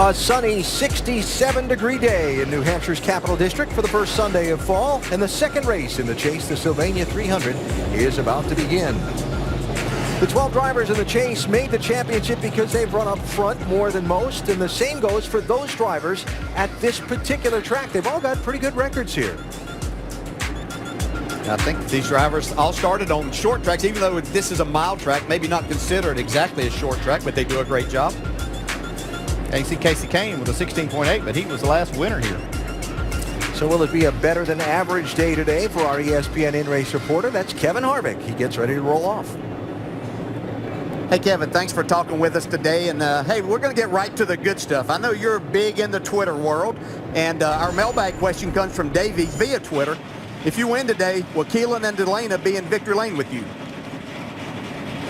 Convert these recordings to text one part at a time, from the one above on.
A sunny 67-degree day in New Hampshire's Capital District for the first Sunday of fall, and the second race in the chase, the Sylvania 300, is about to begin. The 12 drivers in the chase made the championship because they've run up front more than most, and the same goes for those drivers at this particular track. They've all got pretty good records here. I think these drivers all started on short tracks, even though this is a mile track, maybe not considered exactly a short track, but they do a great job. And you see Casey Kane with a 16.8, but he was the last winner here. So will it be a better than average day today for our ESPN in-race reporter? That's Kevin Harvick. He gets ready to roll off. Hey, Kevin, thanks for talking with us today. And, hey, we're going to get right to the good stuff. I know you're big in the Twitter world, and our mailbag question comes from Davey via Twitter. If you win today, will Keelan and Delana be in victory lane with you?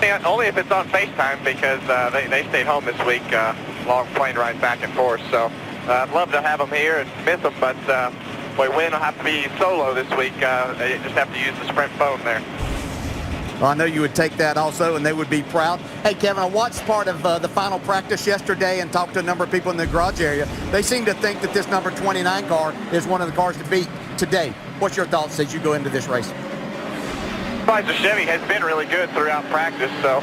Yeah, only if it's on FaceTime, because they stayed home this week. Long plane ride back and forth. So I'd love to have them here and miss them, but if we win, I'll have to be solo this week. They just have to use the Sprint phone there. Well, I know you would take that also, and they would be proud. Hey, Kevin, I watched part of the final practice yesterday and talked to a number of people in the garage area. They seem to think that this number 29 car is one of the cars to beat today. What's your thoughts as you go into this race? The Chevy has been really good throughout practice, so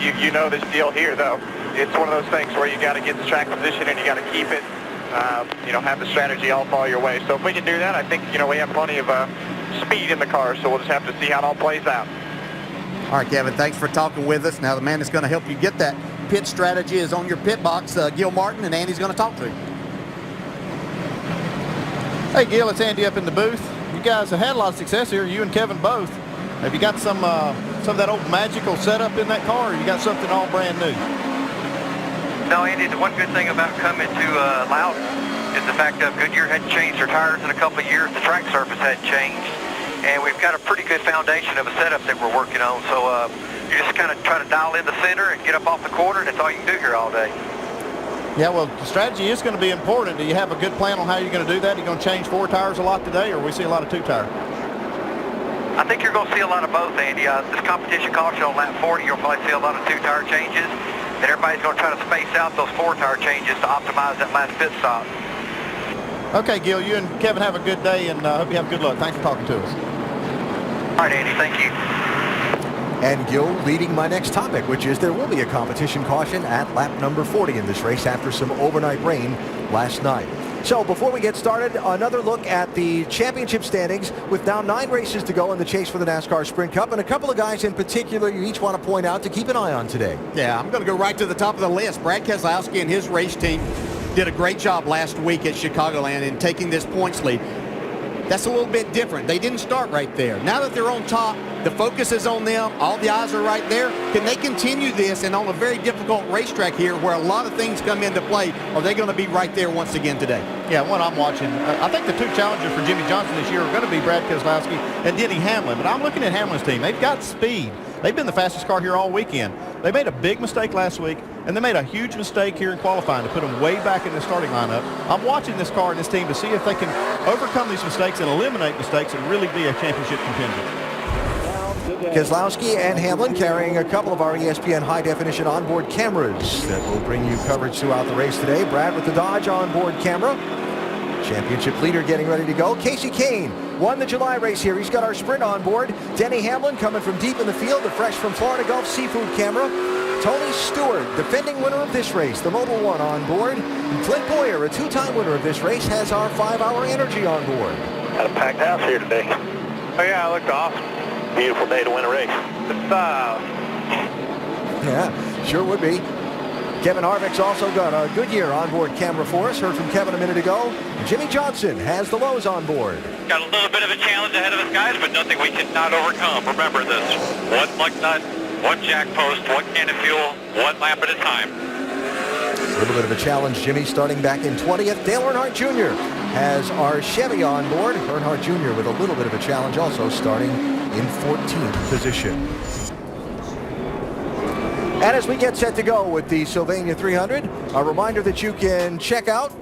you know this deal here, though. It's one of those things where you got to get the track position and you got to keep it, have the strategy all fall your way. So if we can do that, I think, we have plenty of speed in the car, so we'll just have to see how it all plays out. All right, Kevin, thanks for talking with us. Now the man that's going to help you get that pit strategy is on your pit box, Gil Martin, and Andy's going to talk to him. Hey, Gil, it's Andy up in the booth. You guys have had a lot of success here, you and Kevin both. Have you got some of that old magical setup in that car, or you got something all brand new? No, Andy, the one good thing about coming to Loudon is the fact that Goodyear hadn't changed their tires in a couple of years. The track surface hadn't changed. And we've got a pretty good foundation of a setup that we're working on. So you just kind of try to dial in the center and get up off the corner, and that's all you can do here all day. Yeah, well, the strategy is going to be important. Do you have a good plan on how you're going to do that? Are you going to change 4 tires a lot today, or we see a lot of 2-tire? I think you're going to see a lot of both, Andy. This competition caution on lap 40, you'll probably see a lot of 2-tire changes. And everybody's going to try to space out those 4-tire changes to optimize that last pit stop. Okay, Gil, you and Kevin have a good day, and hope you have good luck. Thanks for talking to us. All right, Andy, thank you. And Gil leading my next topic, which is there will be a competition caution at lap number 40 in this race after some overnight rain last night. So before we get started, another look at the championship standings with now 9 races to go in the chase for the NASCAR Sprint Cup, and a couple of guys in particular you each want to point out to keep an eye on today. Yeah, I'm going to go right to the top of the list. Brad Keselowski and his race team did a great job last week at Chicagoland in taking this points lead. That's a little bit different. They didn't start right there. Now that they're on top, the focus is on them. All the eyes are right there. Can they continue this? And on a very difficult racetrack here where a lot of things come into play, are they going to be right there once again today? Yeah, what I'm watching, I think the 2 challengers for Jimmy Johnson this year are going to be Brad Keselowski and Denny Hamlin. But I'm looking at Hamlin's team. They've got speed. They've been the fastest car here all weekend. They made a big mistake last week, and they made a huge mistake here in qualifying to put them way back in the starting lineup. I'm watching this car and this team to see if they can overcome these mistakes and eliminate mistakes and really be a championship contender. Keselowski and Hamlin carrying a couple of our ESPN high-definition onboard cameras that will bring you coverage throughout the race today. Brad with the Dodge onboard camera. Championship leader getting ready to go. Casey Kane won the July race here. He's got our Sprint on board. Denny Hamlin coming from deep in the field, the fresh from Florida Gulf Seafood camera. Tony Stewart, defending winner of this race, the Mobil 1 on board. And Clint Boyer, a 2-time winner of this race, has our 5-hour energy on board. Got a packed house here today. Oh yeah, it looked awesome. Beautiful day to win a race. Yeah, sure would be. Kevin Harvick's also got a Goodyear onboard camera for us. Heard from Kevin a minute ago. Jimmy Johnson has the Lowe's on board. Got a little bit of a challenge ahead of us, guys, but nothing we cannot overcome. Remember this: 1 lug nut, 1 jack post, 1 can of fuel, 1 lap at a time. A little bit of a challenge, Jimmy, starting back in 20th. Dale Earnhardt Jr. has our Chevy on board. Earnhardt Jr. with a little bit of a challenge also, starting in 14th position. And as we get set to go with the Sylvania 300, a reminder that you can check out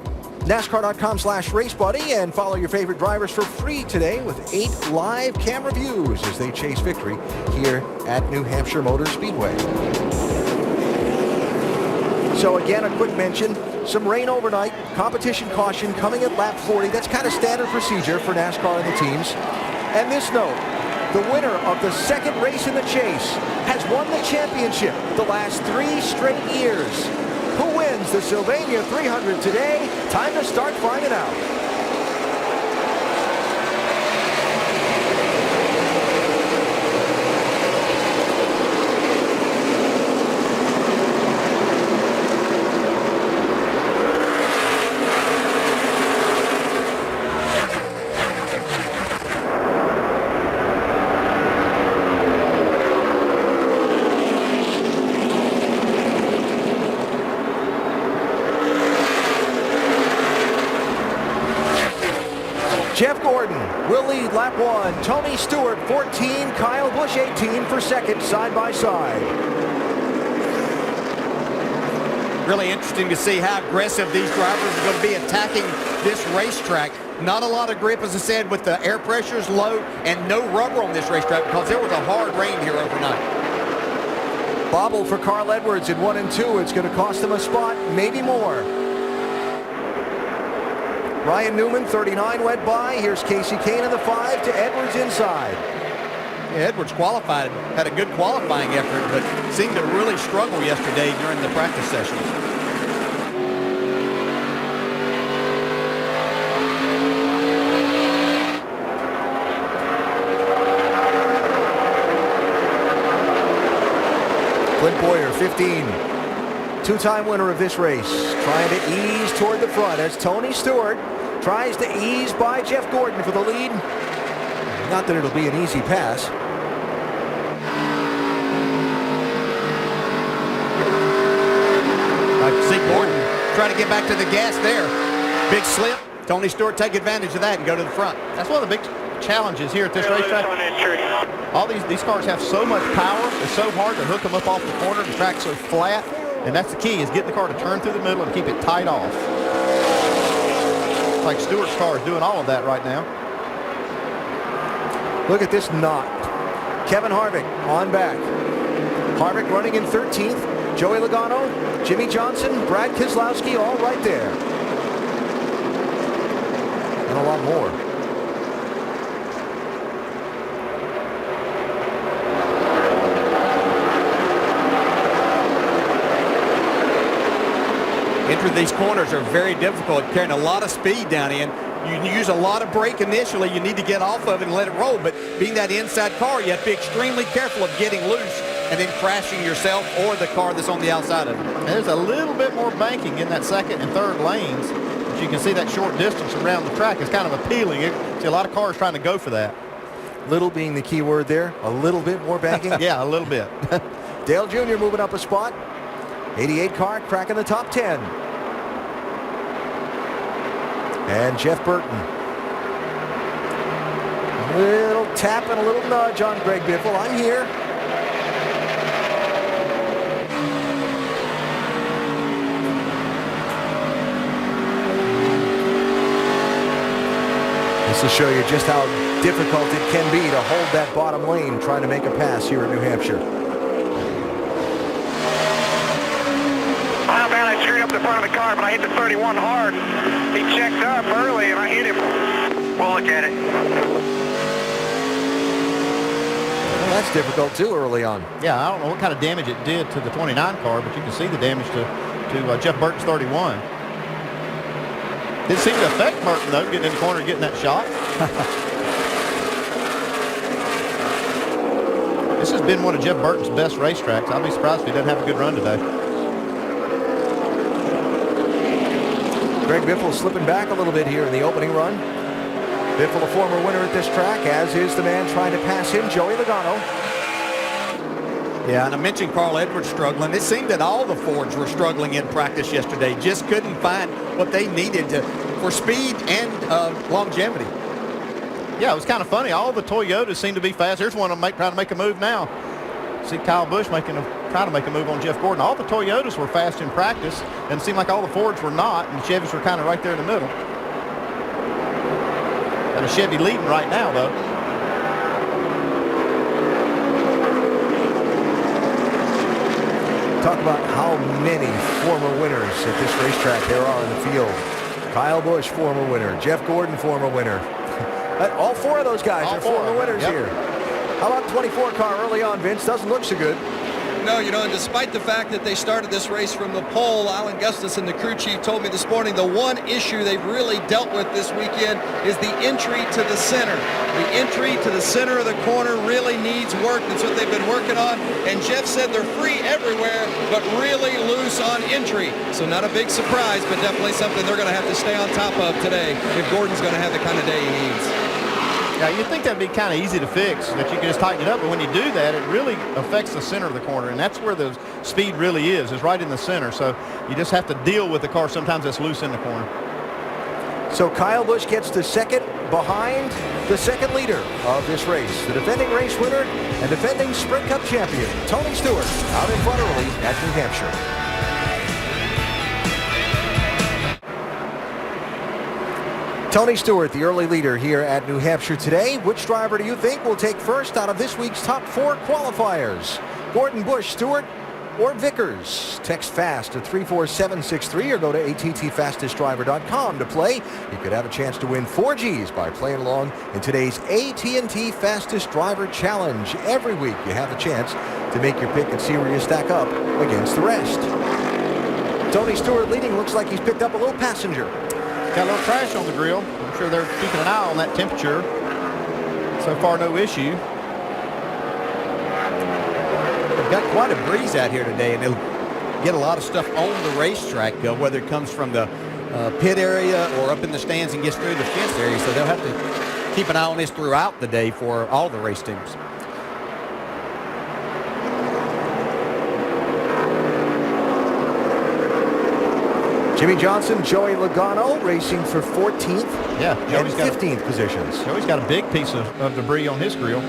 NASCAR.com/RaceBuddy and follow your favorite drivers for free today with 8 live camera views as they chase victory here at New Hampshire Motor Speedway. So again, a quick mention, some rain overnight, competition caution coming at lap 40. That's kind of standard procedure for NASCAR and the teams. And this note, the winner of the second race in the chase has won the championship the last 3 straight years. Who wins the Sylvania 300 today? Time to start finding out. Jeff Gordon will lead lap 1. Tony Stewart 14, Kyle Busch 18 for second, side by side. Really interesting to see how aggressive these drivers are going to be attacking this racetrack. Not a lot of grip, as I said, with the air pressures low and no rubber on this racetrack because there was a hard rain here overnight. Bobble for Carl Edwards in 1 and 2. It's going to cost him a spot, maybe more. Ryan Newman, 39, went by. Here's Casey Kane in the 5 to Edwards inside. Yeah, Edwards qualified, had a good qualifying effort, but seemed to really struggle yesterday during the practice sessions. Clint Boyer, 15. Two-time winner of this race, trying to ease toward the front as Tony Stewart tries to ease by Jeff Gordon for the lead. Not that it'll be an easy pass. I see Gordon trying to get back to the gas there. Big slip. Tony Stewart take advantage of that and go to the front. That's one of the big challenges here at this racetrack. All these cars have so much power. It's so hard to hook them up off the corner. The track's so flat. And that's the key, is getting the car to turn through the middle and keep it tight off. It's like Stewart's car is doing all of that right now. Look at this knot. Kevin Harvick on back. Harvick running in 13th. Joey Logano, Jimmy Johnson, Brad Keselowski, all right there. And a lot more. Entering these corners are very difficult, carrying a lot of speed down in. You use a lot of brake initially. You need to get off of it and let it roll. But being that inside car, you have to be extremely careful of getting loose and then crashing yourself or the car that's on the outside of it. There's a little bit more banking in that second and third lanes. But you can see that short distance around the track is kind of appealing. You see a lot of cars trying to go for that. Little being the key word there. A little bit more banking. Yeah, a little bit. Dale Jr. moving up a spot. 88 car cracking the top 10. And Jeff Burton. A little tap and a little nudge on Greg Biffle. I'm here. This will show you just how difficult it can be to hold that bottom lane trying to make a pass here in New Hampshire. How bad I screwed up the front of the car, but I hit the 31 hard. He checked up early, and I hit him. We'll look at it. Well, that's difficult, too, early on. Yeah, I don't know what kind of damage it did to the 29 car, but you can see the damage to Jeff Burton's 31. Didn't seem to affect Burton, though, getting in the corner and getting that shot. This has been one of Jeff Burton's best racetracks. I'll be surprised if he doesn't have a good run today. Greg Biffle slipping back a little bit here in the opening run. Biffle, a former winner at this track, as is the man trying to pass him, Joey Logano. Yeah, and I mentioned Carl Edwards struggling. It seemed that all the Fords were struggling in practice yesterday. Just couldn't find what they needed for speed and longevity. Yeah, it was kind of funny. All the Toyotas seem to be fast. Here's one of them trying to make a move now. See Kyle Busch trying to make a move on Jeff Gordon. All the Toyotas were fast in practice, and it seemed like all the Fords were not, and the Chevys were kind of right there in the middle. And a Chevy leading right now, though. talk about how many former winners at this racetrack there are in the field. Kyle Busch, former winner. Jeff Gordon, former winner. All four of those guys are former winners here. How about 24 car early on, Vince? Doesn't look so good. No, you know, and despite the fact that they started this race from the pole, Alan Gustafson, the crew chief, told me this morning the one issue they've really dealt with this weekend is the entry to the center. The entry to the center of the corner really needs work. That's what they've been working on. And Jeff said they're free everywhere, but really loose on entry. So not a big surprise, but definitely something they're going to have to stay on top of today if Gordon's going to have the kind of day he needs. Yeah, you'd think that'd be kind of easy to fix, that you can just tighten it up, but when you do that, it really affects the center of the corner, and that's where the speed really is right in the center. So you just have to deal with the car sometimes that's loose in the corner. So Kyle Busch gets to second behind the second leader of this race, the defending race winner and defending Sprint Cup champion, Tony Stewart, out in front early at New Hampshire. Tony Stewart, the early leader here at New Hampshire today. Which driver do you think will take first out of this week's top 4 qualifiers? Gordon, Busch, Stewart, or Vickers? Text FAST to 34763 or go to attfastestdriver.com to play. You could have a chance to win 4 Gs by playing along in today's AT&T Fastest Driver Challenge. Every week you have a chance to make your pick and see where you stack up against the rest. Tony Stewart leading. Looks like he's picked up a little passenger. Got a little trash on the grill. I'm sure they're keeping an eye on that temperature. So far, no issue. They've got quite a breeze out here today, and they'll get a lot of stuff on the racetrack, whether it comes from the pit area or up in the stands and gets through the fence area. So they'll have to keep an eye on this throughout the day for all the race teams. Jimmy Johnson, Joey Logano racing for 14th and 15th positions. Joey's got a big piece of debris on his grill.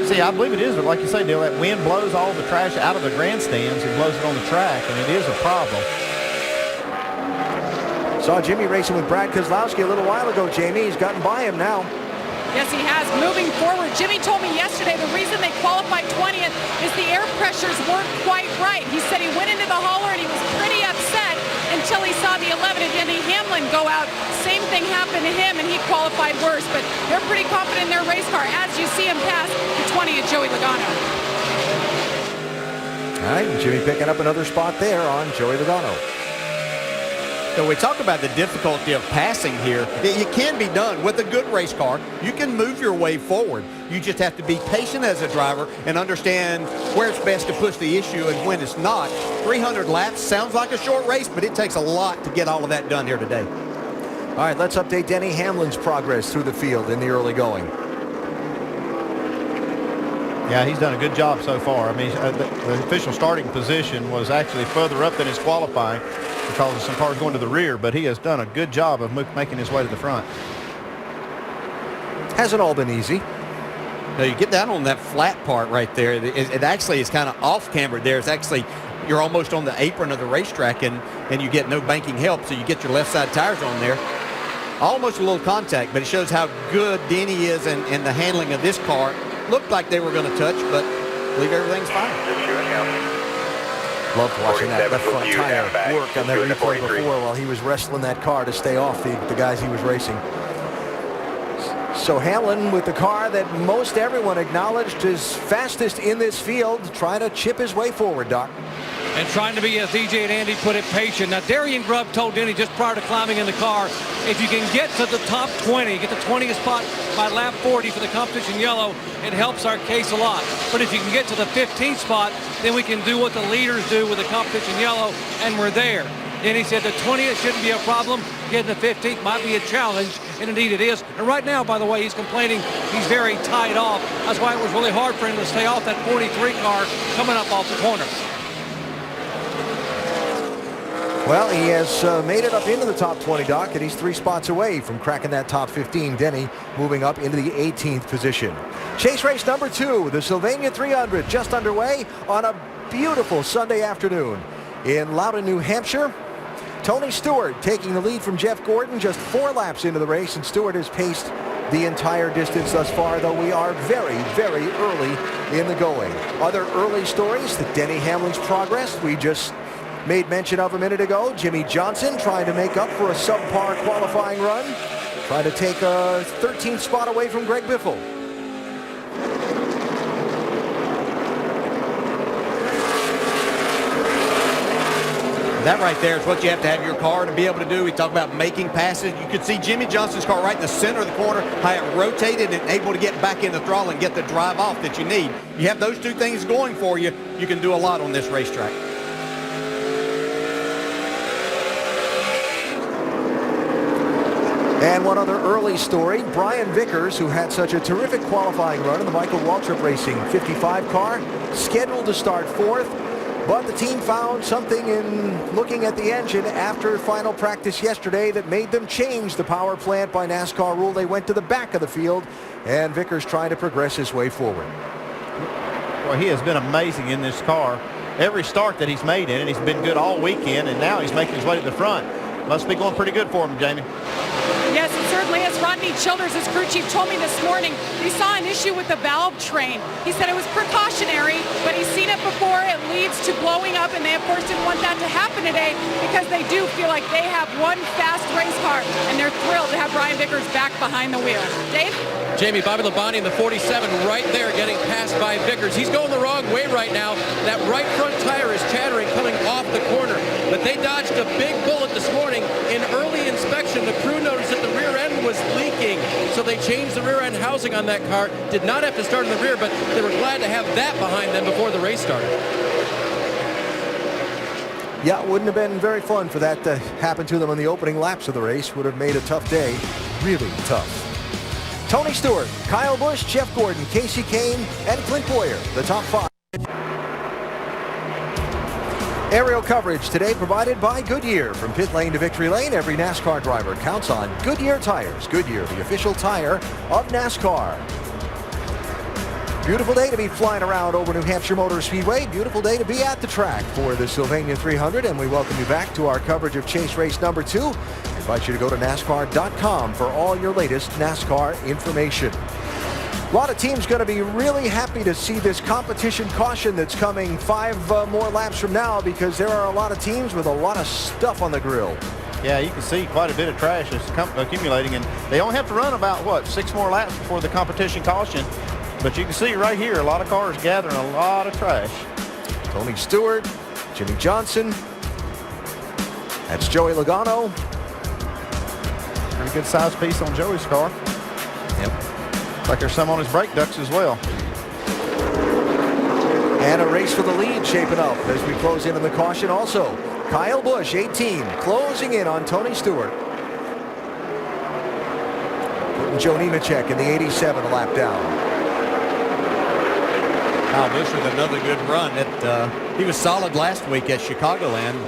See, I believe it is, but like you say, Dale, that wind blows all the trash out of the grandstands and blows it on the track, and it is a problem. Saw Jimmy racing with Brad Keselowski a little while ago, Jamie. He's gotten by him now. Yes, he has. Moving forward, Jimmy told me yesterday the reason they qualified 20th is the air pressures weren't quite right. He said he went into the hauler and he was pretty upset until he saw the 11 of Denny Hamlin go out. Same thing happened to him, and he qualified worse. But they're pretty confident in their race car as you see him pass the 20th Joey Logano. All right, Jimmy picking up another spot there on Joey Logano. So we talk about the difficulty of passing here. It can be done with a good race car. You can move your way forward. You just have to be patient as a driver and understand where it's best to push the issue and when it's not. 300 laps sounds like a short race, but it takes a lot to get all of that done here today. All right, let's update Denny Hamlin's progress through the field in the early going. Yeah, he's done a good job so far. I mean, the official starting position was actually further up than his qualifying because of some cars going to the rear, but he has done a good job of making his way to the front. Hasn't all been easy. Now you get down on that flat part right there. It actually is kind of off camber there. It's actually, you're almost on the apron of the racetrack, and you get no banking help, so you get your left side tires on there. Almost a little contact, but it shows how good Denny is and the handling of this car. Looked like they were going to touch, but I believe everything's fine. Loved watching that left front tire work on that replay before while he was wrestling that car to stay off the guys he was racing. So Hamlin with the car that most everyone acknowledged is fastest in this field, trying to chip his way forward, Doc. And trying to be, as DJ and Andy put it, patient. Now, Darian Grubb told Denny just prior to climbing in the car, if you can get to the top 20, get the 20th spot by lap 40 for the competition yellow, it helps our case a lot. But if you can get to the 15th spot, then we can do what the leaders do with the competition yellow, and we're there. Denny said the 20th shouldn't be a problem. Getting the 15th might be a challenge, and indeed it is. And right now, by the way, he's complaining he's very tied off. That's why it was really hard for him to stay off that 43 car coming up off the corner. Well, he has made it up into the top 20, Doc, and he's 3 spots away from cracking that top 15. Denny moving up into the 18th position. Chase race number 2, the Sylvania 300, just underway on a beautiful Sunday afternoon in Loudon, New Hampshire. Tony Stewart taking the lead from Jeff Gordon just 4 laps into the race, and Stewart has paced the entire distance thus far, though we are very, very early in the going. Other early stories, the Denny Hamlin's progress. We just made mention of a minute ago. Jimmy Johnson trying to make up for a subpar qualifying run. Trying to take a 13th spot away from Greg Biffle. That right there is what you have to have your car to be able to do. We talk about making passes. You could see Jimmy Johnson's car right in the center of the corner, how it rotated and able to get back in the throttle and get the drive off that you need. You have those two things going for you, you can do a lot on this racetrack. And one other early story, Brian Vickers, who had such a terrific qualifying run in the Michael Waltrip Racing 55 car, scheduled to start 4th. But the team found something in looking at the engine after final practice yesterday that made them change the power plant by NASCAR rule. They went to the back of the field, and Vickers trying to progress his way forward. Well, he has been amazing in this car. Every start that he's made in it, he's been good all weekend, and now he's making his way to the front. Must be going pretty good for him, Jamie. Yes, it certainly is. Rodney Childers, his crew chief, told me this morning he saw an issue with the valve train. He said it was precautionary, but he's seen it before. It leads to blowing up, and they, of course, didn't want that to happen today because they do feel like they have one fast race car, and they're thrilled to have Brian Vickers back behind the wheel. Dave? Jamie, Bobby Labonte in the 47 right there getting passed by Vickers. He's going the wrong way right now. That right front tire is chattering coming off the corner, but they dodged a big bullet this morning. In early inspection, the crew noticed that the rear end was leaking, so they changed the rear end housing on that car. Did not have to start in the rear, but they were glad to have that behind them before the race started. Yeah, it wouldn't have been very fun for that to happen to them on the opening laps of the race. Would have made a tough day, really tough. Tony Stewart, Kyle Busch, Jeff Gordon, Casey Kane, and Clint Boyer, the top 5. Aerial coverage today provided by Goodyear. From pit lane to victory lane, every NASCAR driver counts on Goodyear tires. Goodyear, the official tire of NASCAR. Beautiful day to be flying around over New Hampshire Motor Speedway. Beautiful day to be at the track for the Sylvania 300, and we welcome you back to our coverage of Chase Race number 2. I invite you to go to NASCAR.com for all your latest NASCAR information. A lot of teams going to be really happy to see this competition caution that's coming 5 more laps from now, because there are a lot of teams with a lot of stuff on the grill. Yeah, you can see quite a bit of trash is accumulating, and they only have to run about, what, 6 more laps before the competition caution. But you can see right here, a lot of cars gathering a lot of trash. Tony Stewart, Jimmy Johnson. That's Joey Logano. Pretty good size piece on Joey's car. Yep. Looks like there's some on his brake ducts as well. And a race for the lead shaping up as we close in on the caution also. Kyle Busch, 18, closing in on Tony Stewart. Putting Joe Nemechek in the 87 a lap down. Kyle Busch with another good run. He was solid last week at Chicagoland.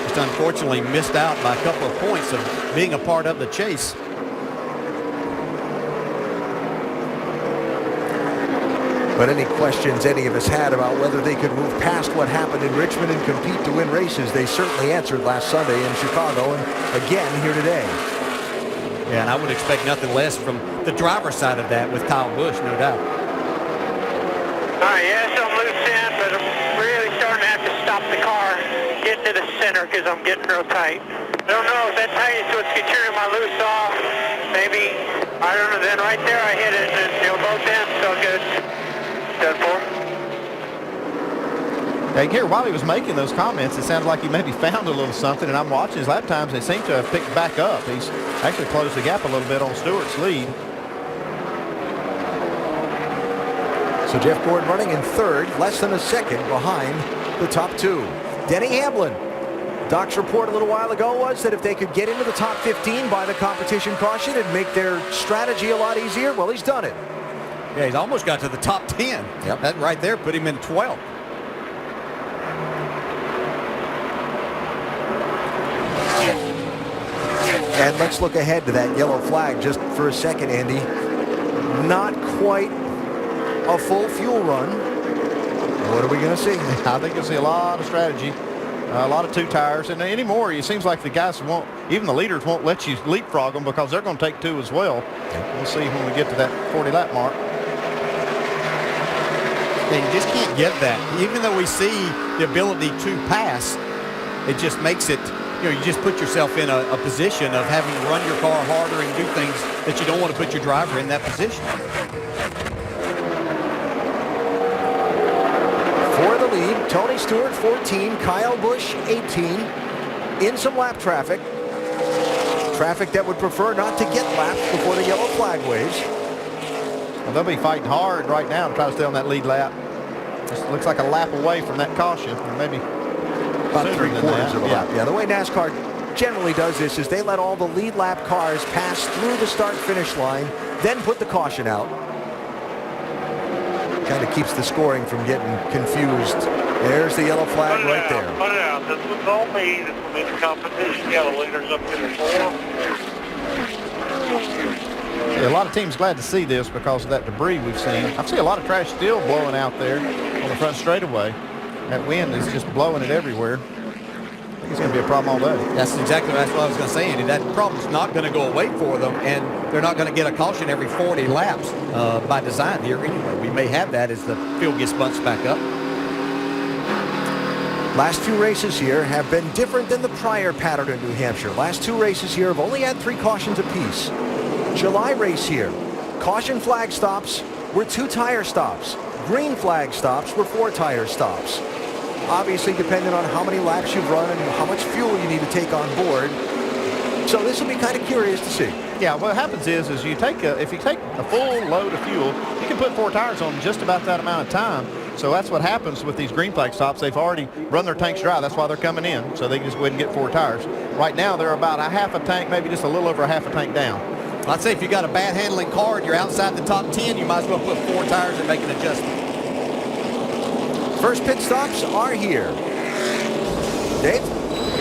Just unfortunately missed out by a couple of points of being a part of the chase. But any questions any of us had about whether they could move past what happened in Richmond and compete to win races, they certainly answered last Sunday in Chicago and again here today. Yeah, and I would expect nothing less from the driver's side of that with Kyle Busch, no doubt. All right, yes, I'm loose in, but I'm really starting to have to stop the car, get to the center because I'm getting real tight. I don't know if that's what's turning my loose off. Maybe, I don't know, then right there I hit it and both ends so good. Done for. Yeah, here, while he was making those comments, it sounded like he maybe found a little something, and I'm watching his lap times. They seem to have picked back up. He's actually closed the gap a little bit on Stewart's lead. So Jeff Gordon running in 3rd, less than a second behind the top 2. Denny Hamlin. Doc's report a little while ago was that if they could get into the top 15 by the competition caution, it'd make their strategy a lot easier. Well, he's done it. Yeah, he's almost got to the top 10. Yep. That right there put him in 12th. And let's look ahead to that yellow flag just for a second, Andy. Not quite a full fuel run. What are we going to see? I think you'll see a lot of strategy. A lot of 2 tires, and anymore it seems like the guys won't, even the leaders won't let you leapfrog them because they're going to take 2 as well. We'll see when we get to that 40 lap mark. Yeah, you just can't get that. Even though we see the ability to pass, it just makes it, you just put yourself in a position of having to run your car harder and do things that you don't want to put your driver in that position. For the lead, Tony Stewart 14, Kyle Busch 18, in some lap traffic. Traffic that would prefer not to get lapped before the yellow flag waves. Well, they'll be fighting hard right now to try to stay on that lead lap. Just looks like a lap away from that caution, or maybe about 3/4 of a lap. Yeah, the way NASCAR generally does this is they let all the lead lap cars pass through the start-finish line, then put the caution out. Kind of keeps the scoring from getting confused. There's the yellow flag right there. Put it out. This was all me. This will be the competition. Yeah, the leaders up to the 4. Yeah, a lot of teams glad to see this because of that debris we've seen. I see a lot of trash still blowing out there on the front straightaway. That wind is just blowing it everywhere. I think it's going to be a problem all day. That's exactly what I was going to say, Andy. That problem's not going to go away for them, and they're not going to get a caution every 40 laps by design here anyway. We may have that as the field gets bunched back up. Last 2 races here have been different than the prior pattern in New Hampshire. Last 2 races here have only had 3 cautions apiece. July race here, caution flag stops were 2 tire stops. Green flag stops were 4 tire stops. Obviously, depending on how many laps you've run and how much fuel you need to take on board. So this will be kind of curious to see. Yeah, what happens is you take if you take a full load of fuel, you can put 4 tires on just about that amount of time. So that's what happens with these green flag stops. They've already run their tanks dry. That's why they're coming in. So they can just go ahead and get 4 tires. Right now, they're about a half a tank, maybe just a little over a half a tank down. I'd say if you got a bad handling car and you're outside the top 10, you might as well put 4 tires and make an adjustment. First pit stops are here. Dave?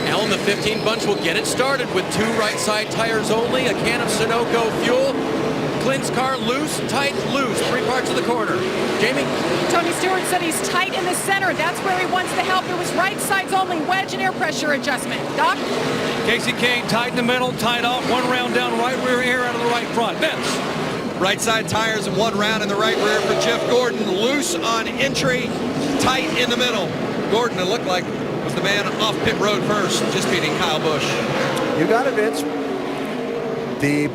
Allen, the 15 bunch will get it started with 2 right side tires only, a can of Sunoco fuel. Clint's car loose, tight, loose. 3 parts of the corner. Jamie? Tony Stewart said he's tight in the center. That's where he wants the help. It was right sides only, wedge and air pressure adjustment. Doc? Casey Kane tight in the middle, tied off, 1 round down right rear, air out of the right front. Vince? Right side tires and 1 round in the right rear for Jeff Gordon. Loose on entry, tight in the middle. Gordon, it looked like, was the man off pit road first, just beating Kyle Busch. You got it, Vince. The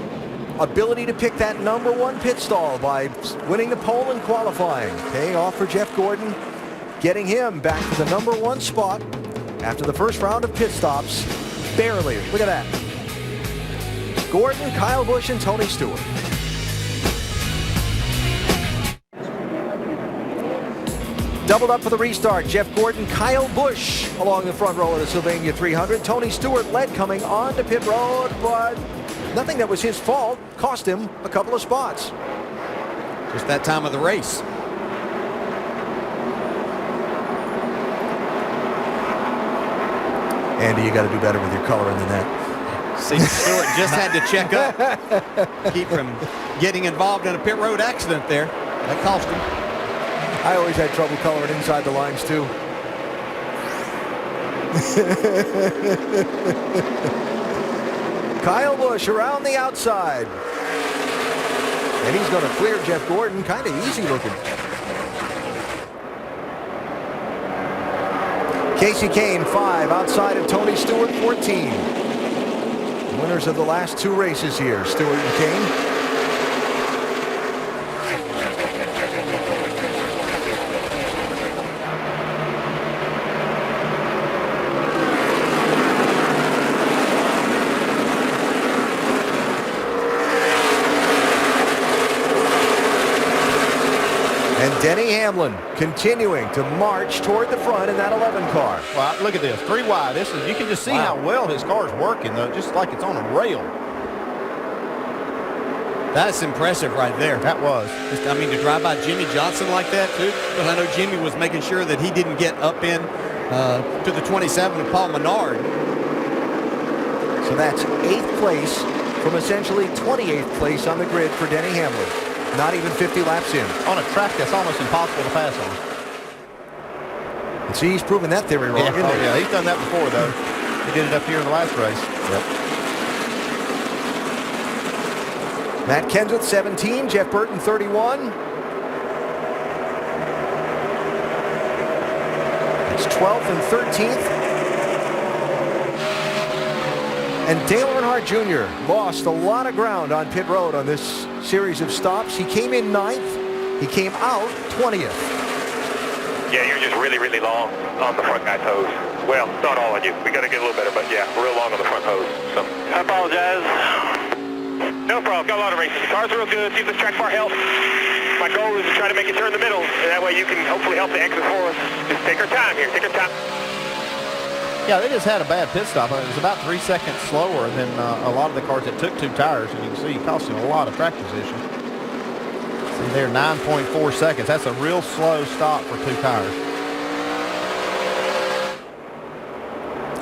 ability to pick that #1 pit stall by winning the pole and qualifying. Paying off for Jeff Gordon, getting him back to the #1 spot after the first round of pit stops. Barely. Look at that. Gordon, Kyle Busch, and Tony Stewart. Doubled up for the restart. Jeff Gordon, Kyle Busch along the front row of the Sylvania 300. Tony Stewart led coming onto pit road, but nothing that was his fault cost him a couple of spots. Just that time of the race. Andy, you got to do better with your coloring than that. See, Stewart just had to check up. Keep from getting involved in a pit road accident there. That cost him. I always had trouble coloring inside the lines, too. Kyle Busch around the outside. And he's going to clear Jeff Gordon. Kind of easy looking. Casey Kane, 5 outside of Tony Stewart, 14. Winners of the last 2 races here, Stewart and Kane. Denny Hamlin continuing to march toward the front in that 11 car. Well, look at this, 3 wide. This is, you can just see how well his car is working, though, just like it's on a rail. That's impressive right there. That was. I mean, to drive by Jimmy Johnson like that, too. Because I know Jimmy was making sure that he didn't get up in to the 27 of Paul Menard. So that's 8th place from essentially 28th place on the grid for Denny Hamlin. Not even 50 laps in. On a track that's almost impossible to pass See, he's proven that theory wrong. Yeah, isn't he? yeah, he's done that before, though. He did it up here in the last race. Yep. Matt Kenseth, 17. Jeff Burton, 31. It's 12th and 13th. And Dale Earnhardt Jr. lost a lot of ground on pit road on this series of stops. He came in 9th. He came out 20th. Yeah, you're just really, really long on the front guy's hose. Well, not all of you. We got to get a little better, but yeah, real long on the front hose. So I apologize. No problem. Got a lot of races. The car's real good. See if this track bar helps. My goal is to try to make it turn the middle, and that way you can hopefully help the exit for us. Just take our time here. Take our time. Yeah, they just had a bad pit stop. It was about 3 seconds slower than a lot of the cars that took 2 tires, and you can see it cost him a lot of track position. See there, 9.4 seconds. That's a real slow stop for 2 tires.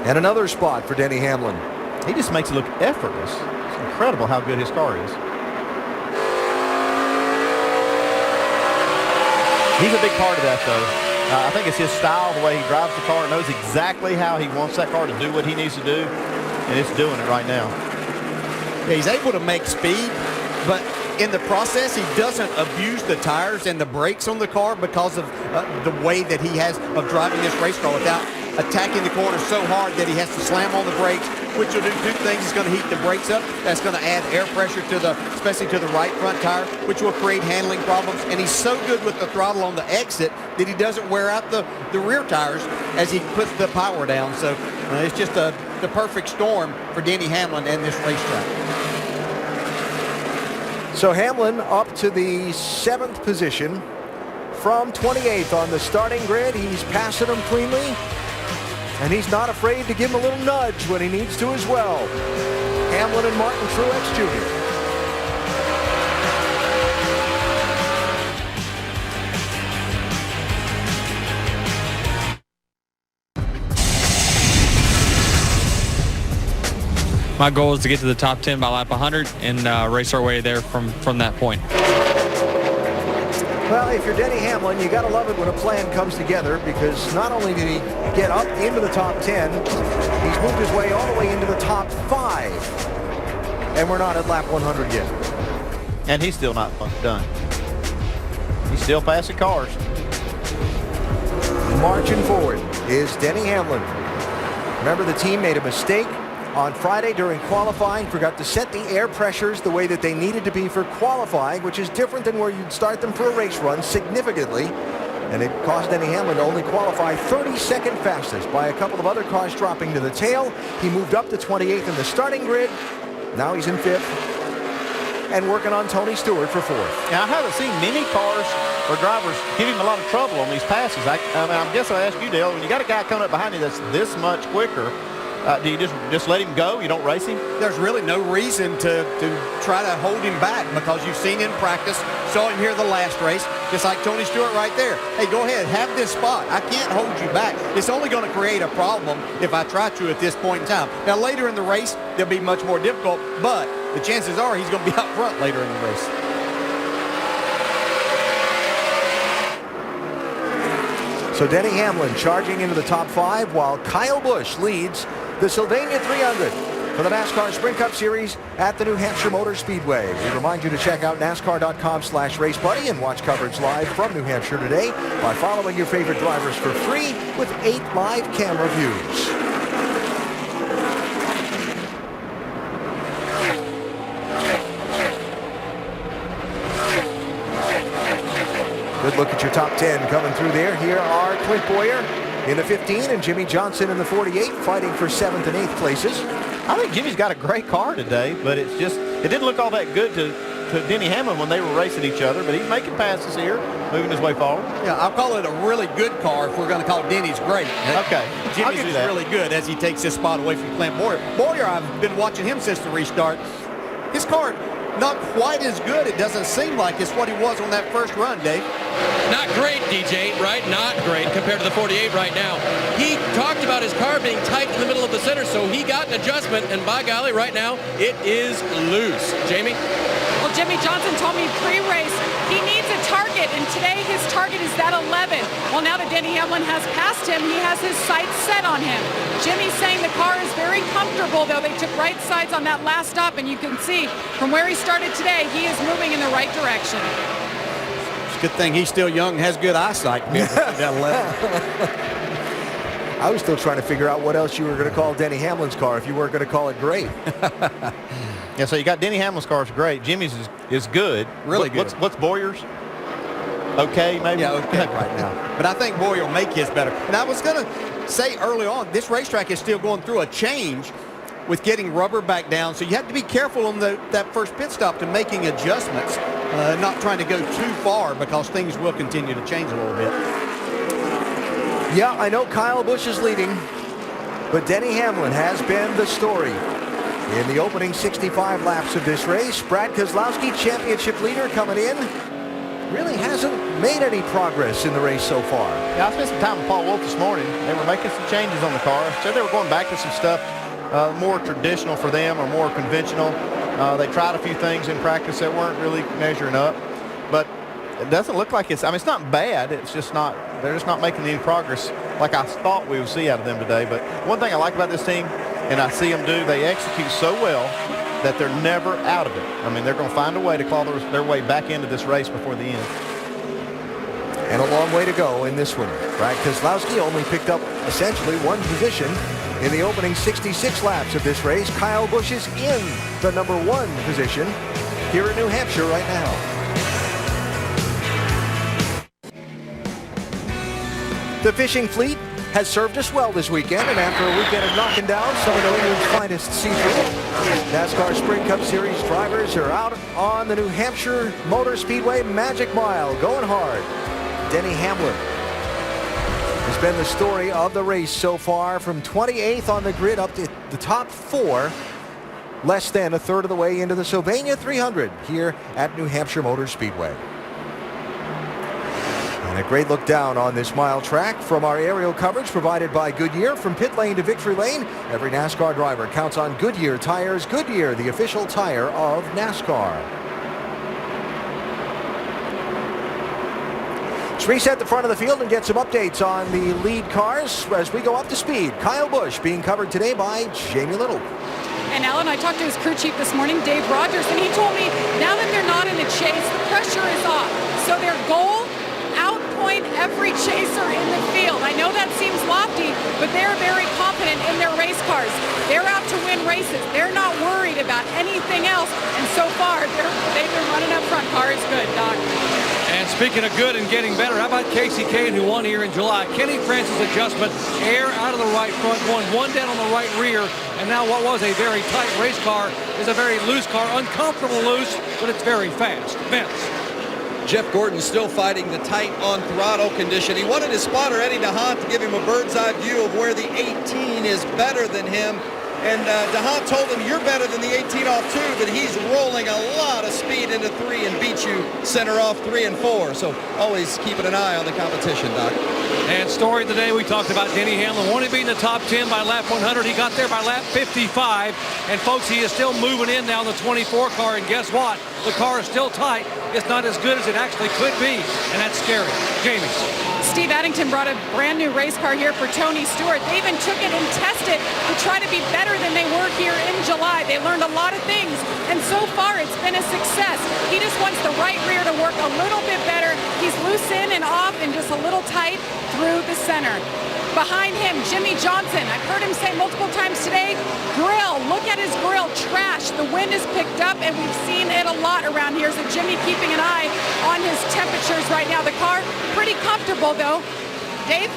And another spot for Denny Hamlin. He just makes it look effortless. It's incredible how good his car is. He's a big part of that, though. I think it's his style, the way he drives the car, knows exactly how he wants that car to do what he needs to do, and it's doing it right now. Yeah, he's able to make speed, but in the process, he doesn't abuse the tires and the brakes on the car because of the way that he has of driving this race car without attacking the corner so hard that he has to slam on the brakes, which will do 2 things. It's going to heat the brakes up. That's going to add air pressure to especially to the right front tire, which will create handling problems. And he's so good with the throttle on the exit that he doesn't wear out the rear tires as he puts the power down. So it's just the perfect storm for Denny Hamlin and this racetrack. So Hamlin up to the 7th position from 28th on the starting grid. He's passing them cleanly. And he's not afraid to give him a little nudge when he needs to as well. Hamlin and Martin Truex Jr. My goal is to get to the top 10 by lap 100 and race our way there from that point. Well, if you're Denny Hamlin, you got to love it when a plan comes together, because not only did he get up into the top 10, he's moved his way all the way into the top 5. And we're not at lap 100 yet. And he's still not done. He's still passing cars. Marching forward is Denny Hamlin. Remember, the team made a mistake on Friday during qualifying, forgot to set the air pressures the way that they needed to be for qualifying, which is different than where you'd start them for a race run significantly. And it cost Denny Hamlin to only qualify 32nd fastest by a couple of other cars dropping to the tail. He moved up to 28th in the starting grid. Now he's in 5th and working on Tony Stewart for 4th. Now, I haven't seen many cars or drivers give him a lot of trouble on these passes. I guess I ask you, Dale, when you got a guy coming up behind you that's this much quicker, do you just let him go? You don't race him? There's really no reason to try to hold him back, because you've seen in practice, saw him here the last race, just like Tony Stewart right there. Hey, go ahead, have this spot. I can't hold you back. It's only going to create a problem if I try to at this point in time. Now, later in the race, they'll be much more difficult, but the chances are he's going to be out front later in the race. So Denny Hamlin charging into the top 5, while Kyle Busch leads the Sylvania 300 for the NASCAR Sprint Cup Series at the New Hampshire Motor Speedway. We remind you to check out NASCAR.com/RaceBuddy and watch coverage live from New Hampshire today by following your favorite drivers for free with 8 live camera views. Good look at your top 10 coming through there. Here are Clint Boyer in the 15 and Jimmy Johnson in the 48, fighting for 7th and 8th places. I think Jimmy's got a great car today, but it didn't look all that good to Denny Hamlin when they were racing each other, but he's making passes here, moving his way forward. Yeah, I'll call it a really good car if we're going to call Denny's great. Okay. Jimmy's really good as he takes his spot away from Clint Boyer. Boyer, I've been watching him since the restart. His car, not quite as good. It doesn't seem like it's what he was on that first run, Dave. Not great, DJ, right? Not great compared to the 48 right now. He talked about his car being tight in the middle of the center, so he got an adjustment, and by golly, right now, it is loose. Jamie? Well, Jimmy Johnson told me pre-race he needs a target, and today his target is that 11. Well, now that Denny Hamlin has passed him, he has his sights set on him. Jimmy's saying the car is very comfortable, though. They took right sides on that last stop, and you can see from where he started today, he is moving in the right direction. It's a good thing he's still young and has good eyesight to be able to see that 11. I was still trying to figure out what else you were going to call Denny Hamlin's car if you weren't going to call it great. Yeah, so you got Denny Hamlin's car is great. Jimmy's is good. Really good. What's Boyer's? Okay, maybe? Yeah, okay right now. But I think Boyer will make his better. And I was going to say early on, this racetrack is still going through a change with getting rubber back down. So you have to be careful on that first pit stop to making adjustments, not trying to go too far because things will continue to change a little bit. Yeah, I know Kyle Busch is leading, but Denny Hamlin has been the story. In the opening 65 laps of this race, Brad Keselowski, championship leader, coming in, really hasn't made any progress in the race so far. Yeah, I spent some time with Paul Wolf this morning. They were making some changes on the car. Said they were going back to some stuff more traditional for them or more conventional. They tried a few things in practice that weren't really measuring up. But it doesn't look like it's, I mean, it's not bad. It's just not, they're just not making any progress like I thought we would see out of them today. But one thing I like about this team, and I see them do, they execute so well that they're never out of it. I mean, they're going to find a way to claw their way back into this race before the end. And a long way to go in this one. Brad Keselowski only picked up essentially one position in the opening 66 laps of this race. Kyle Busch is in the number 1 position here in New Hampshire right now. The fishing fleet has served us well this weekend, and after a weekend of knocking down some of New England's finest seafood, NASCAR Sprint Cup Series drivers are out on the New Hampshire Motor Speedway Magic Mile, going hard. Denny Hamlin has been the story of the race so far, from 28th on the grid up to the top 4, less than a third of the way into the Sylvania 300 here at New Hampshire Motor Speedway. And a great look down on this mile track from our aerial coverage provided by Goodyear. From pit lane to victory lane, every NASCAR driver counts on Goodyear tires. Goodyear, the official tire of NASCAR. Let's reset the front of the field and get some updates on the lead cars as we go up to speed. Kyle Busch being covered today by Jamie Little. And Alan, I talked to his crew chief this morning, Dave Rogers, and he told me now that they're not in a chase, the pressure is off. So their goal, outpoint every chaser in the field. I know that seems lofty, but they're very confident in their race cars. They're out to win races. They're not worried about anything else. And so far, they've been running up front. Car is good, Doc. And speaking of good and getting better, how about Casey Kane, who won here in July? Kenny Francis' adjustment, air out of the right front, going one down on the right rear, and now what was a very tight race car is a very loose car, uncomfortable loose, but it's very fast. Vince. Jeff Gordon still fighting the tight on throttle condition. He wanted his spotter, Eddie DeHaan, to give him a bird's eye view of where the 18 is better than him. And DeHaan told him, you're better than the 18 off 2, but he's rolling a lot of speed into 3 and beat you center off 3 and 4. So always keeping an eye on the competition, Doc. And story of the day, we talked about Denny Hamlin wanting to be in the top 10 by lap 100. He got there by lap 55. And folks, he is still moving in now in the 24 car. And guess what? The car is still tight. It's not as good as it actually could be. And that's scary. Jamie. Steve Addington brought a brand new race car here for Tony Stewart. They even took it and tested to try to be better than they were here in July. They learned a lot of things, and so far it's been a success. He just wants the right rear to work a little bit better. He's loose in and off and just a little tight through the center. Behind him, Jimmy Johnson. I've heard him say multiple times today, grill, look at his grill, trash. The wind is picked up, and we've seen it a lot around here. So Jimmy keeping an eye on his temperatures right now. The car, pretty comfortable, though. Dave?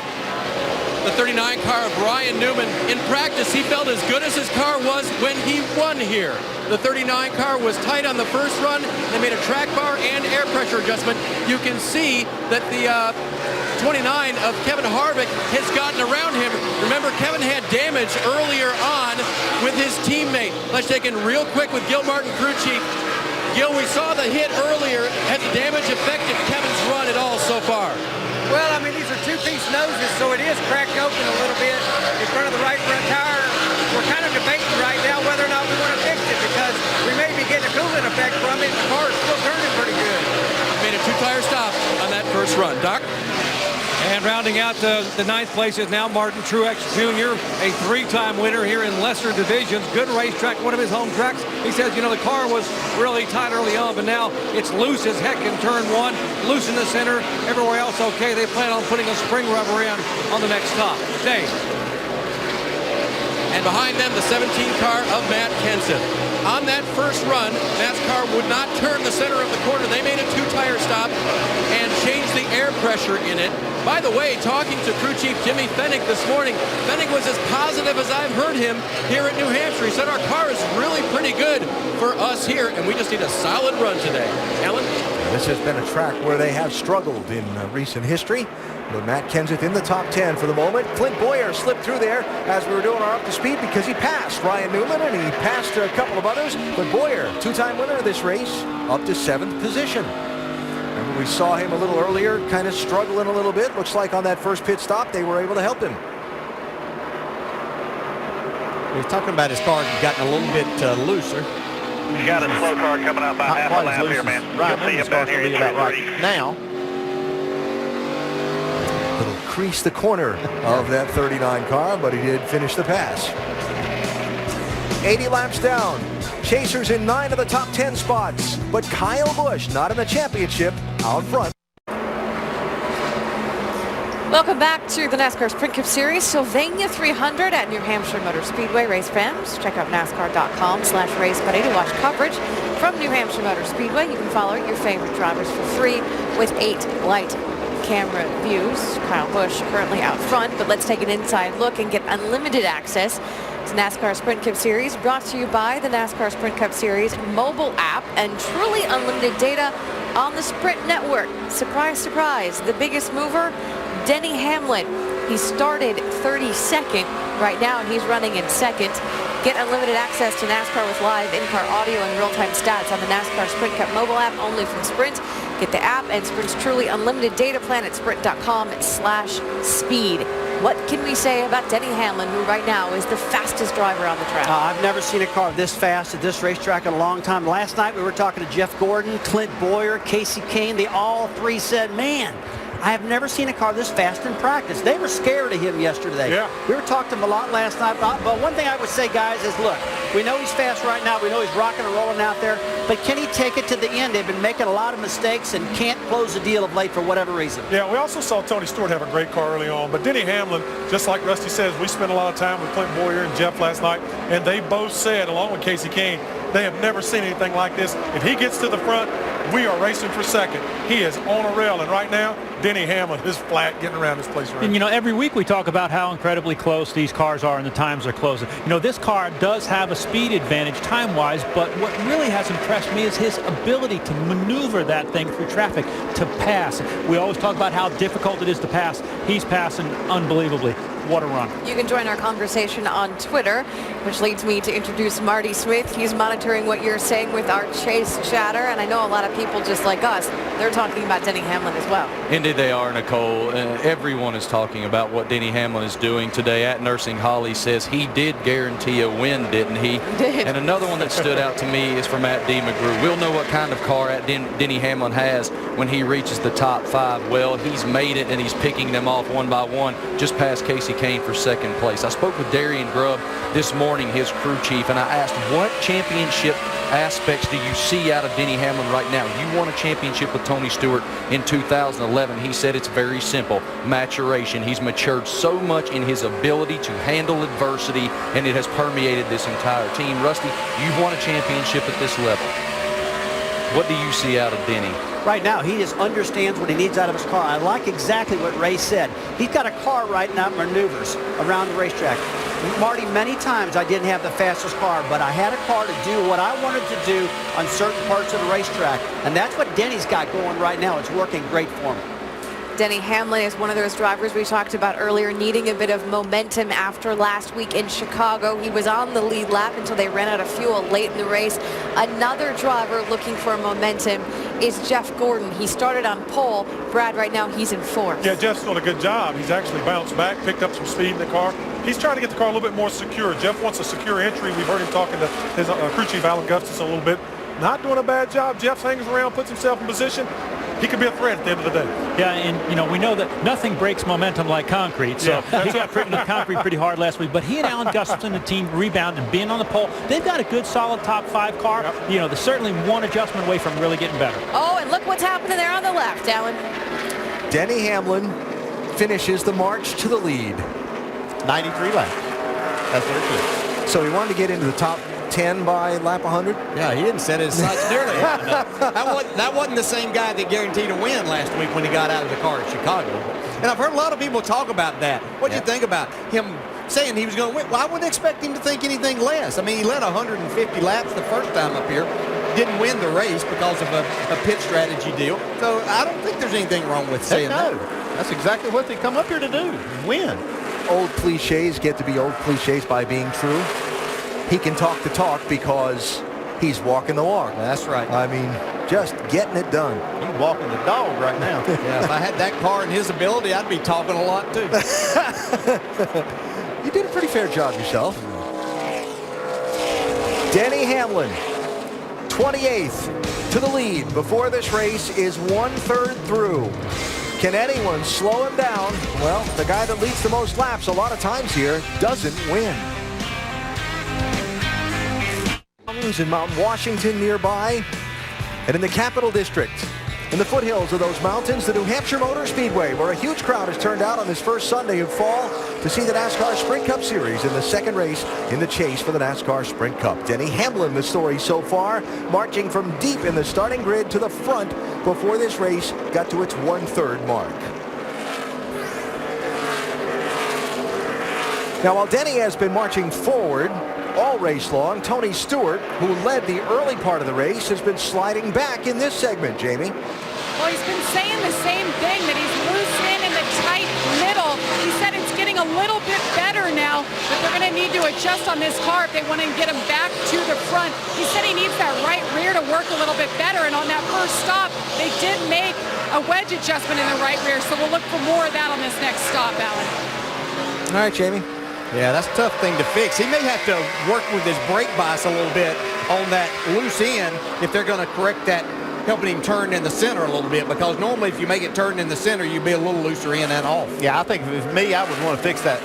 The 39 car of Brian Newman. In practice, he felt as good as his car was when he won here. The 39 car was tight on the first run. They made a track bar and air pressure adjustment. You can see that the 29 of Kevin Harvick has gotten around him. Remember, Kevin had damage earlier on with his teammate. Let's take in real quick with Gil Martin, crew chief. Gil, we saw the hit earlier. Has the damage affected Kevin's run at all so far? Well, I mean, these are two-piece noses, so it is cracked open a little bit. If Truex run. Doc? And rounding out the ninth place is now Martin Truex Jr., a three-time winner here in lesser divisions. Good racetrack, one of his home tracks. He says, you know, the car was really tight early on, but now it's loose as heck in turn one, loose in the center, everywhere else okay. They plan on putting a spring rubber in on the next stop. Dave. And behind them, the 17 car of Matt Kenseth. On that first run, NASCAR would not turn the center of the corner. They made a two-tire stop and changed the air pressure in it. By the way, talking to crew chief Jimmy Fennick this morning, Fennick was as positive as I've heard him here at New Hampshire. He said our car is really pretty good for us here, and we just need a solid run today. Alan? This has been a track where they have struggled in recent history. But Matt Kenseth in the top 10 for the moment. Clint Boyer slipped through there as we were doing our up to speed because he passed Ryan Newman and he passed a couple of others. But Boyer, two-time winner of this race, up to 7th position. Remember, we saw him a little earlier, kind of struggling a little bit. Looks like on that first pit stop, they were able to help him. He's talking about his car gotten a little bit looser. You got a slow car coming out by half a lap here, man. Right, You'll see him down here in about right 3. now. Little crease the corner of that 39 car, but he did finish the pass. 80 laps down. Chasers in 9 of the top 10 spots, but Kyle Busch not in the championship out front. Welcome back to the NASCAR Sprint Cup Series, Sylvania 300 at New Hampshire Motor Speedway. Race fans, check out NASCAR.com/RaceBuddy to watch coverage from New Hampshire Motor Speedway. You can follow your favorite drivers for free with 8 light camera views. Kyle Busch currently out front, but let's take an inside look and get unlimited access to NASCAR Sprint Cup Series, brought to you by the NASCAR Sprint Cup Series mobile app and truly unlimited data on the Sprint network. Surprise, surprise, the biggest mover, Denny Hamlin. He started 32nd right now, and he's running in 2nd. Get unlimited access to NASCAR with live in-car audio and real-time stats on the NASCAR Sprint Cup mobile app only from Sprint. Get the app and Sprint's truly unlimited data plan at sprint.com/speed. What can we say about Denny Hamlin, who right now is the fastest driver on the track? I've never seen a car this fast at this racetrack in a long time. Last night we were talking to Jeff Gordon, Clint Boyer, Casey Kane. They all three said, man, I have never seen a car this fast in practice. They were scared of him yesterday. Yeah. We were talking to him a lot last night. But one thing I would say, guys, is look, we know he's fast right now. We know he's rocking and rolling out there. But can he take it to the end? They've been making a lot of mistakes and can't close the deal of late for whatever reason. Yeah, we also saw Tony Stewart have a great car early on. But Denny Hamlin, just like Rusty says, we spent a lot of time with Clint Boyer and Jeff last night. And they both said, along with Casey Kane, they have never seen anything like this. If he gets to the front, we are racing for second. He is on a rail, and right now, Denny Hamlin is flat getting around this place right. And, you know, every week we talk about how incredibly close these cars are and the times are close. You know, this car does have a speed advantage time-wise, but what really has impressed me is his ability to maneuver that thing through traffic, to pass. We always talk about how difficult it is to pass. He's passing unbelievably. What a run. You can join our conversation on Twitter, which leads me to introduce Marty Smith. He's monitoring what you're saying with our chase chatter, and I know a lot of people just like us, they're talking about Denny Hamlin as well. Indeed they are, Nicole. Everyone is talking about what Denny Hamlin is doing today. At Nursing Holly says he did guarantee a win, didn't he? He did. And another one that stood out to me is from Matt D. McGrew. We'll know what kind of car Denny Hamlin has when he reaches the top 5. Well, he's made it, and he's picking them off one by one, just past Casey Kane for second place. I spoke with Darian Grubb this morning, his crew chief, and I asked, what championship aspects do you see out of Denny Hamlin right now? You won a championship with Tony Stewart in 2011. He said it's very simple, maturation. He's matured so much in his ability to handle adversity, and it has permeated this entire team. Rusty, you've won a championship at this level. What do you see out of Denny? Right now, he just understands what he needs out of his car. I like exactly what Ray said. He's got a car right now that maneuvers around the racetrack. Marty, many times I didn't have the fastest car, but I had a car to do what I wanted to do on certain parts of the racetrack. And that's what Denny's got going right now. It's working great for him. Denny Hamlin is one of those drivers we talked about earlier, needing a bit of momentum after last week in Chicago. He was on the lead lap until they ran out of fuel late in the race. Another driver looking for momentum is Jeff Gordon. He started on pole. Brad, right now he's in 4th. Yeah, Jeff's doing a good job. He's actually bounced back, picked up some speed in the car. He's trying to get the car a little bit more secure. Jeff wants a secure entry. We've heard him talking to his crew chief, Alan Gustafson, a little bit. Not doing a bad job. Jeff hangs around, puts himself in position. he could be a threat at the end of the day. Yeah, and, you know, we know that nothing breaks momentum like concrete. So he got pricked with concrete pretty hard last week. But he and Alan Gustafson, the team, rebounded and being on the pole. They've got a good, solid top 5 car. Yep. You know, they're certainly one adjustment away from really getting better. Oh, and look what's happening there on the left, Alan. Denny Hamlin finishes the march to the lead. 93 laps. That's what it is. So he wanted to get into the top 10 by lap 100? Yeah, he didn't set his sights nearly high enough. That wasn't the same guy that guaranteed a win last week when he got out of the car at Chicago. And I've heard a lot of people talk about that. What do you think about him saying he was going to win? Well, I wouldn't expect him to think anything less. I mean, he led 150 laps the first time up here. Didn't win the race because of a pit strategy deal. So I don't think there's anything wrong with saying that. That's exactly what they come up here to do, win. Old cliches get to be old cliches by being true. He can talk the talk because he's walking the walk. That's right. I mean, just getting it done. He's walking the dog right now. Yeah, if I had that car and his ability, I'd be talking a lot too. You did a pretty fair job yourself. Denny Hamlin, 28th to the lead before this race is 1/3 through. Can anyone slow him down? Well, the guy that leads the most laps a lot of times here doesn't win. Mountains in Mountain Washington nearby, and in the Capital District, in the foothills of those mountains, the New Hampshire Motor Speedway, where a huge crowd has turned out on this first Sunday of fall to see the NASCAR Sprint Cup Series in the second race in the chase for the NASCAR Sprint Cup. Denny Hamlin, the story so far, marching from deep in the starting grid to the front before this race got to its 1/3 mark. Now, while Denny has been marching forward all race long, Tony Stewart, who led the early part of the race, has been sliding back in this segment, Jamie. Well, he's been saying the same thing, that he's loose in the tight middle. He said it's getting a little bit better now, but they're going to need to adjust on this car if they want to get him back to the front. He said he needs that right rear to work a little bit better, and on that first stop, they did make a wedge adjustment in the right rear, so we'll look for more of that on this next stop, Alan. All right, Jamie. Yeah, that's a tough thing to fix. He may have to work with his brake bias a little bit on that loose end if they're going to correct that, helping him turn in the center a little bit, because normally if you make it turn in the center, you'd be a little looser in and off. Yeah, I think if it was me, I would want to fix that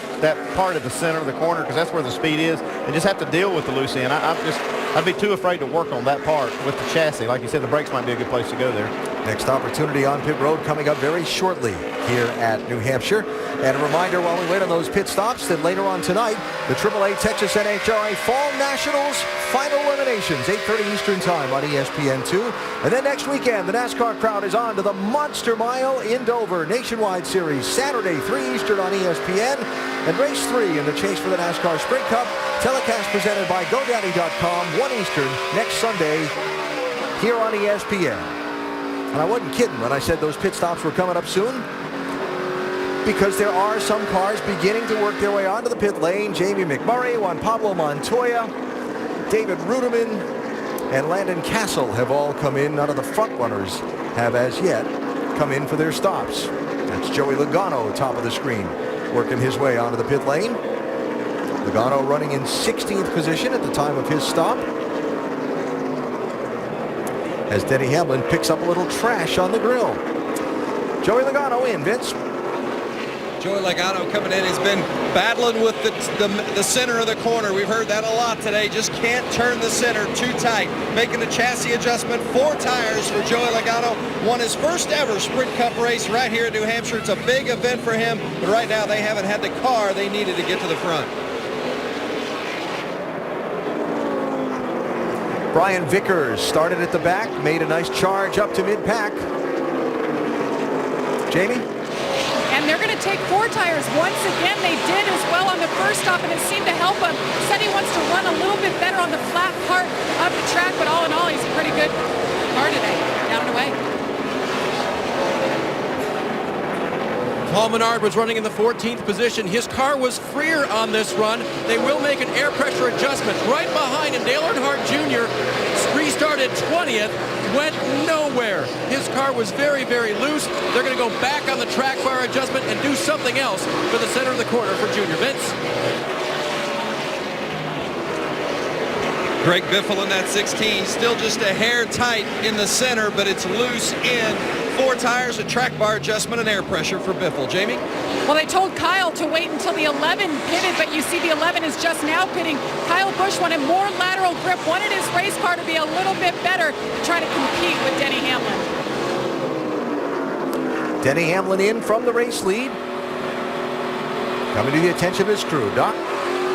part of the center of the corner, because that's where the speed is, and just have to deal with the loose end. I'd be too afraid to work on that part with the chassis. Like you said, the brakes might be a good place to go there. Next opportunity on pit road coming up very shortly here at New Hampshire. And a reminder while we wait on those pit stops that later on tonight, the AAA Texas NHRA Fall Nationals final eliminations, 8:30 Eastern Time on ESPN2. And then next weekend, the NASCAR crowd is on to the Monster Mile in Dover Nationwide Series, Saturday, 3 Eastern on ESPN. And race 3 in the chase for the NASCAR Sprint Cup, telecast presented by GoDaddy.com, 1 Eastern next Sunday here on ESPN. And I wasn't kidding when I said those pit stops were coming up soon, because there are some cars beginning to work their way onto the pit lane. Jamie McMurray, Juan Pablo Montoya, David Ruderman, and Landon Castle have all come in. None of the front runners have as yet come in for their stops. That's Joey Logano, top of the screen, working his way onto the pit lane. Logano running in 16th position at the time of his stop, as Denny Hamlin picks up a little trash on the grill. Joey Logano in, Vince. Joey Logano coming in has been battling with the center of the corner. We've heard that a lot today. Just can't turn the center too tight. Making the chassis adjustment, 4 tires for Joey Logano. Won his first ever Sprint Cup race right here in New Hampshire. It's a big event for him, but right now they haven't had the car they needed to get to the front. Brian Vickers started at the back, made a nice charge up to mid-pack. Jamie? And they're going to take 4 tires. Once again, they did as well on the first stop, and it seemed to help him. Said he wants to run a little bit better on the flat part of the track, but all in all, he's a pretty good car today. Down and away. Paul Menard was running in the 14th position. His car was freer on this run. They will make an air pressure adjustment. Right behind him, Dale Earnhardt Jr. restarted 20th, went nowhere. His car was very, very loose. They're going to go back on the track bar adjustment and do something else for the center of the corner for Junior. Vince? Greg Biffle in that 16, still just a hair tight in the center, but it's loose in 4 tires, a track bar adjustment, and air pressure for Biffle. Jamie? Well, they told Kyle to wait until the 11 pitted, but you see the 11 is just now pitting. Kyle Busch wanted more lateral grip, wanted his race car to be a little bit better to try to compete with Denny Hamlin. Denny Hamlin in from the race lead. Coming to the attention of his crew. Doc?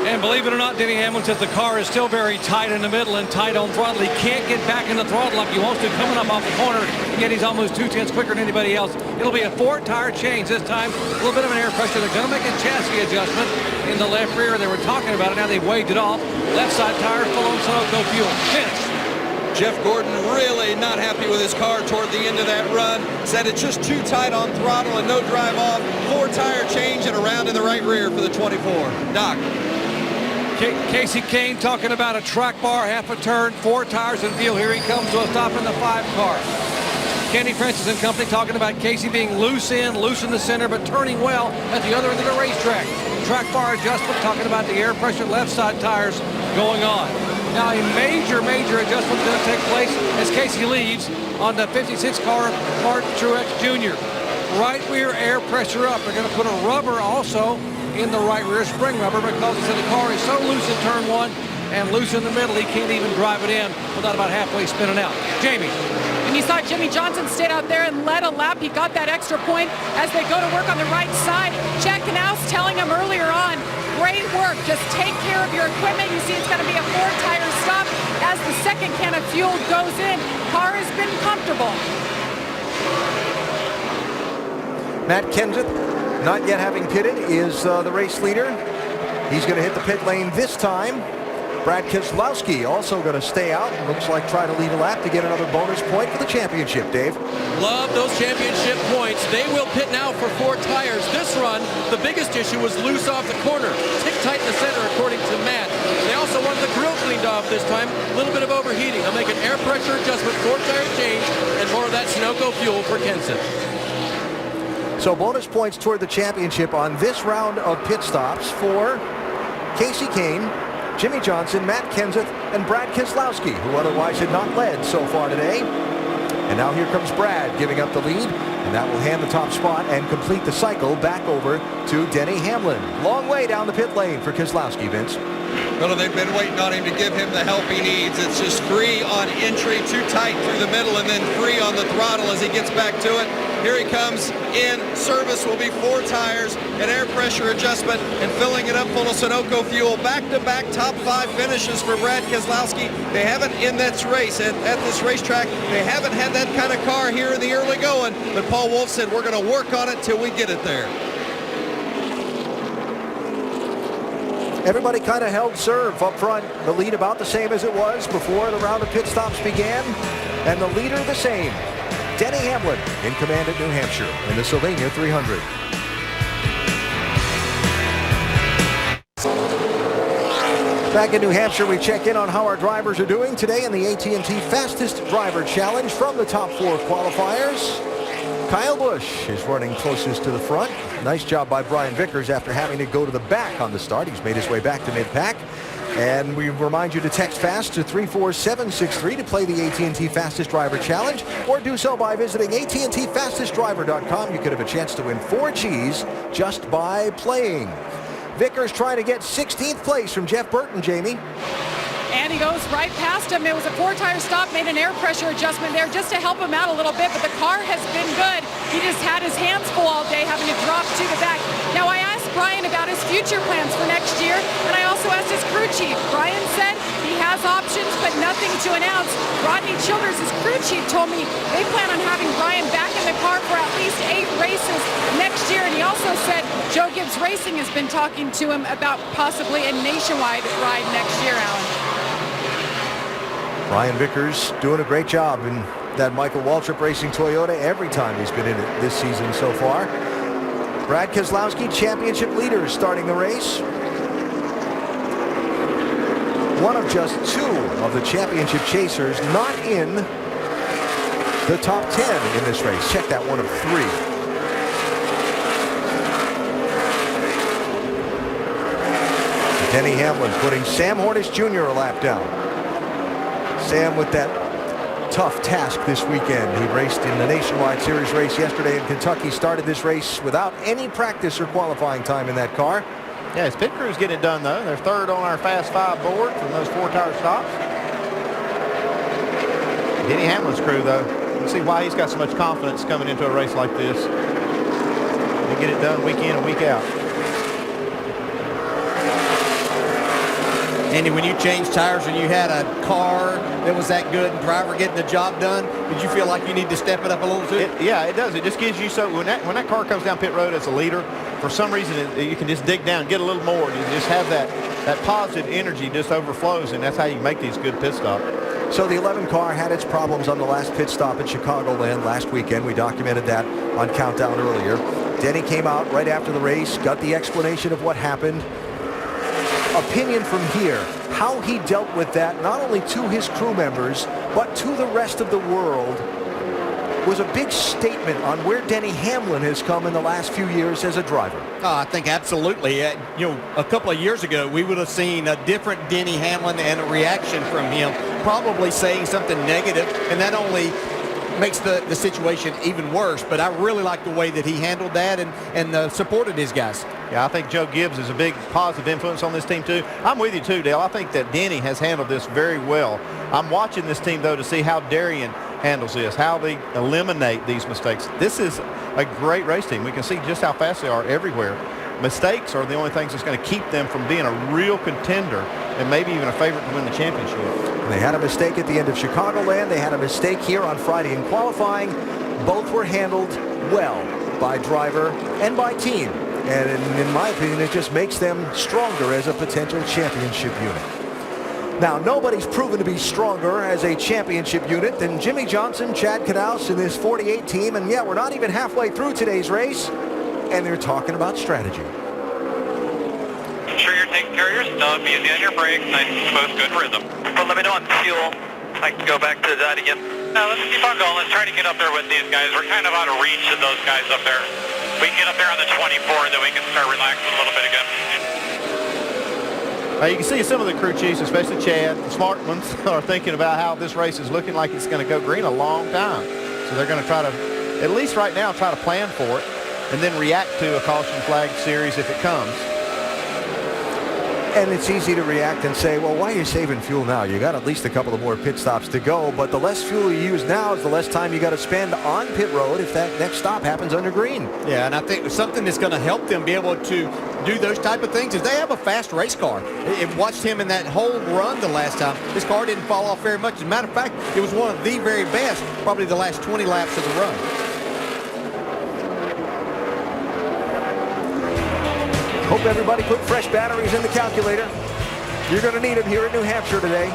And believe it or not, Denny Hamlin says the car is still very tight in the middle and tight on throttle. He can't get back in the throttle like he wants to coming up off the corner, and yet he's almost 2/10 quicker than anybody else. It'll be a 4-tire change this time. A little bit of an air pressure. They're going to make a chassis adjustment in the left rear. They were talking about it. Now they've waved it off. Left side tire full on Sunoco fuel. Vince. Jeff Gordon really not happy with his car toward the end of that run. Said it's just too tight on throttle and no drive off. 4-tire change and a round in the right rear for the 24. Doc. Casey Kane talking about a track bar, half a turn, 4 tires and fuel. Here he comes to a stop in the 5 car. Kenny Francis and company talking about Casey being loose in the center, but turning well at the other end of the racetrack. Track bar adjustment, talking about the air pressure left side tires going on. Now a major adjustment is going to take place as Casey leaves on the 56 car, Martin Truex Jr. Right rear air pressure up. They're going to put a rubber also in the right rear, spring rubber, because he said the car is so loose in turn 1 and loose in the middle, he can't even drive it in without about halfway spinning out. Jamie. And you saw Jimmy Johnson stayed out there and led a lap. He got that extra point as they go to work on the right side. Jack Knaus telling him earlier on, great work, just take care of your equipment. You see it's going to be a 4-tire stop as the second can of fuel goes in. Car has been comfortable. Matt Kenseth, not yet having pitted, is the race leader. He's going to hit the pit lane this time. Brad Keselowski also going to stay out. Looks like try to lead a lap to get another bonus point for the championship, Dave. Love those championship points. They will pit now for 4 tires. This run, the biggest issue was loose off the corner. Tick tight in the center, according to Matt. They also wanted the grill cleaned off this time. A little bit of overheating. They'll make an air pressure adjustment, 4-tire change, and more of that Sunoco fuel for Kenseth. So bonus points toward the championship on this round of pit stops for Casey Kane, Jimmy Johnson, Matt Kenseth, and Brad Keselowski, who otherwise had not led so far today. And now here comes Brad giving up the lead, and that will hand the top spot and complete the cycle back over to Denny Hamlin. Long way down the pit lane for Keselowski, Vince. Well, they've been waiting on him to give him the help he needs. It's just free on entry, too tight through the middle, and then free on the throttle as he gets back to it. Here he comes in. Service will be 4 tires, an air pressure adjustment, and filling it up full of Sunoco fuel. Back-to-back top 5 finishes for Brad Keselowski. They haven't in this race, at this racetrack, they haven't had that kind of car here in the early going, but Paul Wolfe said we're going to work on it till we get it there. Everybody kind of held serve up front. The lead about the same as it was before the round of pit stops began. And the leader the same. Denny Hamlin in command at New Hampshire in the Sylvania 300. Back in New Hampshire, we check in on how our drivers are doing today in the AT&T Fastest Driver Challenge from the top 4 qualifiers. Kyle Busch is running closest to the front. Nice job by Brian Vickers after having to go to the back on the start. He's made his way back to mid-pack. And we remind you to text FAST to 34763 to play the AT&T Fastest Driver Challenge, or do so by visiting AT&TFastestDriver.com. You could have a chance to win 4 Gs just by playing. Vickers trying to get 16th place from Jeff Burton, Jamie. And he goes right past him. It was a 4-tire stop, made an air pressure adjustment there just to help him out a little bit, but the car has been good. He just had his hands full all day, having to drop to the back. Now, I asked Brian about his future plans for next year, and I also asked his crew chief. Brian said he has options, but nothing to announce. Rodney Childers, his crew chief, told me they plan on having Brian back in the car for at least 8 races next year, and he also said Joe Gibbs Racing has been talking to him about possibly a nationwide ride next year, Alan. Brian Vickers doing a great job in that Michael Waltrip Racing Toyota every time he's been in it this season so far. Brad Keselowski, championship leader, starting the race. One of just 2 of the championship chasers not in the top 10 in this race. Check that, one of 3. Denny Hamlin putting Sam Hornish Jr. a lap down. Sam with that tough task this weekend. He raced in the Nationwide Series race yesterday in Kentucky, started this race without any practice or qualifying time in that car. Yeah, his pit crew's getting it done, though. They're third on our Fast 5 board from those 4-tire stops. Denny Hamlin's crew, though, you can see why he's got so much confidence coming into a race like this. They get it done week in and week out. Andy, when you changed tires and you had a car that was that good and driver getting the job done, did you feel like you need to step it up a little too? Yeah, it does. It just gives you when that car comes down pit road as a leader, for some reason you can just dig down, get a little more. You just have that positive energy just overflows, and that's how you make these good pit stops. So the 11 car had its problems on the last pit stop at Chicagoland last weekend. We documented that on Countdown earlier. Denny came out right after the race, got the explanation of what happened. Opinion from here, how he dealt with that, not only to his crew members, but to the rest of the world, was a big statement on where Denny Hamlin has come in the last few years as a driver. I think absolutely. A couple of years ago, we would have seen a different Denny Hamlin and a reaction from him, probably saying something negative, and that only makes the situation even worse. But I really like the way that he handled that and supported his guys. Yeah, I think Joe Gibbs is a big positive influence on this team, too. I'm with you, too, Dale. I think that Denny has handled this very well. I'm watching this team, though, to see how Darian handles this, how they eliminate these mistakes. This is a great race team. We can see just how fast they are everywhere. Mistakes are the only things that's going to keep them from being a real contender and maybe even a favorite to win the championship. They had a mistake at the end of Chicagoland. They had a mistake here on Friday in qualifying. Both were handled well by driver and by team. And in my opinion, it just makes them stronger as a potential championship unit. Now, nobody's proven to be stronger as a championship unit than Jimmy Johnson, Chad Knaus, and this 48 team. And yeah, we're not even halfway through today's race, and they're talking about strategy. Sure you're taking care of your stuff, easy on your brakes, nice and smooth, good rhythm. But let me know on fuel. I can go back to that again. Now let's keep on going. Let's try to get up there with these guys. We're kind of out of reach of those guys up there. We can get up there on the 24, then we can start relaxing a little bit again. You can see some of the crew chiefs, especially Chad, the smart ones, are thinking about how this race is looking like it's going to go green a long time. So they're going to try to, at least right now, try to plan for it and then react to a caution flag series if it comes. And it's easy to react and say, well, why are you saving fuel now? You got at least a couple of more pit stops to go, but the less fuel you use now is the less time you got to spend on pit road if that next stop happens under green. Yeah, and I think something that's going to help them be able to do those type of things is they have a fast race car. It watched him in that whole run the last time. His car didn't fall off very much. As a matter of fact, it was one of the very best, probably the last 20 laps of the run. Hope everybody put fresh batteries in the calculator. You're going to need them here in New Hampshire today.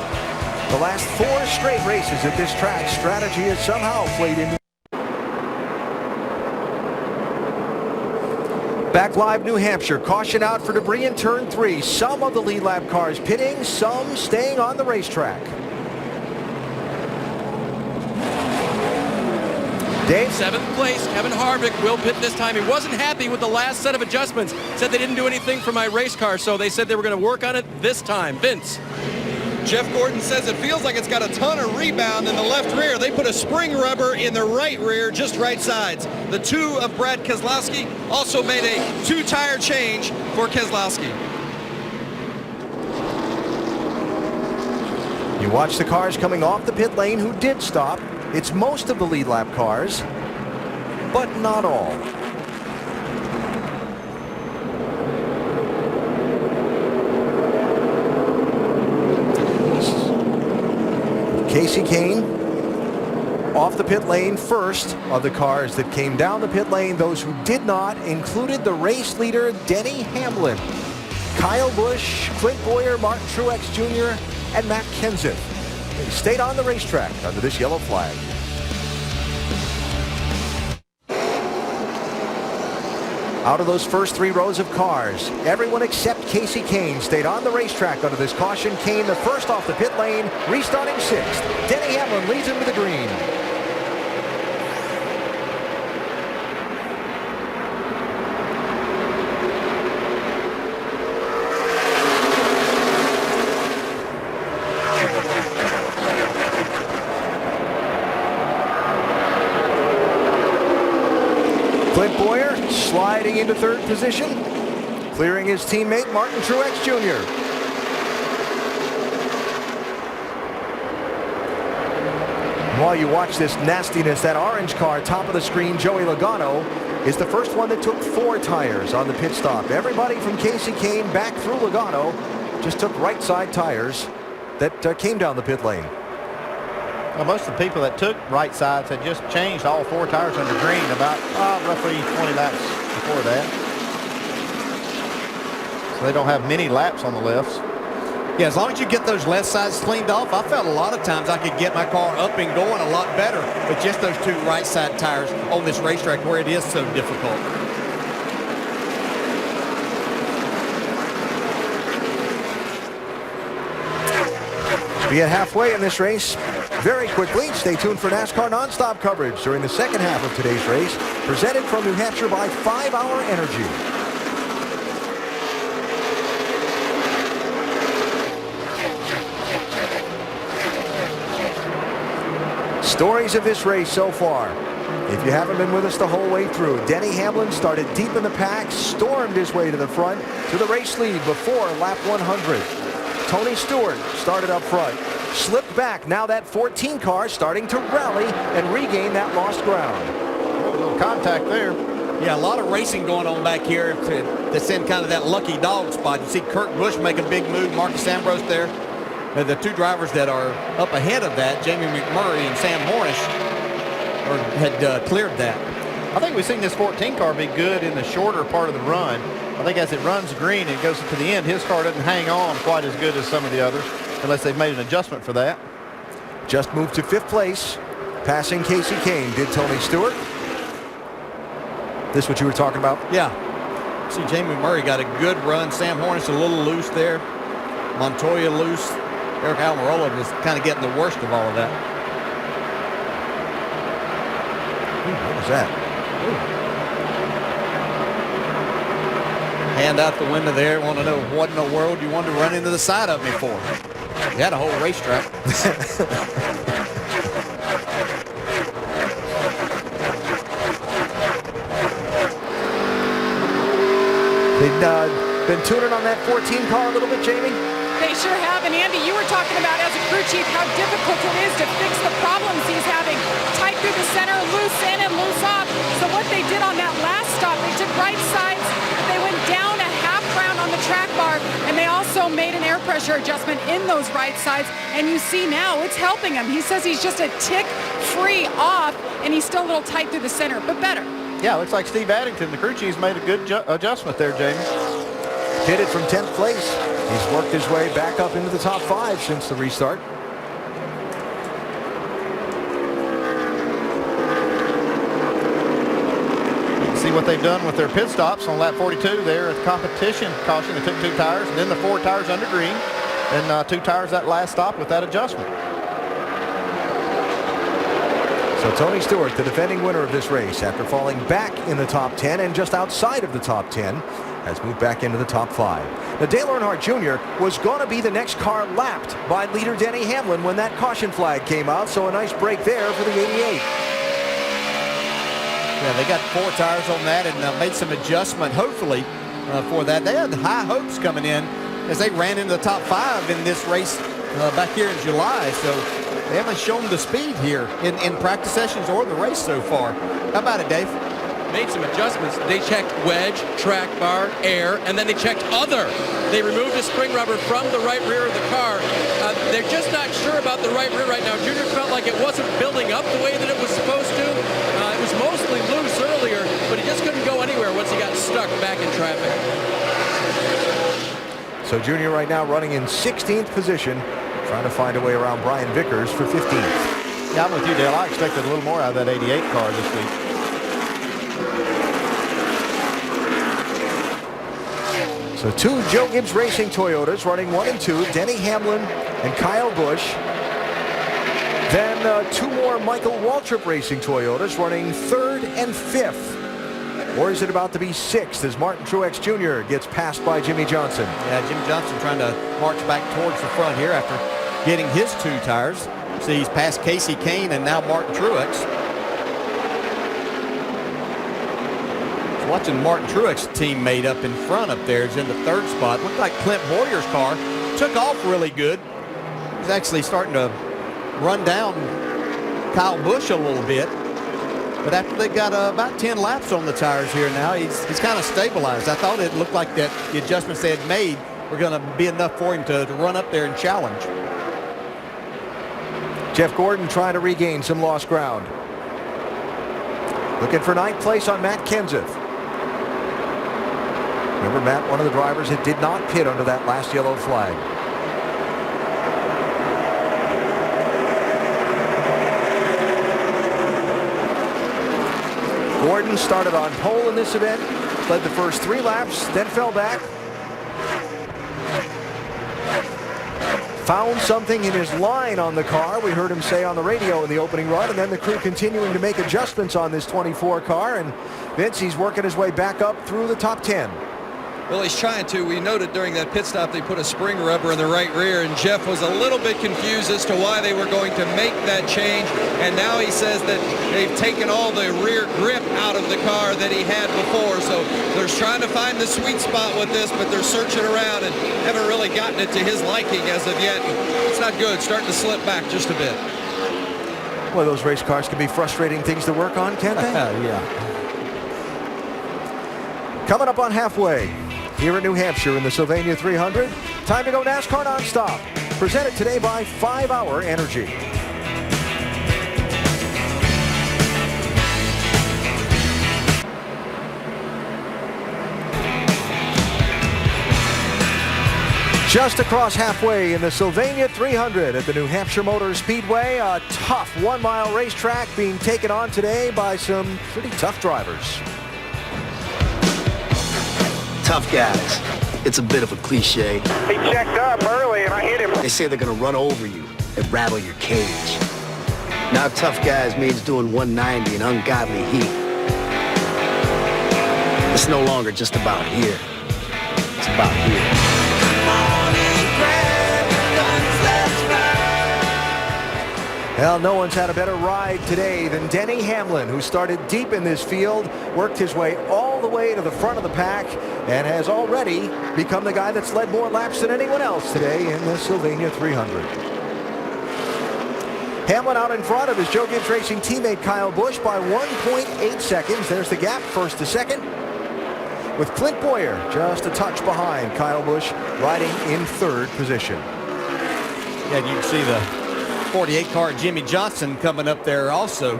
The last 4 straight races at this track, strategy has somehow played into. Back live, New Hampshire. Caution out for debris in turn 3. Some of the lead lap cars pitting, some staying on the racetrack. Dave? 7th place, Kevin Harvick will pit this time. He wasn't happy with the last set of adjustments. Said they didn't do anything for my race car, so they said they were going to work on it this time. Vince? Jeff Gordon says it feels like it's got a ton of rebound in the left rear. They put a spring rubber in the right rear, just right sides. The 2 of Brad Keselowski also made a 2-tire change for Keselowski. You watch the cars coming off the pit lane who did stop. It's most of the lead lap cars, but not all. Casey Kane off the pit lane first of the cars that came down the pit lane. Those who did not included the race leader, Denny Hamlin, Kyle Busch, Clint Bowyer, Martin Truex Jr., and Matt Kenseth. They stayed on the racetrack under this yellow flag. Out of those first 3 rows of cars, everyone except Casey Kane stayed on the racetrack under this caution. Kane the first off the pit lane, restarting 6th. Denny Hamlin leads him to the green. Sliding into third position, clearing his teammate Martin Truex Jr. While you watch this nastiness, that orange car, top of the screen, Joey Logano, is the first one that took 4 tires on the pit stop. Everybody from Casey Kane back through Logano just took right side tires that came down the pit lane. Well, most of the people that took right sides had just changed all 4 tires under green about roughly 20 laps before that. So they don't have many laps on the lefts. Yeah, as long as you get those left sides cleaned off, I felt a lot of times I could get my car up and going a lot better with just those 2 right side tires on this racetrack where it is so difficult. We get halfway in this race very quickly. Stay tuned for NASCAR nonstop coverage during the second half of today's race, presented from New Hampshire by 5 Hour Energy. Stories of this race so far. If you haven't been with us the whole way through, Denny Hamlin started deep in the pack, stormed his way to the front to the race lead before lap 100. Tony Stewart started up front, slipped back. Now that 14 car starting to rally and regain that lost ground. A little contact there. Yeah, a lot of racing going on back here that's in kind of that lucky dog spot. You see Kurt Busch make a big move, Marcus Ambrose there. The 2 drivers that are up ahead of that, Jamie McMurray and Sam Hornish, had cleared that. I think we've seen this 14 car be good in the shorter part of the run. I think as it runs green and goes to the end, his car doesn't hang on quite as good as some of the others, unless they've made an adjustment for that. Just moved to 5th place, passing Casey Kane, did Tony Stewart. This what you were talking about? Yeah. See, Jamie McMurray got a good run. Sam Hornish a little loose there. Montoya loose. Eric Almirola was kind of getting the worst of all of that. What was that? Hand out the window there. Want to know what in the world you wanted to run into the side of me for? You had a whole racetrack. They've been tuning on that 14 car a little bit, Jamie? They sure have. And Andy, you were talking about as a crew chief how difficult it is to fix the problems he's having. Tight through the center, loose in and loose off. So what they did on that last stop, they took right sides, they went down a half round on the track bar, and they also made an air pressure adjustment in those right sides. And you see now it's helping him. He says he's just a tick free off, and he's still a little tight through the center, but better. Yeah, looks like Steve Addington, the crew chief's made a good adjustment there, Jamie. Pitted from 10th place. He's worked his way back up into the top 5 since the restart. See what they've done with their pit stops on lap 42 there at the competition caution. They took 2 tires, and then the 4 tires under green, and 2 tires that last stop with that adjustment. So Tony Stewart, the defending winner of this race, after falling back in the top 10 and just outside of the top 10, has moved back into the top 5. Now, Dale Earnhardt Jr. was going to be the next car lapped by leader Denny Hamlin when that caution flag came out, so a nice break there for the 88. Yeah, they got 4 tires on that and made some adjustment, hopefully, for that. They had high hopes coming in as they ran into the top 5 in this race back here in July, so they haven't shown the speed here in practice sessions or the race so far. How about it, Dave? Made some adjustments. They checked wedge, track bar, air, and then they checked other. They removed the spring rubber from the right rear of the car. They're just not sure about the right rear right now. Junior felt like it wasn't building up the way that it was supposed to. It was mostly loose earlier, but he just couldn't go anywhere once he got stuck back in traffic. So Junior right now running in 16th position, trying to find a way around Brian Vickers for 15th. Yeah, I'm with you, Dale. I expected a little more out of that 88 car this week. So 2 Joe Gibbs Racing Toyotas running 1 and 2, Denny Hamlin and Kyle Busch. Then 2 more Michael Waltrip Racing Toyotas running 3rd and 5th. Or is it about to be 6th as Martin Truex Jr. gets passed by Jimmy Johnson? Yeah, Jimmy Johnson trying to march back towards the front here after getting his 2 tires. See, he's past Casey Kane and now Martin Truex. Watching Martin Truex's teammate up in front up there is in the third spot. Looked like Clint Boyer's car took off really good. He's actually starting to run down Kyle Busch a little bit. But after they got about 10 laps on the tires here now, he's kind of stabilized. I thought it looked like that the adjustments they had made were going to be enough for him to run up there and challenge. Jeff Gordon trying to regain some lost ground. Looking for ninth place on Matt Kenseth. Remember, Matt, one of the drivers that did not pit under that last yellow flag. Gordon started on pole in this event, led the first 3 laps, then fell back. Found something in his line on the car, we heard him say on the radio in the opening run, and then the crew continuing to make adjustments on this 24 car, and Vince, he's working his way back up through the top 10. Well, he's trying to. We noted during that pit stop they put a spring rubber in the right rear, and Jeff was a little bit confused as to why they were going to make that change. And now he says that they've taken all the rear grip out of the car that he had before. So they're trying to find the sweet spot with this, but they're searching around and haven't really gotten it to his liking as of yet. It's not good. Starting to slip back just a bit. Well, those race cars can be frustrating things to work on, can't they? Yeah. Coming up on halfway here in New Hampshire in the Sylvania 300. Time to go NASCAR nonstop. Presented today by 5 Hour Energy. Just across halfway in the Sylvania 300 at the New Hampshire Motor Speedway, a tough 1-mile racetrack being taken on today by some pretty tough drivers. Tough guys. It's a bit of a cliche. He checked up early and I hit him. They say they're going to run over you and rattle your cage. Now tough guys means doing 190 in ungodly heat. It's no longer just about here. It's about here. Well, no one's had a better ride today than Denny Hamlin, who started deep in this field, worked his way all the way to the front of the pack, and has already become the guy that's led more laps than anyone else today in the Sylvania 300. Hamlin out in front of his Joe Gibbs Racing teammate Kyle Busch by 1.8 seconds. There's the gap, first to second, with Clint Boyer just a touch behind Kyle Busch, riding in third position. Yeah, you can see the 48 car Jimmy Johnson coming up there also.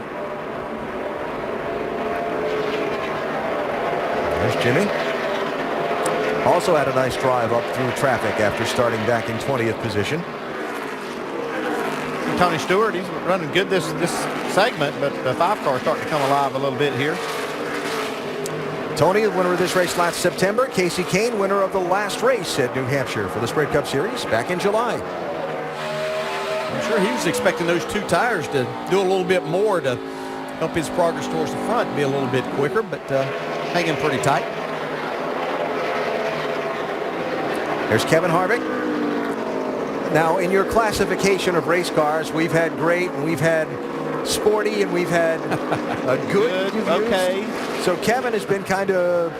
There's Jimmy. Also had a nice drive up through traffic after starting back in 20th position. Tony Stewart, he's running good this segment, but the 5 car is starting to come alive a little bit here. Tony, the winner of this race last September. Casey Kane, winner of the last race at New Hampshire for the Sprint Cup Series back in July. I'm sure he was expecting those 2 tires to do a little bit more to help his progress towards the front be a little bit quicker, but hanging pretty tight. There's Kevin Harvick. Now, in your classification of race cars, we've had great, and we've had sporty, and we've had a good. Okay. So Kevin has been kind of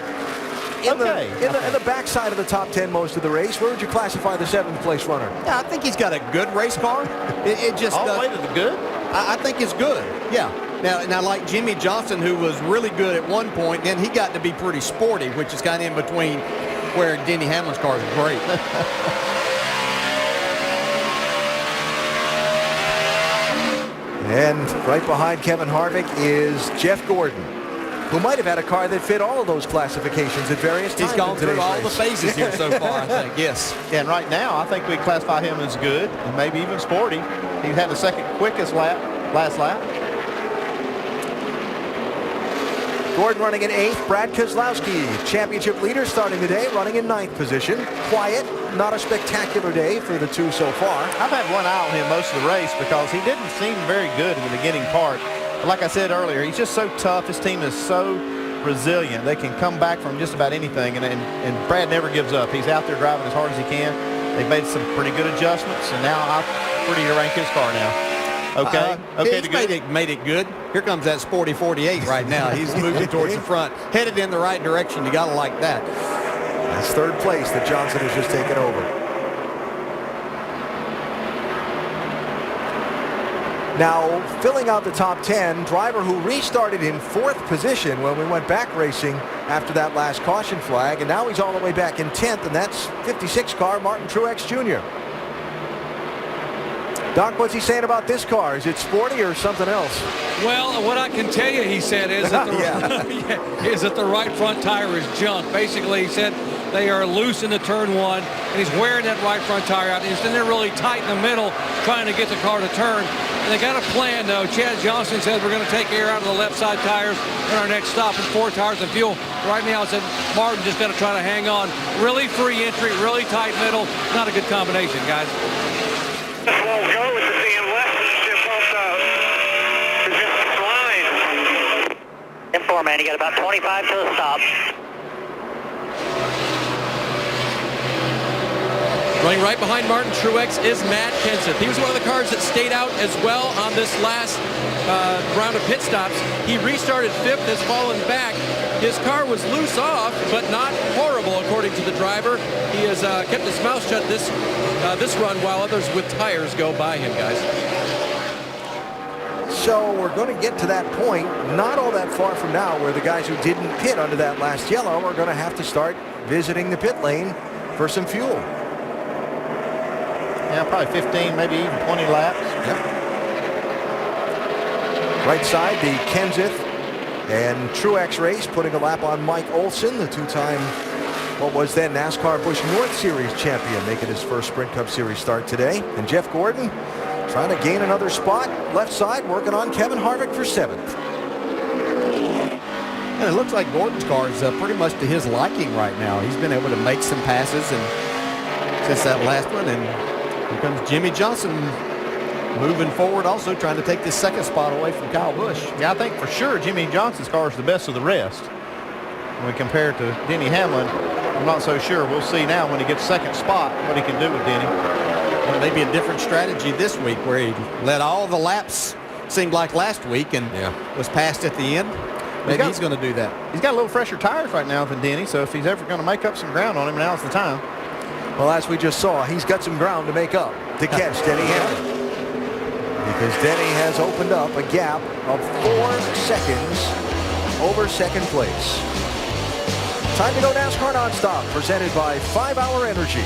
in the backside of the top 10 most of the race. Where would you classify the 7th place runner? Yeah, I think he's got a good race car. It just all the way to the good. I think it's good. Yeah. Now, like Jimmy Johnson, who was really good at one point, then he got to be pretty sporty, which is kind of in between where Denny Hamlin's car is great. And right behind Kevin Harvick is Jeff Gordon, who might have had a car that fit all of those classifications at various times. He's gone through all the phases here so far, I think. Yes. Yeah, and right now, I think we classify him as good and maybe even sporty. He had the second quickest lap, last lap. Gordon running in 8th. Brad Keselowski, championship leader, starting the day, running in 9th position. Quiet, not a spectacular day for the 2 so far. I've had one eye on him most of the race because he didn't seem very good in the beginning part. But like I said earlier, he's just so tough. His team is so resilient. They can come back from just about anything, and Brad never gives up. He's out there driving as hard as he can. They've made some pretty good adjustments, and now I'm ready to rank his car now. Okay. He's made it good. Here comes that sporty 48 right now. He's moving towards the front, headed in the right direction. You got to like that. That's third place that Johnson has just taken over. Now, filling out the top 10, driver who restarted in 4th position when we went back racing after that last caution flag, and now he's all the way back in 10th, and that's 56 car Martin Truex Jr. Doc, what's he saying about this car? Is it sporty or something else? Well, what I can tell you, he said, is that is that the right front tire is junk. Basically, he said they are loose in the turn 1, and he's wearing that right front tire out. He's in there really tight in the middle, trying to get the car to turn. And they got a plan, though. Chad Johnson said we're going to take air out of the left side tires in our next stop with 4 tires of fuel. Right now, it said Martin just got to try to hang on. Really free entry, really tight middle. Not a good combination, guys. This won't go with the being left and ship off the resistance line. M4, man, you got about 25 to the stop. Running right behind Martin Truex is Matt Kenseth. He was one of the cars that stayed out as well on this last round of pit stops. He restarted 5th, has fallen back. His car was loose off, but not horrible, according to the driver. He has kept his mouth shut this run while others with tires go by him, guys. So we're going to get to that point, not all that far from now, where the guys who didn't pit under that last yellow are going to have to start visiting the pit lane for some fuel. Yeah, probably 15, maybe even 20 laps. Yep. Right side, the Kenseth and Truex race, putting a lap on Mike Olson, the 2-time, what was then NASCAR Busch North Series champion, making his first Sprint Cup Series start today. And Jeff Gordon trying to gain another spot, left side, working on Kevin Harvick for 7th. And it looks like Gordon's car is pretty much to his liking right now. He's been able to make some passes and since that last one, and here comes Jimmy Johnson moving forward, also trying to take this 2nd spot away from Kyle Busch. Yeah, I think for sure Jimmy Johnson's car is the best of the rest. When we compare it to Denny Hamlin, I'm not so sure. We'll see now when he gets 2nd spot what he can do with Denny. Well, maybe a different strategy this week where he let all the laps, seemed like last week, and was passed at the end. Maybe he's going to do that. He's got a little fresher tires right now than Denny, so if he's ever going to make up some ground on him, now's the time. Well, as we just saw, he's got some ground to make up to catch Denny Hamlin. Because Denny has opened up a gap of 4 seconds over 2nd place. Time to go NASCAR Nonstop, presented by 5 Hour Energy.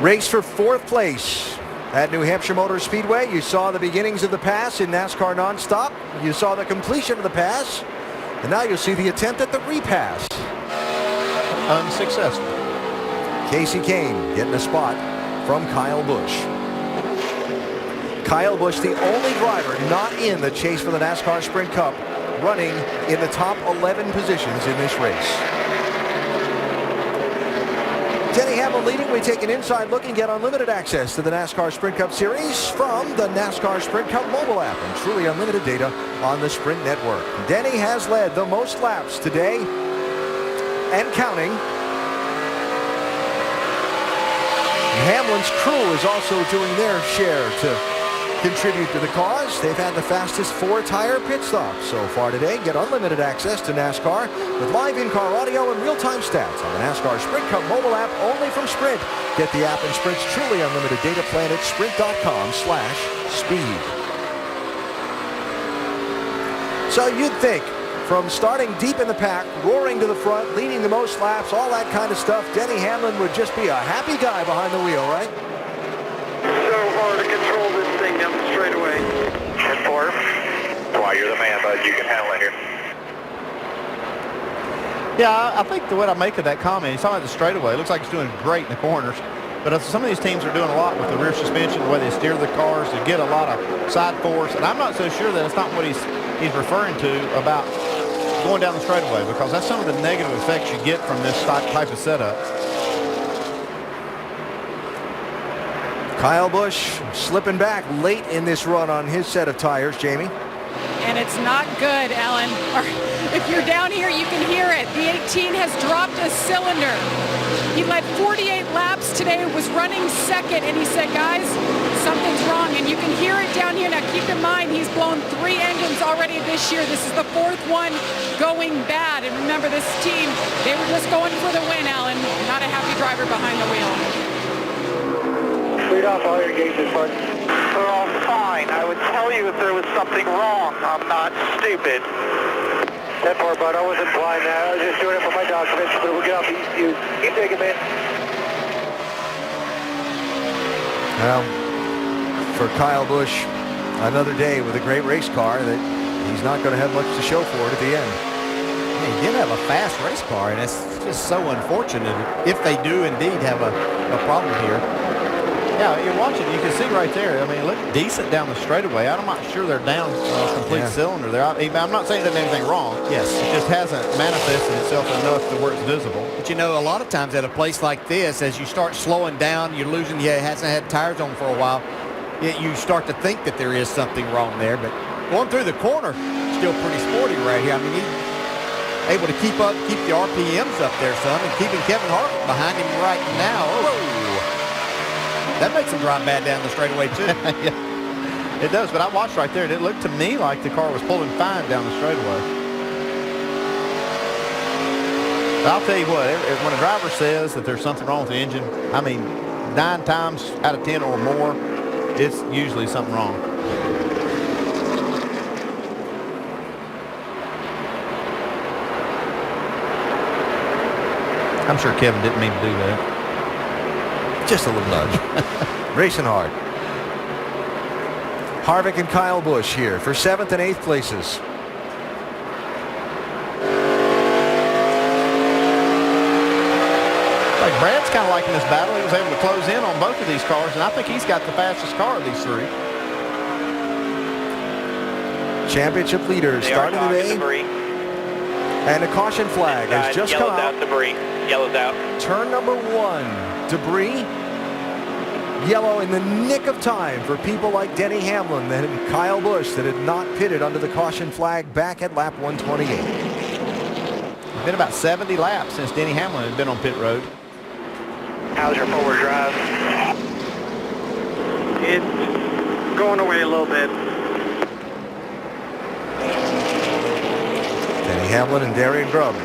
Race for 4th place at New Hampshire Motor Speedway. You saw the beginnings of the pass in NASCAR Nonstop. You saw the completion of the pass. And now you'll see the attempt at the repass. Unsuccessful. Casey Kane getting a spot from Kyle Busch. Kyle Busch, the only driver not in the chase for the NASCAR Sprint Cup, running in the top 11 positions in this race. Denny Hamlin leading. We take an inside look and get unlimited access to the NASCAR Sprint Cup Series from the NASCAR Sprint Cup mobile app and truly unlimited data on the Sprint Network. Denny has led the most laps today and counting. Hamlin's crew is also doing their share to contribute to the cause. They've had the fastest 4-tire pit stop so far today. Get unlimited access to NASCAR with live in-car audio and real-time stats on the NASCAR Sprint Cup mobile app only from Sprint. Get the app and Sprint's truly unlimited data plan at sprint.com/speed. So you'd think from starting deep in the pack, roaring to the front, leading the most laps, all that kind of stuff, Denny Hamlin would just be a happy guy behind the wheel, right? So hard to control this thing down the straightaway. 10-4. Why, you're the man, bud. You can handle it here. Yeah, I think the way I make of that comment, he's talking about the straightaway. It looks like he's doing great in the corners. But some of these teams are doing a lot with the rear suspension, the way they steer the cars to get a lot of side force. And I'm not so sure that it's not what he's referring to about going down the straightaway, because that's some of the negative effects you get from this type of setup. Kyle Busch slipping back late in this run on his set of tires, Jamie. And it's not good, Alan. If you're down here, you can hear it. The 18 has dropped a cylinder. He led 48 laps today, was running second, and he said, guys, something's wrong. And you can hear it down here. Now, keep in mind, he's blown 3 engines already this year. This is the 4th one going bad. And remember, this team, they were just going for the win, Alan. Not a happy driver behind the wheel. Lead off all your gauges, bud. They're all fine. I would tell you if there was something wrong. I'm not stupid. That far, bud. I wasn't blind now. I was just doing it for my documentation, but we'll get off these views. Keep digging, man. Well, for Kyle Busch, another day with a great race car that he's not going to have much to show for it at the end. Yeah, he did have a fast race car, and it's just so unfortunate if they do indeed have a problem here. Yeah, you're watching, you can see right there. I mean, it looked decent down the straightaway. I'm not sure they're down a complete cylinder there. I'm not saying there's anything wrong. Yes. It just hasn't manifested itself enough to where it's visible. But you know, a lot of times at a place like this, as you start slowing down, you're losing, hasn't had tires on for a while, you start to think that there is something wrong there. But going through the corner, still pretty sporty right here. I mean, he's able to keep the RPMs up there some, and keeping Kevin Harvick behind him right now. Whoa. That makes him drive bad down the straightaway, too. Yeah, it does, but I watched right there, and it looked to me like the car was pulling fine down the straightaway. But I'll tell you what, when a driver says that there's something wrong with the engine, I mean, 9 times out of 10 or more, it's usually something wrong. I'm sure Kevin didn't mean to do that. Just a little nudge. Racing hard. Harvick and Kyle Busch here for 7th and 8th places. Like Brad's kind of liking this battle. He was able to close in on both of these cars, and I think he's got the fastest car of these 3. Championship leaders starting today. And a caution flag has just come out. Debris. Yellow's out. Turn number 1. Debris. Yellow in the nick of time for people like Denny Hamlin and Kyle Busch that had not pitted under the caution flag back at lap 128. It's been about 70 laps since Denny Hamlin has been on pit road. How's your forward drive? It's going away a little bit. Denny Hamlin and Darian Grubb.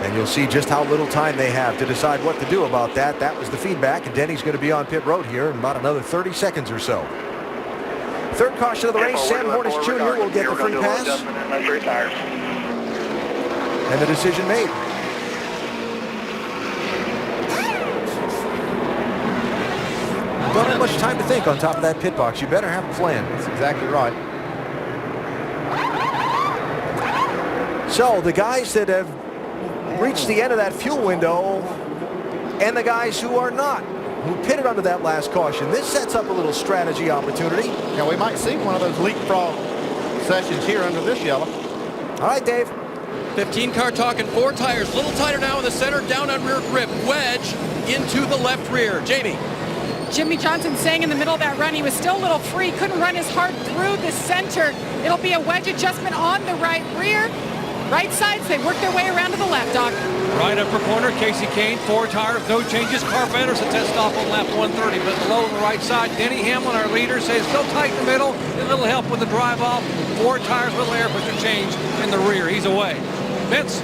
And you'll see just how little time they have to decide what to do about that. That was the feedback, and Denny's going to be on pit road here in about another 30 seconds or so. 3rd caution of the race, Sam Hornish Jr. will get the free pass. And the decision made. have much time to think on top of that pit box. You better have a plan. That's exactly right. So the guys that have reached the end of that fuel window and the guys who are not, who pitted under that last caution. This sets up a little strategy opportunity. Now we might see one of those leapfrog sessions here under this yellow. All right, Dave. 15 car talking 4 tires. A little tighter now in the center, down on rear grip. Wedge into the left rear. Jamie. Jimmie Johnson saying in the middle of that run he was still a little free, couldn't run as hard through the center. It'll be a wedge adjustment on the right rear. Right sides, they work their way around to the left, Doc. Right upper corner, Casey Kane, 4 tires, no changes. Carpenter's a test stop on lap 130, but below on the right side, Denny Hamlin, our leader, says still tight in the middle. A little help with the drive off. 4 tires, little air pressure change in the rear. He's away. Vince.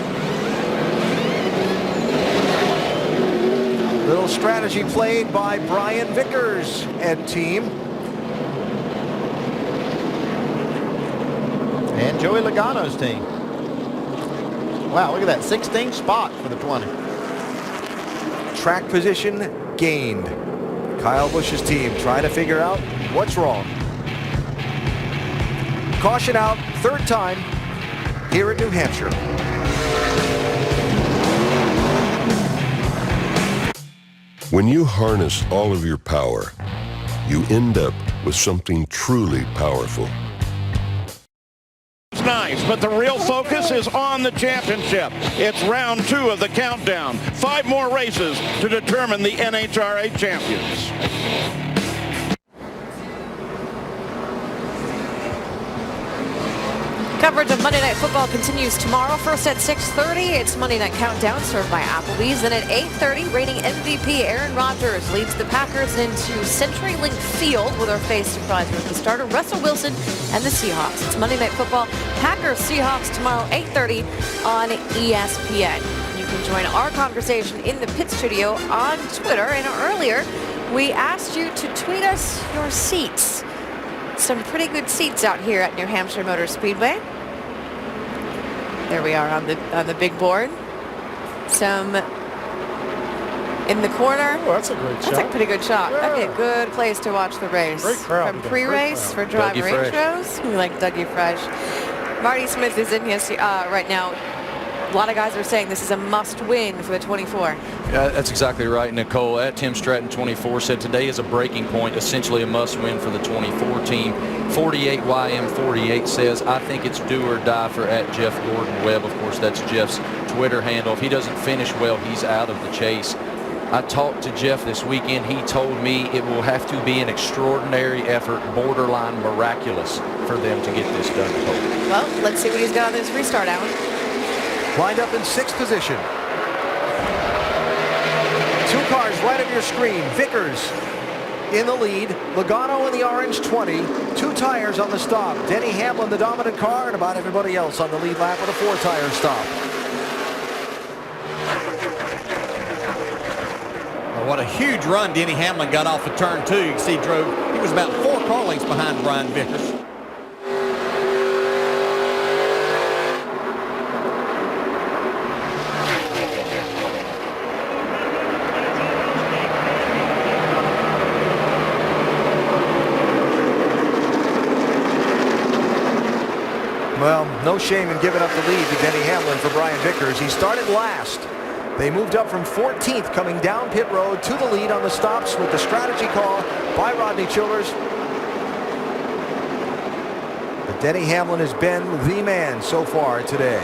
Little strategy played by Brian Vickers and team. And Joey Logano's team. Wow, look at that, 16th spot for the 20. Track position gained. Kyle Busch's team trying to figure out what's wrong. Caution out, 3rd time here at New Hampshire. When you harness all of your power, you end up with something truly powerful. It's nice, but the real focus is on the championship. It's round 2 of the countdown. 5 more races to determine the NHRA champions. Coverage of Monday Night Football continues tomorrow. First at 6:30, it's Monday Night Countdown served by Applebee's. Then at 8:30, reigning MVP Aaron Rodgers leads the Packers into CenturyLink Field with our face surprise rookie starter Russell Wilson and the Seahawks. It's Monday Night Football, Packers-Seahawks tomorrow, 8:30 on ESPN. You can join our conversation in the pit studio on Twitter. And earlier, we asked you to tweet us your seats. Some pretty good seats out here at New Hampshire Motor Speedway. There we are on the big board. Some in the corner. Oh, that's a great shot. That's a pretty good shot. Yeah. That'd be a good place to watch the race. Great crowd. From pre-race for driver intros. We like Dougie Fresh. Marty Smith is in his right now. A lot of guys are saying this is a must-win for the 24. Yeah, that's exactly right, Nicole. At Tim Stratton 24 said today is a breaking point, essentially a must-win for the 24 team. 48YM48 says, I think it's do or die for at Jeff Gordon Webb. Of course, that's Jeff's Twitter handle. If he doesn't finish well, he's out of the chase. I talked to Jeff this weekend. He told me it will have to be an extraordinary effort, borderline miraculous, for them to get this done, Nicole. Well, let's see what he's got on his restart, Alan. Lined up in 6th position. 2 cars right of your screen. Vickers in the lead. Logano in the orange 20. 2 tires on the stop. Denny Hamlin, the dominant car, and about everybody else on the lead lap with a 4-tire stop. Well, what a huge run Denny Hamlin got off of turn 2. You can see he was about 4 car lengths behind Brian Vickers. Well, no shame in giving up the lead to Denny Hamlin for Brian Vickers. He started last. They moved up from 14th coming down pit road to the lead on the stops with the strategy call by Rodney Childers. But Denny Hamlin has been the man so far today.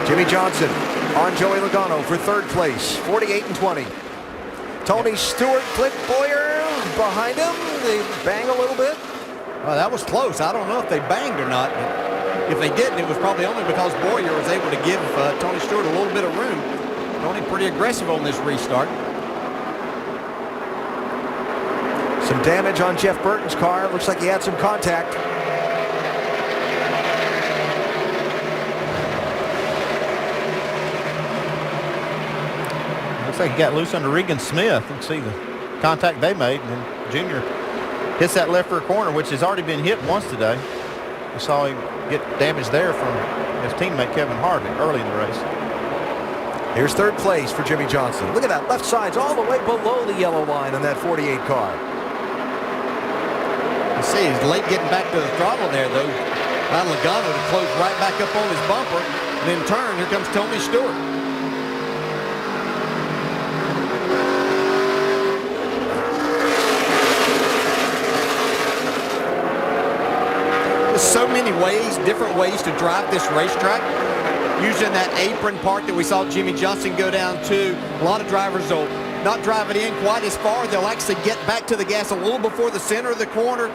Jimmie Johnson on Joey Logano for 3rd place, 48 and 20. Tony Stewart, Clint Boyer behind him. They bang a little bit. Well, that was close. I don't know if they banged or not. But if they didn't, it was probably only because Boyer was able to give Tony Stewart a little bit of room. Tony pretty aggressive on this restart. Some damage on Jeff Burton's car. Looks like he had some contact. Looks like he got loose under Regan Smith. You can see the contact they made, and then Junior hits that left rear corner, which has already been hit once today. We saw him get damage there from his teammate Kevin Harvick early in the race. Here's third place for Jimmy Johnson. Look at that. Left side's all the way below the yellow line in that 48 car. You see, he's late getting back to the throttle there, though. Logano to close right back up on his bumper. And in turn, here comes Tony Stewart. There's so many ways, different ways to drive this racetrack. Using that apron part that we saw Jimmy Johnson go down to. A lot of drivers will not drive it in quite as far. They'll actually get back to the gas a little before the center of the corner,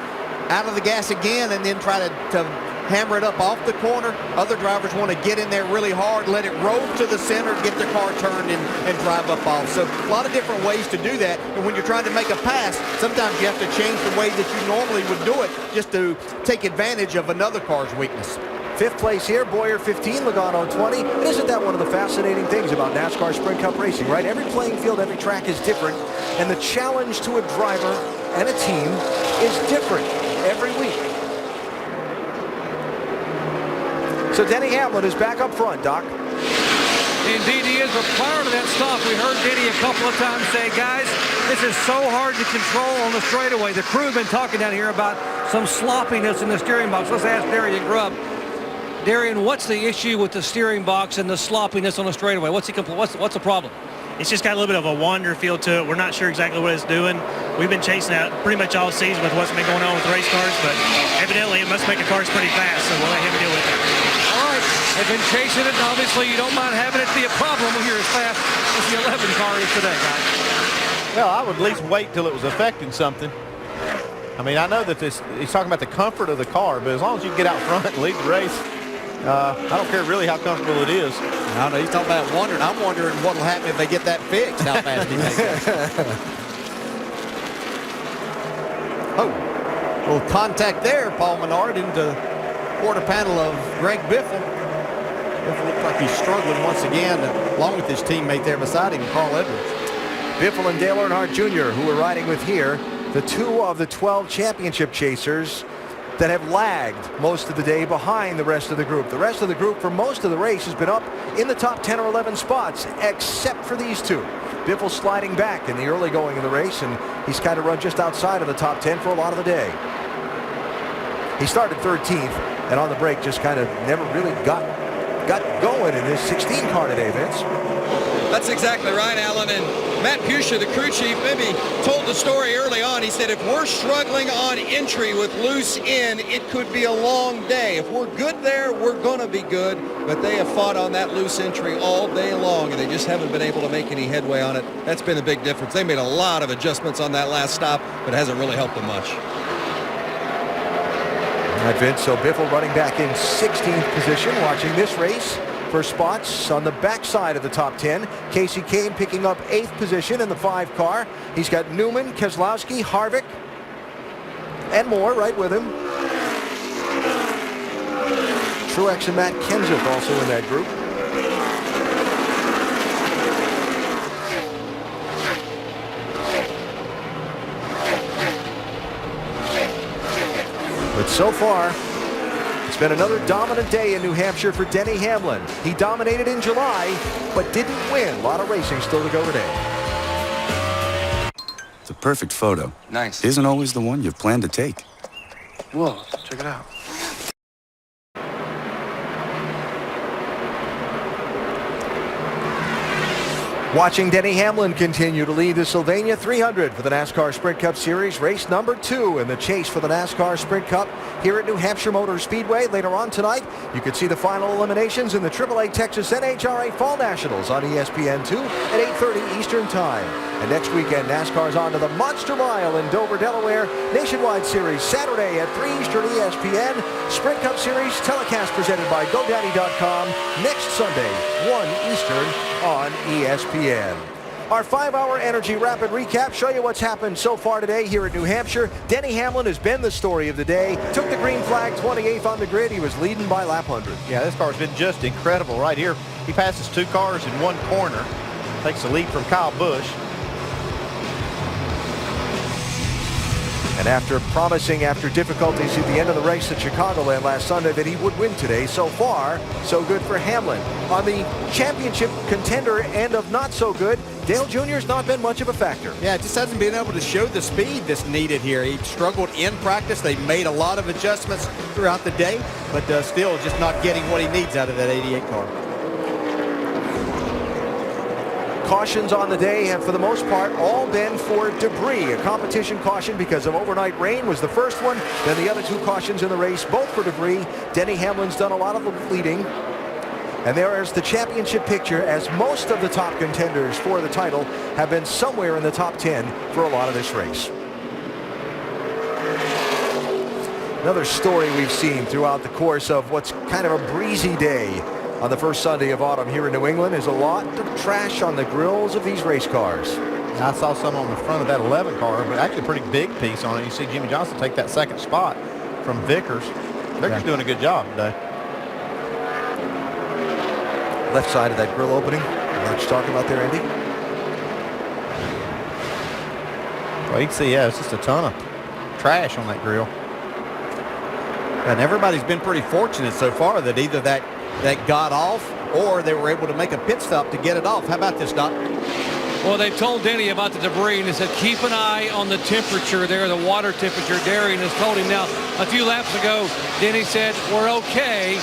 out of the gas again, and then try to hammer it up off the corner. Other drivers want to get in there really hard, let it roll to the center, get their car turned and drive up off. So a lot of different ways to do that. And when you're trying to make a pass, sometimes you have to change the way that you normally would do it just to take advantage of another car's weakness. Fifth place here, Boyer 15, Logano 20. And isn't that one of the fascinating things about NASCAR Sprint Cup racing, right? Every playing field, every track is different, and the challenge to a driver and a team is different every week. So Denny Hamlin is back up front, Doc. Indeed he is, but prior to that stop, we heard Denny a couple of times say, guys, this is so hard to control on the straightaway. The crew have been talking down here about some sloppiness in the steering box. Let's ask Darian Grubb. Darian, what's the issue with the steering box and the sloppiness on the straightaway? What's the problem? It's just got a little bit of a wander feel to it. We're not sure exactly what it's doing. We've been chasing that pretty much all season with what's been going on with race cars, but evidently it must make the cars pretty fast, so we'll let him deal with it. All right, they've been chasing it, and obviously you don't mind having it be a problem when you're as fast as the 11 car is today, guys. Well, I would at least wait till it was affecting something. I mean, I know that he's talking about the comfort of the car, but as long as you get out front and lead the race, I don't care really how comfortable it is. I don't know. He's talking about wondering. I'm wondering what will happen if they get that fixed, how fast he makes it. Oh, little contact there, Paul Menard into quarter panel of Greg Biffle. Biffle looks like he's struggling once again, along with his teammate there beside him, Carl Edwards. Biffle and Dale Earnhardt Jr., who we're riding with here, the two of the 12 championship chasers that have lagged most of the day behind the rest of the group. The rest of the group for most of the race has been up in the top 10 or 11 spots, except for these two. Biffle sliding back in the early going of the race, and he's kind of run just outside of the top 10 for a lot of the day. He started 13th, and on the break just kind of never really got going in this 16 car today, Vince. That's exactly right, Alan. And Matt Pusha, the crew chief, maybe told the story early on. He said, if we're struggling on entry with loose in, it could be a long day. If we're good there, we're going to be good. But they have fought on that loose entry all day long, and they just haven't been able to make any headway on it. That's been the big difference. They made a lot of adjustments on that last stop, but it hasn't really helped them much. All right, Vince, so Biffle running back in 16th position, watching this race for spots on the backside of the top 10. Casey Kane picking up 8th position in the 5 car. He's got Newman, Keselowski, Harvick, and more right with him. Truex and Matt Kenseth also in that group. But so far, it's been another dominant day in New Hampshire for Denny Hamlin. He dominated in July, but didn't win. A lot of racing still to go today. It's a perfect photo. Nice. Isn't always the one you've planned to take. Whoa, check it out. Watching Denny Hamlin continue to lead the Sylvania 300 for the NASCAR Sprint Cup Series, race number 2 in the chase for the NASCAR Sprint Cup here at New Hampshire Motor Speedway. Later on tonight, you can see the final eliminations in the AAA Texas NHRA Fall Nationals on ESPN2 at 8:30 Eastern Time. And next weekend, NASCAR's on to the Monster Mile in Dover, Delaware. Nationwide Series Saturday at 3 Eastern ESPN. Sprint Cup Series telecast presented by GoDaddy.com next Sunday, 1 Eastern on ESPN. Our 5-hour Energy Rapid Recap show you what's happened so far today here at New Hampshire. Denny Hamlin has been the story of the day. Took the green flag, 28th on the grid. He was leading by lap 100. Yeah, this car's been just incredible right here. He passes 2 cars in 1 corner. Takes the lead from Kyle Busch. And after promising after difficulties at the end of the race at Chicagoland last Sunday that he would win today, so far, so good for Hamlin. On the championship contender end of not so good, Dale Jr.'s not been much of a factor. Yeah, just hasn't been able to show the speed that's needed here. He struggled in practice. They made a lot of adjustments throughout the day, but still just not getting what he needs out of that 88 car. Cautions on the day have, for the most part, all been for debris. A competition caution because of overnight rain was the first one. Then the other two cautions in the race, both for debris. Denny Hamlin's done a lot of the leading. And there is the championship picture, as most of the top contenders for the title have been somewhere in the top 10 for a lot of this race. Another story we've seen throughout the course of what's kind of a breezy day on the first Sunday of autumn here in New England is a lot of trash on the grills of these race cars. I saw some on the front of that 11 car, but actually a pretty big piece on it. You see Jimmy Johnson take that second spot from Vickers. Vickers doing a good job today. Left side of that grill opening. What you talking about there, Andy? Well, you can see, yeah, it's just a ton of trash on that grill. And everybody's been pretty fortunate so far that either that got off or they were able to make a pit stop to get it off. How about this, Doc? Well, they told Denny about the debris, and they said keep an eye on the temperature there, the water temperature. Darian has told him. Now, a few laps ago, Denny said we're okay.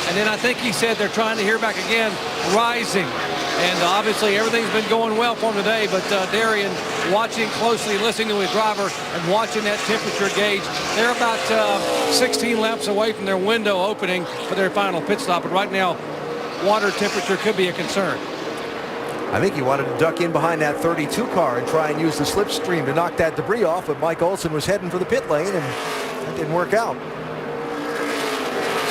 And then I think he said they're trying to hear back again, rising. And obviously everything's been going well for him today, but Darian watching closely, listening to his driver and watching that temperature gauge. They're about 16 laps away from their window opening for their final pit stop. But right now, water temperature could be a concern. I think he wanted to duck in behind that 32 car and try and use the slipstream to knock that debris off, but Mike Olson was heading for the pit lane, and that didn't work out.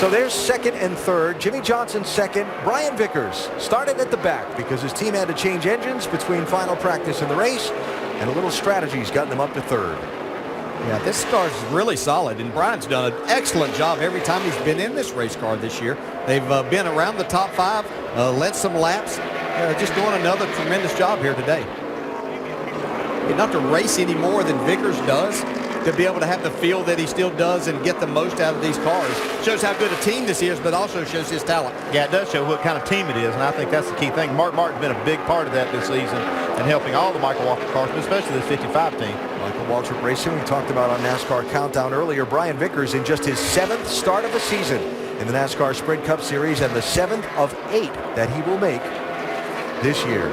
So there's second and third. Jimmy Johnson second. Brian Vickers started at the back because his team had to change engines between final practice and the race, and a little strategy's gotten them up to third. Yeah, this car's really solid, and Brian's done an excellent job every time he's been in this race car this year. They've been around the top 5, led some laps. Just doing another tremendous job here today. Not to race any more than Vickers does, to be able to have the feel that he still does and get the most out of these cars. Shows how good a team this is, but also shows his talent. Yeah, it does show what kind of team it is, and I think that's the key thing. Mark Martin's been a big part of that this season and helping all the Michael Waltrip cars, but especially the 55 team. Michael Waltrip Racing, we talked about on NASCAR Countdown earlier. Brian Vickers in just his 7th start of the season in the NASCAR Sprint Cup Series, and the 7th of 8 that he will make this year.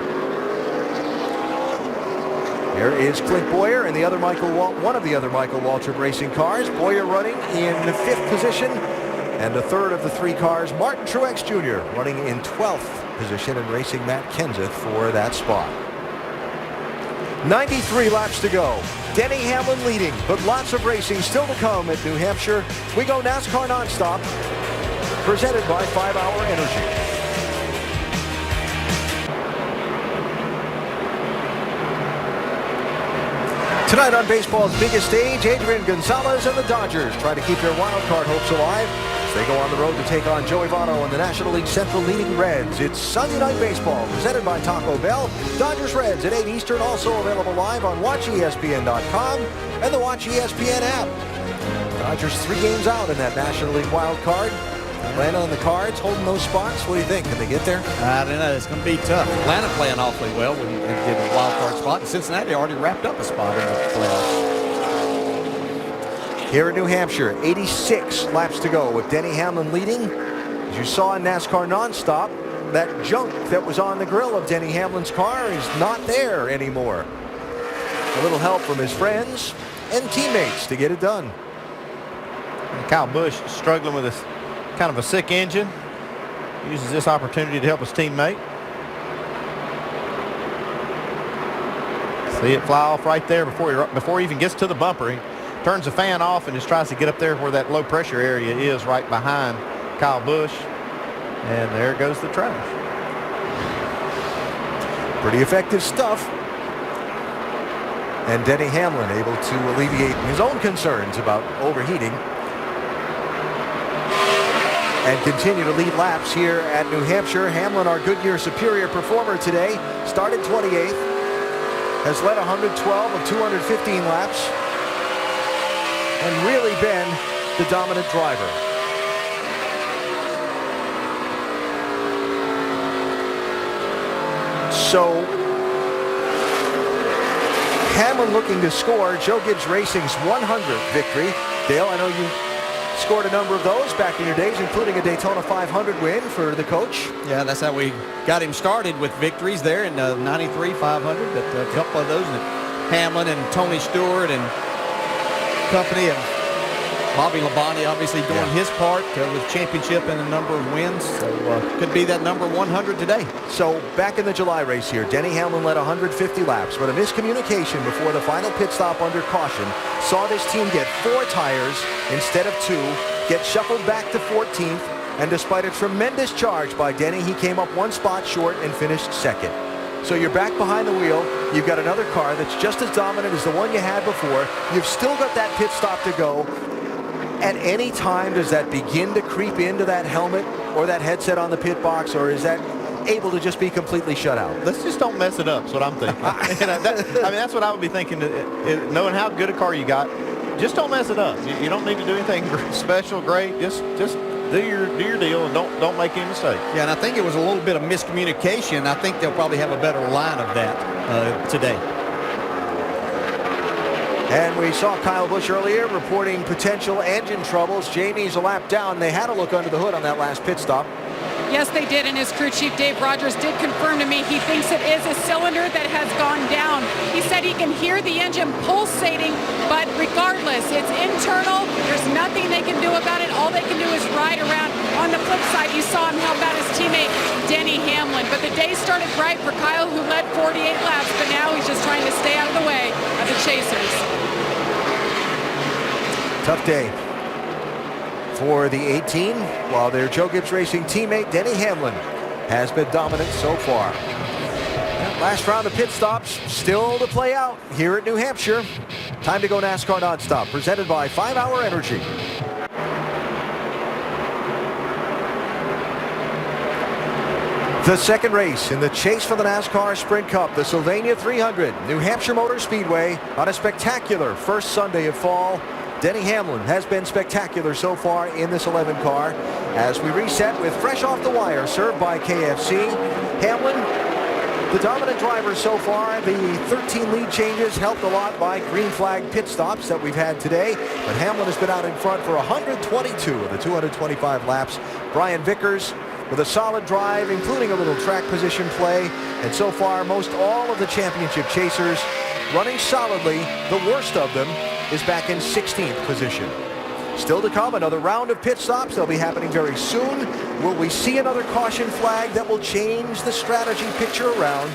There is Clint Boyer and one of the other Michael Waltrip Racing cars. Boyer running in the 5th position, and the third of the 3 cars, Martin Truex Jr. running in 12th position and racing Matt Kenseth for that spot. 93 laps to go. Denny Hamlin leading, but lots of racing still to come at New Hampshire. We go NASCAR nonstop, presented by 5 Hour Energy. Tonight on baseball's biggest stage, Adrian Gonzalez and the Dodgers try to keep their wild card hopes alive as they go on the road to take on Joey Votto and the National League Central leading Reds. It's Sunday Night Baseball presented by Taco Bell. Dodgers Reds at 8 Eastern, also available live on WatchESPN.com and the Watch ESPN app. Dodgers 3 games out in that National League wild card. Atlanta and the Cards holding those spots. What do you think? Can they get there? I don't know. It's going to be tough. Atlanta playing awfully well when you get a wild card spot. And Cincinnati already wrapped up a spot in the playoffs. Here in New Hampshire, 86 laps to go with Denny Hamlin leading. As you saw in NASCAR Nonstop, that junk that was on the grill of Denny Hamlin's car is not there anymore. A little help from his friends and teammates to get it done. And Kyle Busch struggling with this kind of a sick engine. Uses this opportunity to help his teammate. See it fly off right there before he even gets to the bumper. He turns the fan off and just tries to get up there where that low pressure area is, right behind Kyle Busch. And there goes the trash. Pretty effective stuff. And Denny Hamlin able to alleviate his own concerns about overheating and continue to lead laps here at New Hampshire. Hamlin, our Goodyear Superior performer today, started 28th, has led 112 of 215 laps. and really been the dominant driver. So Hamlin looking to score Joe Gibbs Racing's 100th victory. Dale, I know you scored a number of those back in your days, including a Daytona 500 win for the coach. Yeah, that's how we got him started with victories there in 93 500. But a couple of those, and Hamlin and Tony Stewart and company, and Bobby Labonte obviously doing his part with championship and a number of wins. So could be that number 100 today. So back in the July race here, Denny Hamlin led 150 laps, but a miscommunication before the final pit stop under caution saw this team get 4 tires instead of 2, get shuffled back to 14th, and despite a tremendous charge by Denny, he came up 1 spot short and finished second. So you're back behind the wheel. You've got another car that's just as dominant as the one you had before. You've still got that pit stop to go. At any time, does that begin to creep into that helmet or that headset on the pit box, or is that able to just be completely shut out? Let's just don't mess it up, is what I'm thinking. That's what I would be thinking, knowing how good a car you got. Just don't mess it up. You don't need to do anything special, great. Just do your deal and don't make any mistakes. Yeah, and I think it was a little bit of miscommunication. I think they'll probably have a better line of that today. And we saw Kyle Busch earlier reporting potential engine troubles. Jamie's a lap down. They had a look under the hood on that last pit stop. Yes, they did, and his crew chief, Dave Rogers, did confirm to me he thinks it is a cylinder that has gone down. He said he can hear the engine pulsating, but regardless, it's internal. There's nothing they can do about it. All they can do is ride around. On the flip side, you saw him help out his teammate, Denny Hamlin. But the day started bright for Kyle, who led 48 laps, but now he's just trying to stay out of the way of the chasers. Tough day for the 18, while their Joe Gibbs Racing teammate Denny Hamlin has been dominant so far. Last round of pit stops still to play out here at New Hampshire. Time to go NASCAR Nonstop, presented by 5 Hour Energy. The second race in the chase for the NASCAR Sprint Cup, the Sylvania 300, New Hampshire Motor Speedway, on a spectacular first Sunday of fall. Denny Hamlin has been spectacular so far in this 11 car. As we reset with Fresh Off the Wire, served by KFC. Hamlin, the dominant driver so far. The 13 lead changes helped a lot by green flag pit stops that we've had today. But Hamlin has been out in front for 122 of the 225 laps. Brian Vickers with a solid drive, including a little track position play. And so far, most all of the championship chasers running solidly. The worst of them is back in 16th position. Still to come, another round of pit stops. They'll be happening very soon. Will we see another caution flag that will change the strategy picture around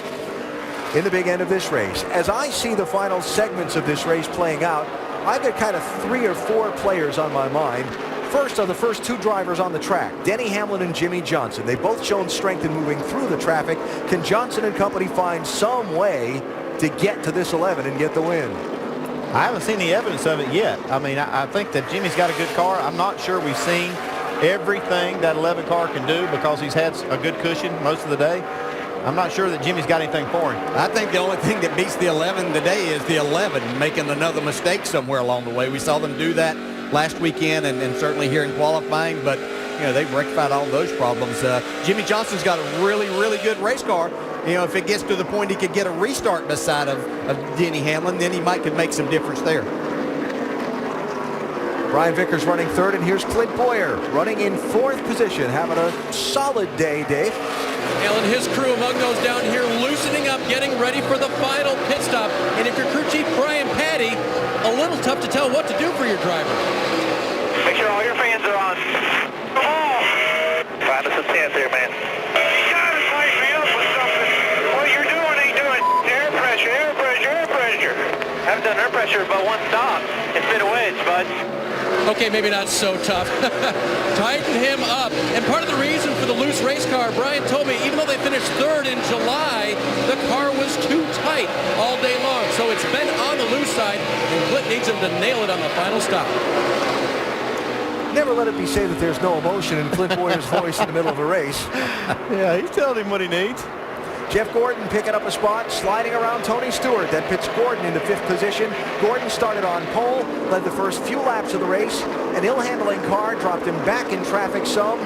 in the big end of this race? As I see the final segments of this race playing out, I've got kind of 3 or 4 players on my mind. First are the first 2 drivers on the track, Denny Hamlin and Jimmy Johnson. They've both shown strength in moving through the traffic. Can Johnson and company find some way to get to this 11 and get the win? I haven't seen any evidence of it yet. I mean, I think that Jimmy's got a good car. I'm not sure we've seen everything that 11 car can do because he's had a good cushion most of the day. I'm not sure that Jimmy's got anything for him. I think the only thing that beats the 11 today is the 11 making another mistake somewhere along the way. We saw them do that last weekend and certainly here in qualifying, but you know, they've rectified all those problems. Jimmy Johnson's got a really, really good race car. You know, if it gets to the point he could get a restart beside of Denny Hamlin, then he could make some difference there. Brian Vickers running 3rd, and here's Clint Boyer running in 4th position, having a solid day, Dave. And his crew among those down here loosening up, getting ready for the final pit stop. And if you're crew chief Brian Patty, a little tough to tell what to do for your driver. Make sure all your fans are on. Come on! Find us a 10th here, man. You gotta light me up with something. What you're doing ain't doing air pressure, air pressure, air pressure. I haven't done air pressure but 1 stop. It's been a wedge, bud. Okay, maybe not so tough. Tighten him up. And part of the reason for the loose race car, Brian told me, even though they finished 3rd in July, the car was too tight all day long. So it's been on the loose side, and Clint needs him to nail it on the final stop. Never let it be said that there's no emotion in Clint Boyer's voice in the middle of a race. Yeah, he's telling him what he needs. Jeff Gordon picking up a spot, sliding around Tony Stewart. That puts Gordon into 5th position. Gordon started on pole, led the first few laps of the race. An ill-handling car dropped him back in traffic some.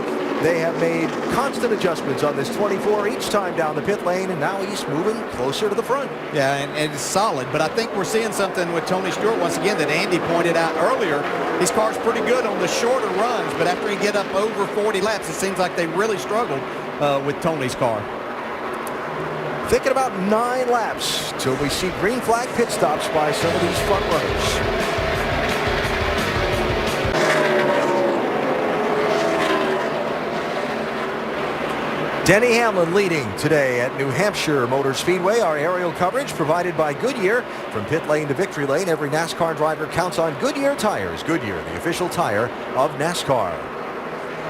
They have made constant adjustments on this 24 each time down the pit lane, and now he's moving closer to the front. Yeah, and it's solid, but I think we're seeing something with Tony Stewart once again that Andy pointed out earlier. His car's pretty good on the shorter runs, but after he get up over 40 laps, it seems like they really struggled with Tony's car. Thinking about 9 laps till we see green flag pit stops by some of these front runners. Denny Hamlin leading today at New Hampshire Motor Speedway. Our aerial coverage provided by Goodyear. From pit lane to victory lane, every NASCAR driver counts on Goodyear tires. Goodyear, the official tire of NASCAR.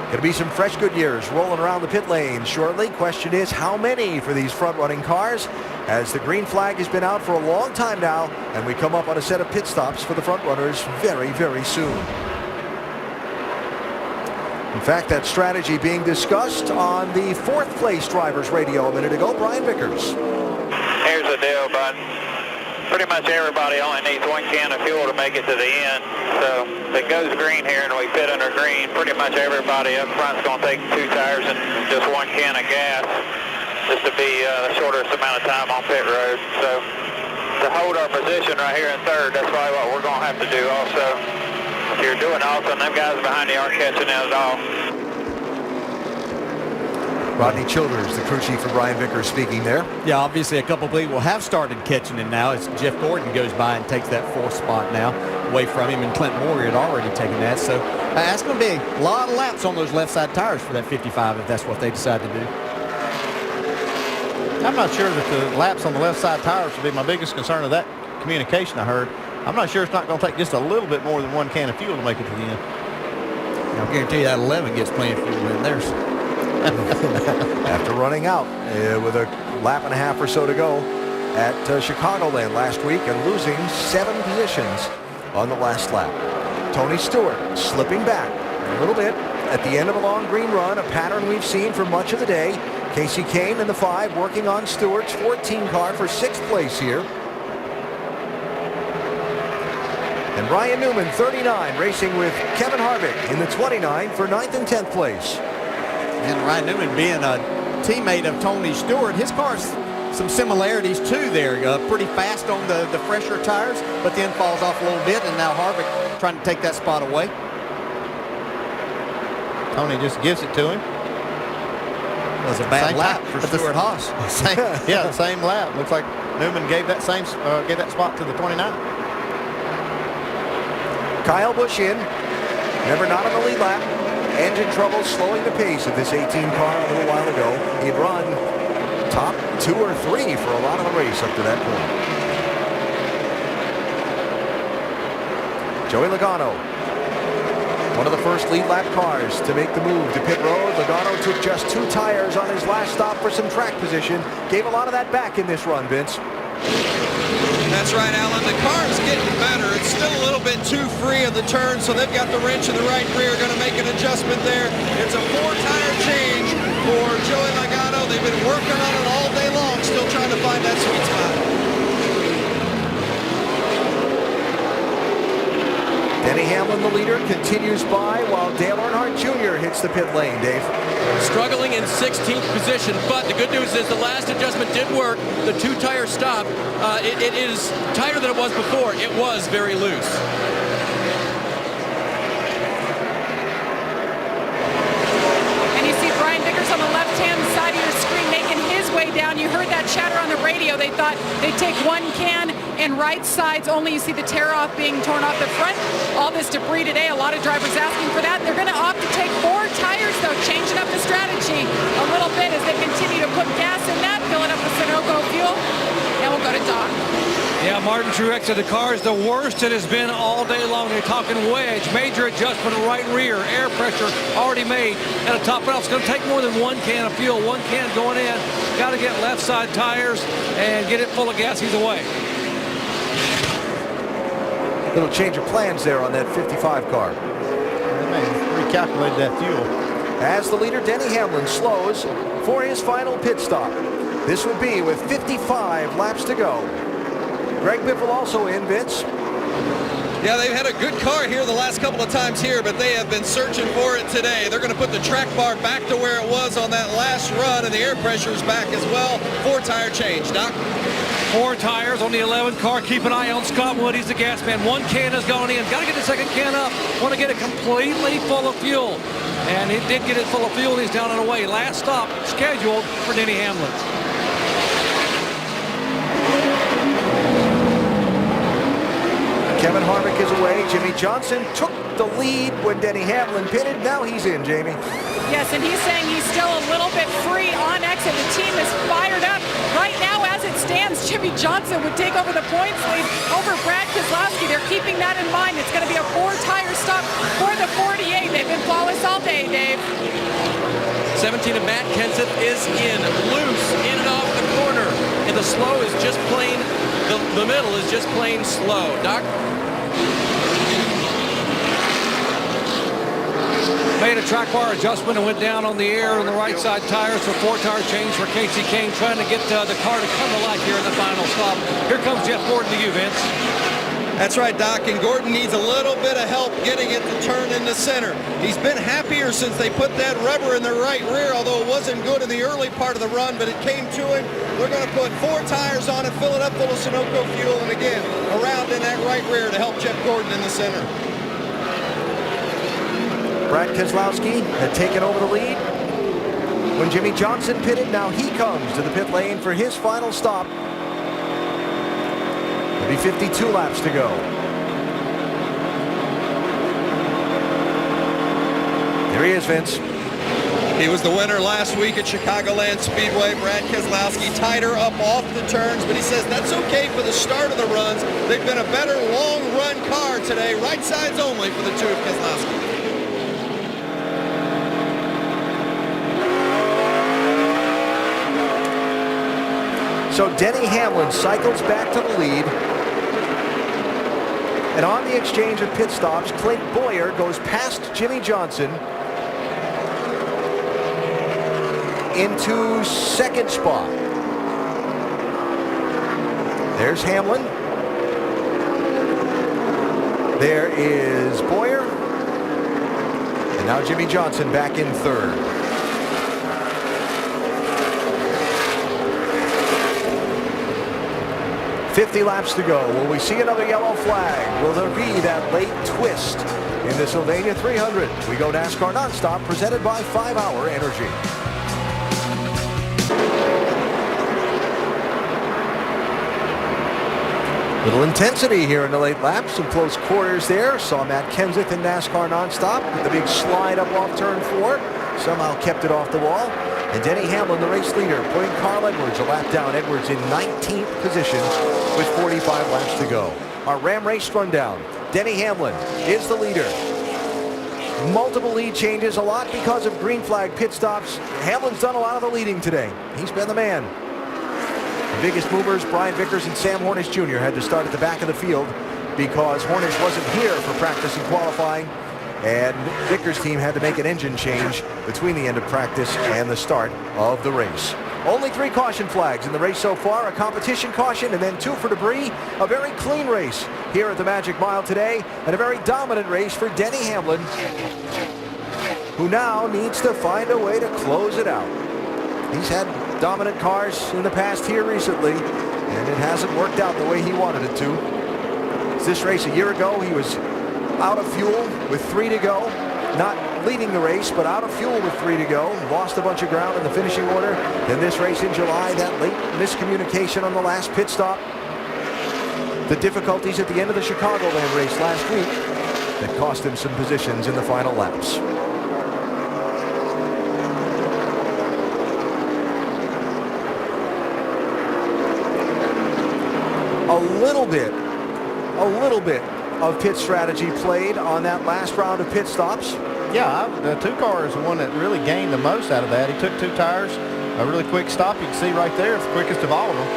Going to be some fresh Goodyears rolling around the pit lane shortly. Question is, how many for these front-running cars? As the green flag has been out for a long time now, and we come up on a set of pit stops for the front runners very, very soon. In fact, that strategy being discussed on the 4th place driver's radio a minute ago. Brian Vickers. Here's the deal, bud. Pretty much everybody only needs 1 can of fuel to make it to the end. So if it goes green here and we pit under green, pretty much everybody up front is going to take 2 tires and just 1 can of gas, just to be the shortest amount of time on pit road. So to hold our position right here in 3rd, that's probably what we're going to have to do also. If you're doing awesome, them guys behind you aren't catching it at all. Rodney Childers, the crew chief for Brian Vickers, speaking there. Yeah, obviously a couple of people have started catching him now as Jeff Gordon goes by and takes that 4th spot now away from him, and Clint Moore had already taken that. So that's going to be a lot of laps on those left side tires for that 55 if that's what they decide to do. I'm not sure that the laps on the left side tires would be my biggest concern of that communication I heard. I'm not sure it's not going to take just a little bit more than 1 can of fuel to make it to the end. I guarantee you that 11 gets plenty of fuel in there. After running out with a lap and a half or so to go at Chicagoland last week and losing 7 positions on the last lap. Tony Stewart slipping back a little bit at the end of a long green run, a pattern we've seen for much of the day. Casey Kane in the 5 working on Stewart's 14 car for 6th place here. And Ryan Newman, 39, racing with Kevin Harvick in the 29 for 9th and 10th place. And Ryan Newman being a teammate of Tony Stewart, his car's some similarities too there. Pretty fast on the fresher tires, but then falls off a little bit, and now Harvick trying to take that spot away. Tony just gives it to him. It was a bad lap for Stuart Haas. The same lap. Looks like Newman gave that spot to the 29. Kyle Busch in, never not on the lead lap. Engine trouble slowing the pace of this 18 car a little while ago. He'd run top 2 or 3 for a lot of the race up to that point. Joey Logano, one of the first lead lap cars to make the move to pit road. Logano took just 2 tires on his last stop for some track position. Gave a lot of that back in this run, Vince. That's right, Alan. The car is getting better. It's still a little bit too free of the turn, so they've got the wrench in the right rear, going to make an adjustment there. It's a 4-tire change for Joey Logano. They've been working on it all day long, still trying to find that sweet spot. Denny Hamlin, the leader, continues by while Dale Earnhardt Jr. hits the pit lane, Dave. Struggling in 16th position, but the good news is the last adjustment did work. The 2-tire stop, it is tighter than it was before. It was very loose. And you see Brian Vickers on the left-hand side of your screen making his way down. You heard that chatter on the radio. They thought they'd take 1 can and right sides only. You see the tear-off being torn off the front. All this debris today, a lot of drivers asking for that. They're going to opt to take 4 tires, though, changing up the strategy a little bit as they continue to put gas in that, fill it up with Sunoco fuel, and we'll go to Don. Yeah, Martin Truex said the car is the worst it has been all day long. They're talking wedge, major adjustment of right rear, air pressure already made at a top. But it's going to take more than 1 can of fuel, 1 can going in. Got to get left side tires and get it full of gas. He's away. Little change of plans there on that 55 car. They may have recalculated that fuel. As the leader, Denny Hamlin, slows for his final pit stop. This would be with 55 laps to go. Greg Biffle also in, Vince. Yeah, they've had a good car here the last couple of times here, but they have been searching for it today. They're going to put the track bar back to where it was on that last run, and the air pressure is back as well. 4-tire change, Doc. 4 tires on the 11 car. Keep an eye on Scott Wood. He's the gas man. 1 can has gone in. Got to get the second can up. Want to get it completely full of fuel. And he did get it full of fuel. He's down and away. Last stop scheduled for Denny Hamlin. Kevin Harvick is away. Jimmy Johnson took the lead when Denny Hamlin pitted. Now he's in, Jamie. Yes, and he's saying he's still a little bit free on exit. The team is fired up. Right now, as it stands, Jimmy Johnson would take over the points lead over Brad Keselowski. They're keeping that in mind. It's going to be a 4-tire stop for the 48. They've been flawless all day, Dave. 17 of Matt Kenseth is in, loose, in and off the corner. And the slow is just plain, the middle is just plain slow. Doc? Made a track bar adjustment and went down on the air on the right side tires for 4-tire change for Casey Kane, trying to get the car to come to life here in the final stop. Here comes Jeff Gordon to you, Vince. That's right, Doc, and Gordon needs a little bit of help getting it to turn in the center. He's been happier since they put that rubber in the right rear, although it wasn't good in the early part of the run, but it came to him. They're going to put 4 tires on it, fill it up full of Sunoco fuel, and again, around in that right rear to help Jeff Gordon in the center. Brad Keselowski had taken over the lead when Jimmy Johnson pitted. Now he comes to the pit lane for his final stop. It'll be 52 laps to go. There he is, Vince. He was the winner last week at Chicagoland Speedway. Brad Keselowski tied her up off the turns, but he says that's okay for the start of the runs. They've been a better long-run car today. Right sides only for the two of Keselowski. So Denny Hamlin cycles back to the lead. And on the exchange of pit stops, Clint Bowyer goes past Jimmy Johnson into second spot. There's Hamlin. There is Bowyer. And now Jimmy Johnson back in third. .50 laps to go. Will we see another yellow flag? Will there be that late twist in the Sylvania 300? We go NASCAR Nonstop, presented by 5-Hour Energy. Little intensity here in the late laps. Some close quarters there. Saw Matt Kenseth in NASCAR Nonstop with the big slide up off turn 4. Somehow kept it off the wall. And Denny Hamlin, the race leader, putting Carl Edwards a lap down. Edwards in 19th position with 45 laps to go. Our Ram race rundown. Denny Hamlin is the leader. Multiple lead changes, a lot because of green flag pit stops. Hamlin's done a lot of the leading today. He's been the man. The biggest movers, Brian Vickers and Sam Hornish Jr. had to start at the back of the field because Hornish wasn't here for practice and qualifying. And Vickers' team had to make an engine change between the end of practice and the start of the race. Only 3 caution flags in the race so far, a competition caution and then 2 for debris. A very clean race here at the Magic Mile today, and a very dominant race for Denny Hamlin, who now needs to find a way to close it out. He's had dominant cars in the past here recently, and it hasn't worked out the way he wanted it to. This race a year ago, he was out of fuel with 3 to go, not leading the race, but out of fuel with 3 to go. Lost a bunch of ground in the finishing order. Then this race in July, that late miscommunication on the last pit stop. The difficulties at the end of the Chicagoland race last week that cost him some positions in the final laps. A little bit of pit strategy played on that last round of pit stops. Yeah, the 2 car is the one that really gained the most out of that. He took 2 tires, a really quick stop. You can see right there, it's the quickest of all of them.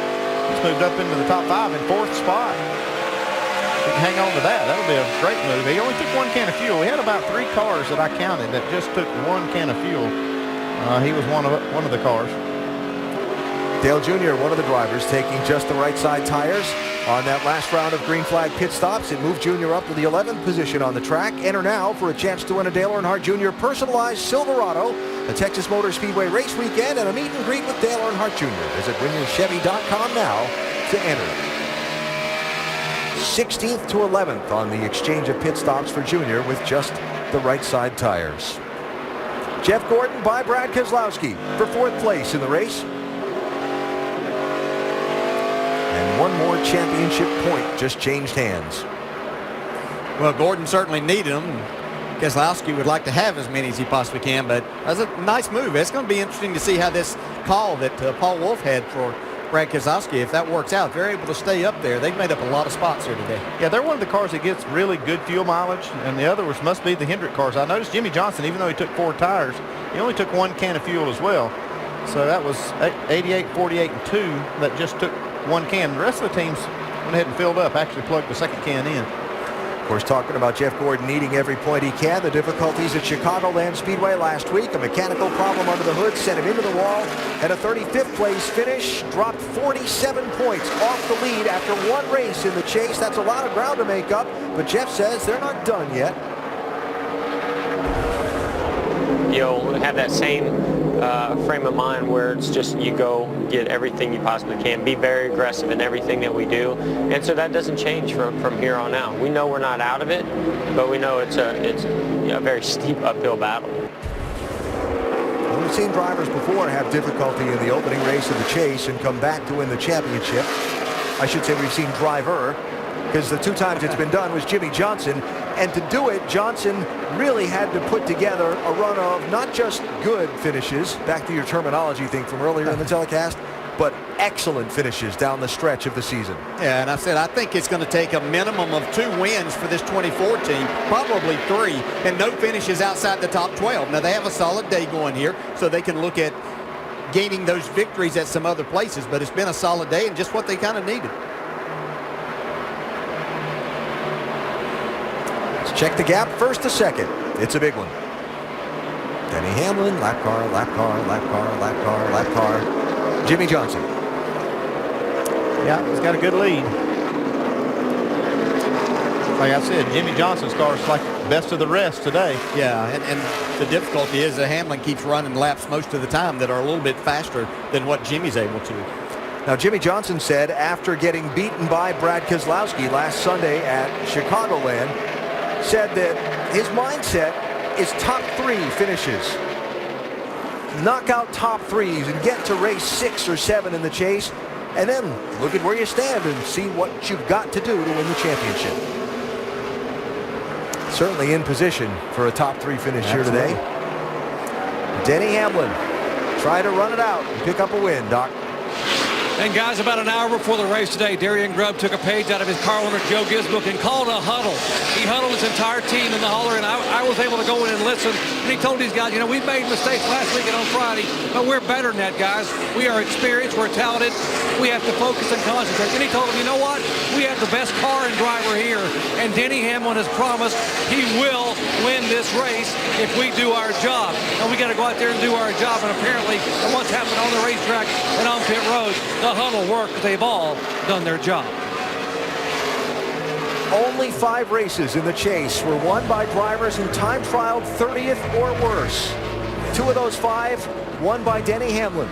He's moved up into the top 5 in 4th spot. He can hang on to that. That'll be a great move. He only took 1 can of fuel. We had about 3 cars that I counted that just took 1 can of fuel. He was one of the cars. Dale Jr., one of the drivers, taking just the right side tires on that last round of green flag pit stops. It moved Jr. up to the 11th position on the track. Enter now for a chance to win a Dale Earnhardt Jr. personalized Silverado, a Texas Motor Speedway race weekend, and a meet and greet with Dale Earnhardt Jr. Visit winyourchevy.com now to enter. 16th to 11th on the exchange of pit stops for Jr. with just the right side tires. Jeff Gordon by Brad Keselowski for 4th place in the race. And one more championship point just changed hands. Well, Gordon certainly needed them. Keselowski would like to have as many as he possibly can, but that's a nice move. It's going to be interesting to see how this call that Paul Wolf had for Brad Keselowski, if that works out, if they're able to stay up there. They've made up a lot of spots here today. Yeah, they're one of the cars that gets really good fuel mileage, and the others must be the Hendrick cars. I noticed Jimmy Johnson, even though he took 4 tires, he only took 1 can of fuel as well. So that was 88, 48, and 2 that just took 1 can. The rest of the teams went ahead and filled up, actually plugged the 2nd can in. Of course, talking about Jeff Gordon needing every point he can, the difficulties at Chicagoland Speedway last week, a mechanical problem under the hood sent him into the wall, and a 35th place finish, dropped 47 points off the lead after 1 race in the chase. That's a lot of ground to make up, but Jeff says they're not done yet. You'll have that same frame of mind where it's just you go get everything you possibly can, be very aggressive in everything that we do, and so that doesn't change from here on out. We know we're not out of it, but we know it's a very steep uphill battle. Well, we've seen drivers before have difficulty in the opening race of the chase and come back to win the championship. I should say we've seen driver, because the 2 times it's been done was Jimmy Johnson. And to do it, Johnson really had to put together a run of not just good finishes, back to your terminology thing from earlier in the telecast, but excellent finishes down the stretch of the season. Yeah, and I said I think it's going to take a minimum of 2 wins for this 24 team, probably 3, and no finishes outside the top 12. Now, they have a solid day going here, so they can look at gaining those victories at some other places, but it's been a solid day and just what they kind of needed. Check the gap, 1st to 2nd. It's a big one. Denny Hamlin, lap car, lap car, lap car, lap car, lap car. Jimmy Johnson. Yeah, he's got a good lead. Like I said, Jimmy Johnson's car is like best of the rest today. Yeah, and the difficulty is that Hamlin keeps running laps most of the time that are a little bit faster than what Jimmy's able to. Now, Jimmy Johnson said after getting beaten by Brad Keselowski last Sunday at Chicagoland, said that his mindset is top 3 finishes. Knock out top 3s and get to race 6 or 7 in the chase, and then look at where you stand and see what you've got to do to win the championship. Certainly in position for a top 3 finish here today. Denny Hamlin try to run it out and pick up a win, Doc. And guys, about an hour before the race today, Darian Grubb took a page out of his car owner Joe Gibbs book and called a huddle. He huddled his entire team in the holler, and I was able to go in and listen. And he told these guys, you know, we've made mistakes last week and on Friday, but we're better than that, guys. We are experienced, we're talented, we have to focus and concentrate. And he told them, you know what? We have the best car and driver here, and Denny Hamlin has promised he will win this race if we do our job. And we got to go out there and do our job. And apparently, what's happened on the racetrack and on pit road, the huddle worked. They've all done their job. Only 5 races in the chase were won by drivers who time trialed 30th or worse. 2 of those 5 won by Denny Hamlin.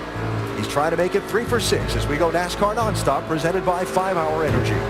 He's trying to make it 3 for 6 as we go NASCAR Nonstop, presented by 5 Hour Energy.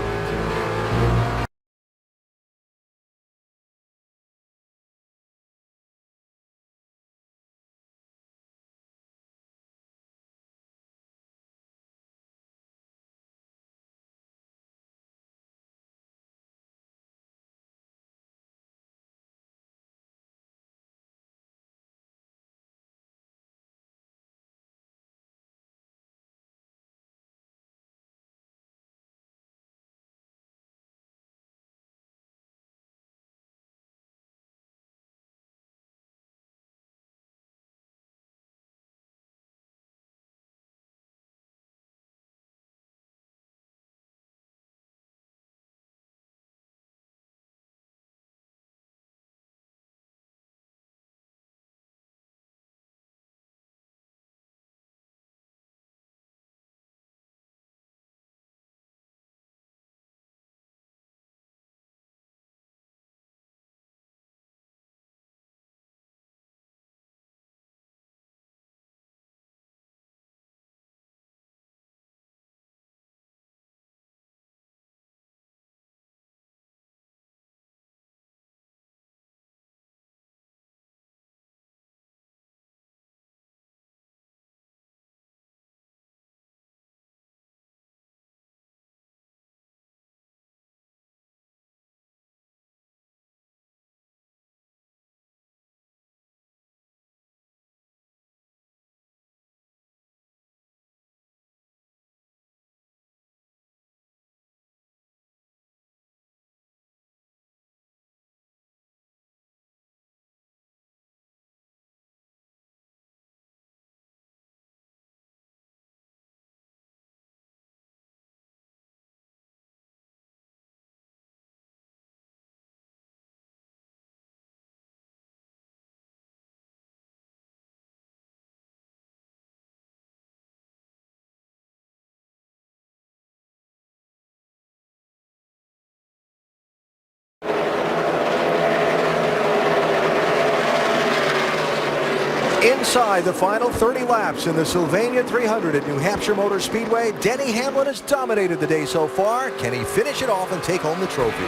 Inside the final 30 laps in the Sylvania 300 at New Hampshire Motor Speedway, Denny Hamlin has dominated the day so far. Can he finish it off and take home the trophy?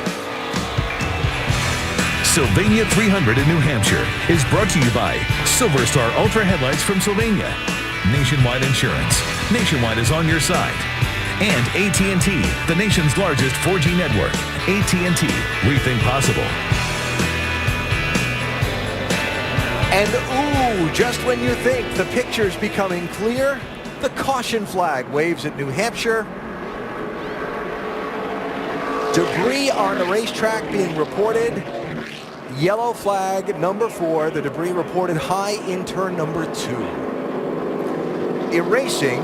Sylvania 300 in New Hampshire is brought to you by Silver Star Ultra Headlights from Sylvania, Nationwide Insurance. Nationwide is on your side. And AT&T, the nation's largest 4G network. AT&T, rethink possible. And ooh, just when you think the picture's becoming clear, the caution flag waves at New Hampshire. Debris on the racetrack being reported. Yellow flag number 4, the debris reported high in turn number 2. Erasing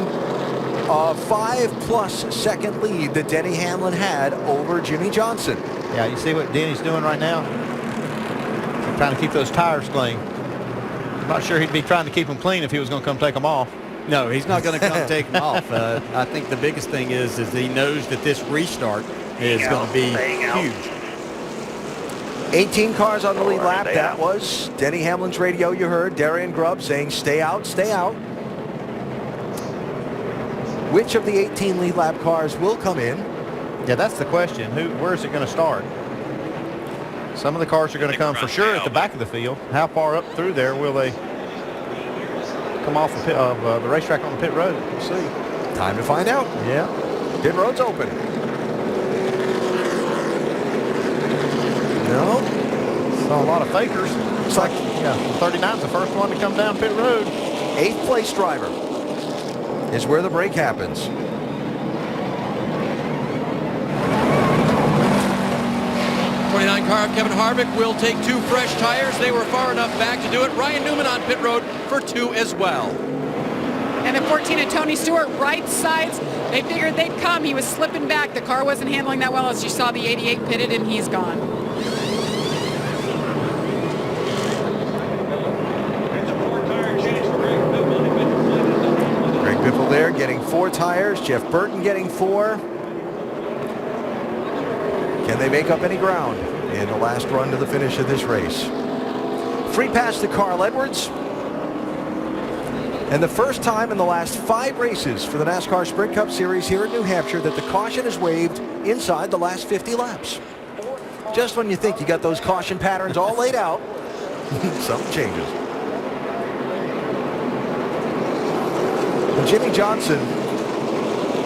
a 5+ second lead that Denny Hamlin had over Jimmy Johnson. Yeah, you see what Denny's doing right now? Trying to keep those tires clean. I'm not sure he'd be trying to keep them clean if he was going to come take them off. No, he's not going to come take them off. I think the biggest thing is he knows that this restart is going to be huge. 18 cars on the lead lap. That was Denny Hamlin's radio. You heard Darian Grubb saying, stay out, stay out. Which of the 18 lead lap cars will come in? Yeah, that's the question. Where is it going to start? Some of the cars are going to come for sure at the back of the field. How far up through there will they come off the racetrack on the pit road? We'll see. Time to find out. Yeah. Pit road's open. No. Saw a lot of fakers. It's like, yeah, 39's the first one to come down pit road. 8th place driver is where the break happens. Car of Kevin Harvick will take 2 fresh tires. They were far enough back to do it. Ryan Newman on pit road for 2 as well. And the 14 of Tony Stewart, right sides. They figured they'd come. He was slipping back. The car wasn't handling that well. As you saw, the 88 pitted, and he's gone. Greg Biffle there getting 4 tires. Jeff Burton getting 4. Can they make up any ground in the last run to the finish of this race? Free pass to Carl Edwards. And the first time in the last 5 races for the NASCAR Sprint Cup Series here in New Hampshire that the caution is waived inside the last 50 laps. Just when you think you got those caution patterns all laid out, something changes. And Jimmy Johnson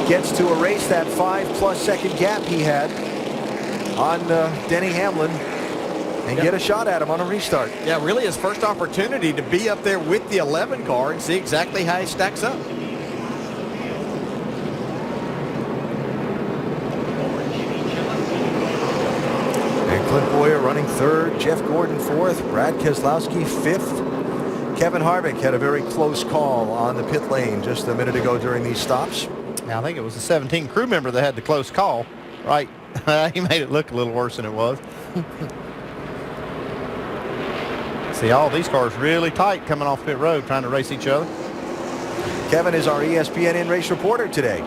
gets to erase that 5+ second gap he had on Denny Hamlin and get a shot at him on a restart. Yeah, really his first opportunity to be up there with the 11 car and see exactly how he stacks up. And Clint Boyer running 3rd, Jeff Gordon 4th, Brad Keselowski 5th. Kevin Harvick had a very close call on the pit lane just a minute ago during these stops. Now, I think it was the 17 crew member that had the close call, right? He made it look a little worse than it was. See, all these cars really tight coming off pit road trying to race each other. Kevin is our ESPN in-race reporter today.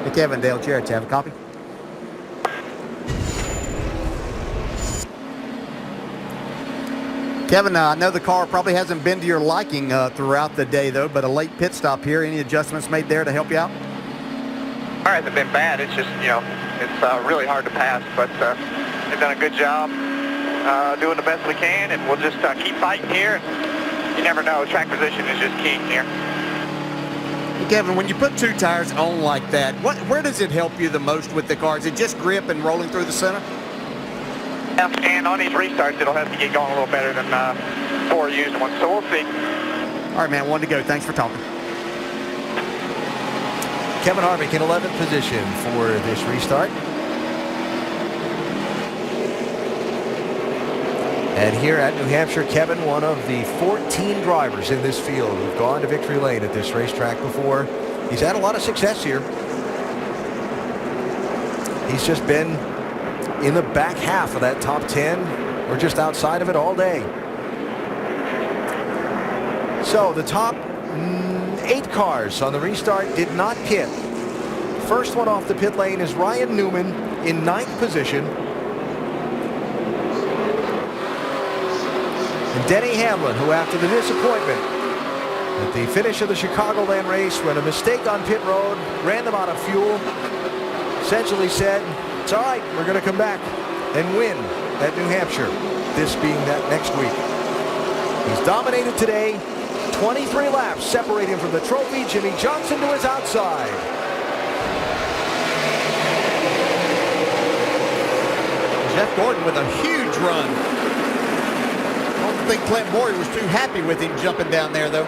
Hey, Kevin, Dale Jarrett, you have a copy? Kevin, I know the car probably hasn't been to your liking throughout the day, though, but a late pit stop here. Any adjustments made there to help you out? All right, they've been bad. It's just, it's really hard to pass, but they've done a good job doing the best we can, and we'll just keep fighting here. You never know. Track position is just key here. Kevin, when you put 2 tires on like that, where does it help you the most with the car? Is it just grip and rolling through the center? Yeah, and on these restarts, it'll have to get going a little better than 4 used ones, so we'll see. All right, man, 1 to go. Thanks for talking. Kevin Harvick in 11th position for this restart. And here at New Hampshire, Kevin, one of the 14 drivers in this field who've gone to victory lane at this racetrack before. He's had a lot of success here. He's just been in the back half of that top 10 or just outside of it all day. So the top 8 cars on the restart did not pit. First one off the pit lane is Ryan Newman in 9th position. And Denny Hamlin, who after the disappointment at the finish of the Chicagoland race, when a mistake on pit road ran them out of fuel, essentially said, it's all right, we're going to come back and win at New Hampshire, this being that next week. He's dominated today. 23 laps separate him from the trophy. Jimmy Johnson to his outside. Jeff Gordon with a huge run. I don't think Clint Boyer was too happy with him jumping down there, though.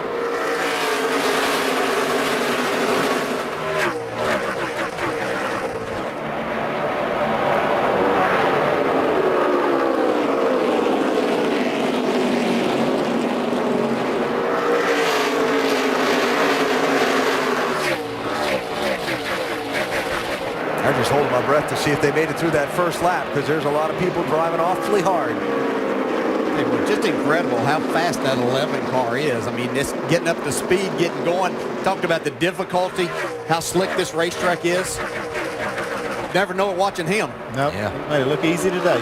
I'm just holding my breath to see if they made it through that first lap, because there's a lot of people driving awfully hard. It was just incredible how fast that 11 car is. I mean, this getting up to speed, getting going. Talked about the difficulty, how slick this racetrack is. Never know it watching him. No, made it look easy today.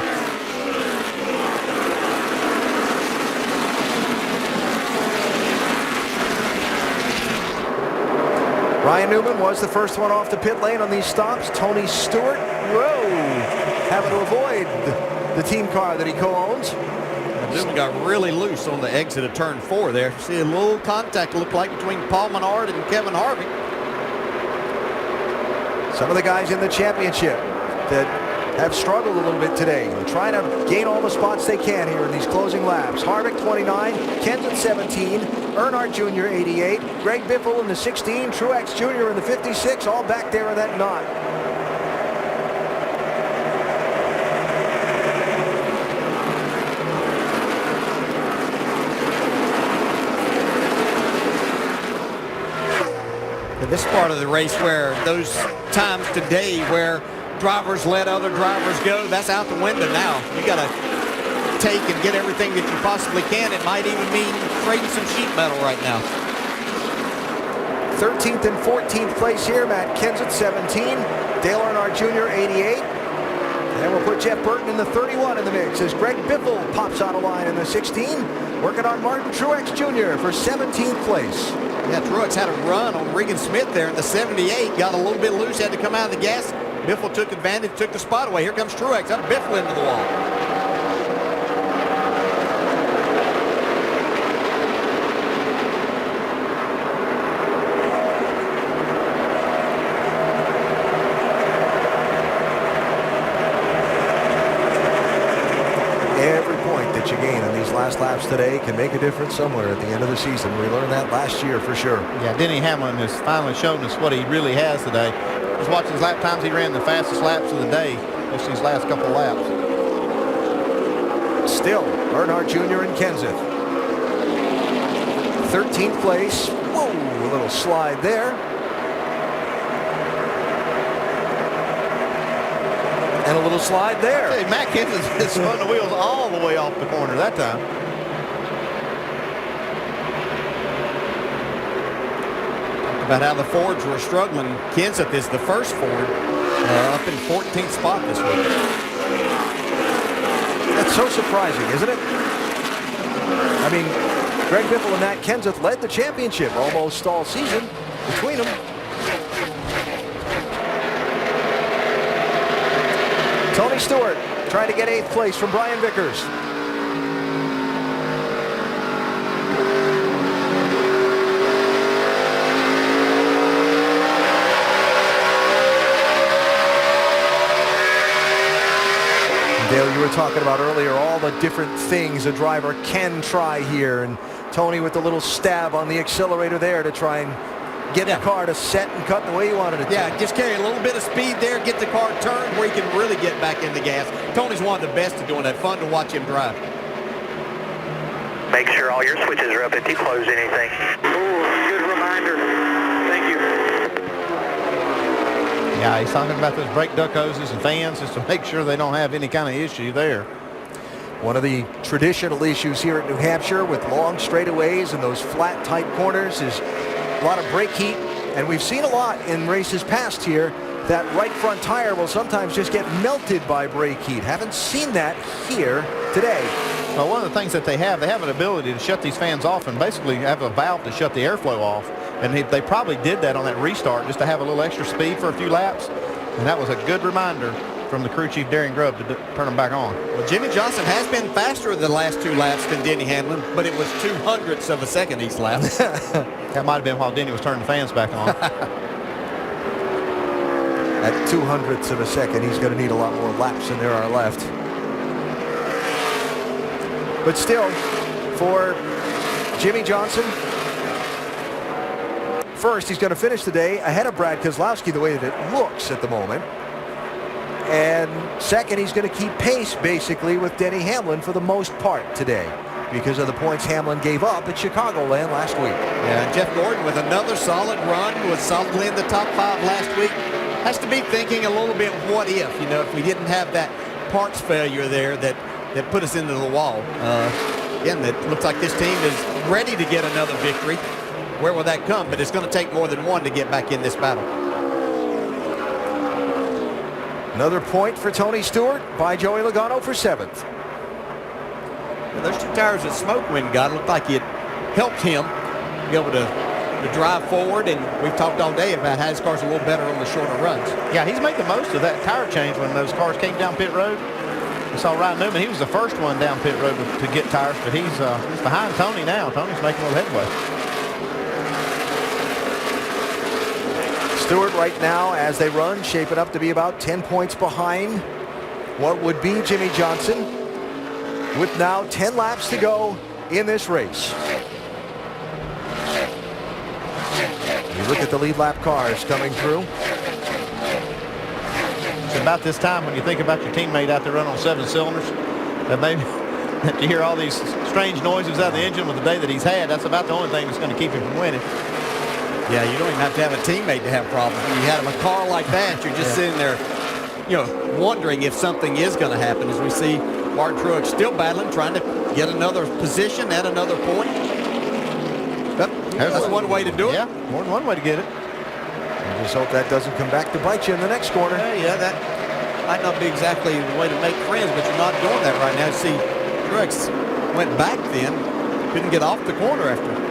Ryan Newman was the first one off the pit lane on these stops. Tony Stewart, having to avoid the team car that he co-owns. Newman got really loose on the exit of turn 4 there. See a little contact looked like between Paul Menard and Kevin Harvick. Some of the guys in the championship that have struggled a little bit today. They're trying to gain all the spots they can here in these closing laps. Harvick 29, Kenseth 17, Earnhardt Jr. 88, Greg Biffle in the 16, Truex Jr. in the 56, all back there in that knot. This part of the race where those times today where drivers let other drivers go, that's out the window now. You got to take and get everything that you possibly can. It might even mean trading some sheet metal right now. 13th and 14th place here. Matt Kenseth 17, Dale Earnhardt Jr. 88. And we'll put Jeff Burton in the 31 in the mix as Greg Biffle pops out of line in the 16. Working on Martin Truex Jr. for 17th place. Yeah, Truex had a run on Regan Smith there in the 78. Got a little bit loose, had to come out of the gas. Biffle took advantage, took the spot away. Here comes Truex, up Biffle into the wall. Every point that you gain on these last laps today can make a difference somewhere at the end of the season. We learned that last year for sure. Yeah, Denny Hamlin has finally shown us what he really has today. Just watching his lap times, he ran the fastest laps of the day, just these last couple of laps. Still, Earnhardt Jr. and Kenseth. 13th place. Whoa, a little slide there. And a little slide there. Hey, Matt Kenseth spun the wheels all the way off the corner that time. About how the Fords were struggling. Kenseth is the first Ford up in 14th spot this week. That's so surprising, isn't it? I mean, Greg Biffle and Matt Kenseth led the championship almost all season between them. Tony Stewart trying to get 8th place from Brian Vickers. Dale, you were talking about earlier all the different things a driver can try here, and Tony with the little stab on the accelerator there to try and get the car to set and cut the way you wanted it to. Yeah, just carry a little bit of speed there, get the car turned where he can really get back in the gas. Tony's one of the best at doing that. Fun to watch him drive. Make sure all your switches are up if you close anything. Ooh, good reminder. Thank you. Yeah, he's talking about those brake duct hoses and fans just to make sure they don't have any kind of issue there. One of the traditional issues here at New Hampshire with long straightaways and those flat tight corners is a lot of brake heat, and we've seen a lot in races past here that right front tire will sometimes just get melted by brake heat. Haven't seen that here today. Well, one of the things that they have an ability to shut these fans off and basically have a valve to shut the airflow off. And they probably did that on that restart just to have a little extra speed for a few laps. And that was a good reminder from the crew chief, Darian Grubb, to turn them back on. Well, Jimmy Johnson has been faster the last 2 laps than Denny Hamlin, but it was 0.02 of a second each lap. That might have been while Denny was turning the fans back on. At 0.02 of a second, he's going to need a lot more laps than there are left. But still, for Jimmy Johnson, first, he's going to finish the day ahead of Brad Keselowski the way that it looks at the moment. And second, he's going to keep pace basically with Denny Hamlin for the most part today because of the points Hamlin gave up at Chicagoland last week. Yeah, Jeff Gordon with another solid run, was solidly in the top 5 last week. Has to be thinking a little bit what if we didn't have that parts failure there that put us into the wall. Again, it looks like this team is ready to get another victory. Where will that come? But it's going to take more than one to get back in this battle. Another point for Tony Stewart by Joey Logano for 7th. Well, those 2 tires that Smokewind got looked like it helped him be able to drive forward, and we've talked all day about how his car's a little better on the shorter runs. Yeah, he's made the most of that tire change when those cars came down pit road. We saw Ryan Newman. He was the first one down pit road to get tires, but he's behind Tony now. Tony's making a little headway. Stewart right now, as they run, shaping up to be about 10 points behind what would be Jimmy Johnson, with now 10 laps to go in this race. You look at the lead lap cars coming through. It's about this time when you think about your teammate out there running on 7 cylinders, that you hear all these strange noises out of the engine with the day that he's had. That's about the only thing that's going to keep him from winning. Yeah, you don't even have to have a teammate to have problems. When you had a car like that, you're just sitting there, wondering if something is going to happen. As we see Martin Truex still battling, trying to get another position at another point. But that's one way to do it. Yeah, more than one way to get it. I just hope that doesn't come back to bite you in the next corner. Yeah, that might not be exactly the way to make friends, but you're not doing that right now. See, Truex went back then, couldn't get off the corner after.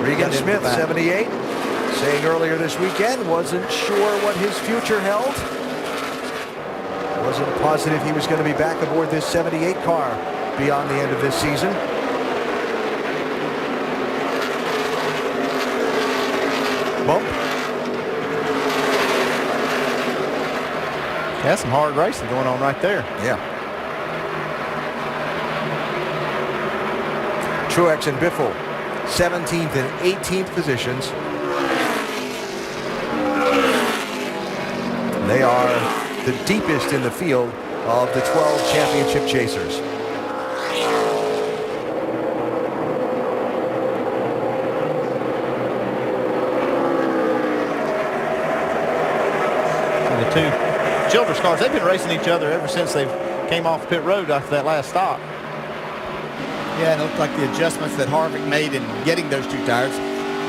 Regan Smith, 78, saying earlier this weekend wasn't sure what his future held. Wasn't positive he was going to be back aboard this 78 car beyond the end of this season. Bump. That's some hard racing going on right there. Yeah. Truex and Biffle, 17th and 18th positions. They are the deepest in the field of the 12 championship chasers. And the 2 Childress cars, they've been racing each other ever since they came off pit road after that last stop. Yeah, it looked like the adjustments that Harvick made in getting those 2 tires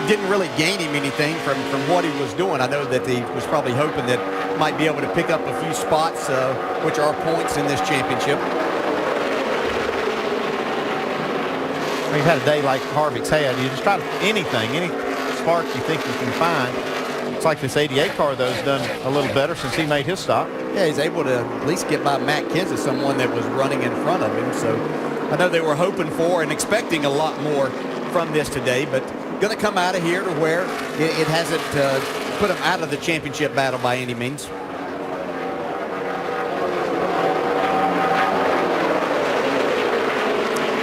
didn't really gain him anything from what he was doing. I know that he was probably hoping that might be able to pick up a few spots, which are points in this championship. When you've had a day like Harvick's had, you just try anything, any spark you think you can find. It's like this 88 car, though, has done a little better since he made his stop. Yeah, he's able to at least get by Matt Kenseth, someone that was running in front of him. So I know they were hoping for and expecting a lot more from this today, but going to come out of here to where it hasn't put him out of the championship battle by any means.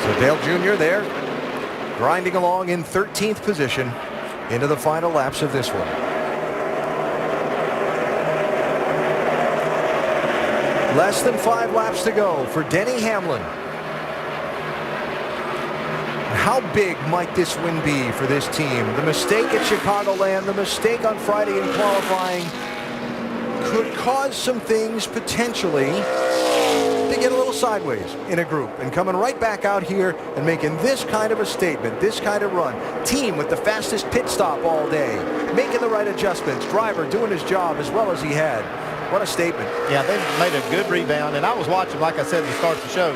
So Dale Jr. there, grinding along in 13th position into the final laps of this one. Less than 5 laps to go for Denny Hamlin. How big might this win be for this team? The mistake at Chicagoland, the mistake on Friday in qualifying could cause some things potentially to get a little sideways in a group, and coming right back out here and making this kind of a statement, this kind of run. Team with the fastest pit stop all day, making the right adjustments, driver doing his job as well as he had. What a statement. Yeah, they've made a good rebound, and I was watching, like I said, to start the show.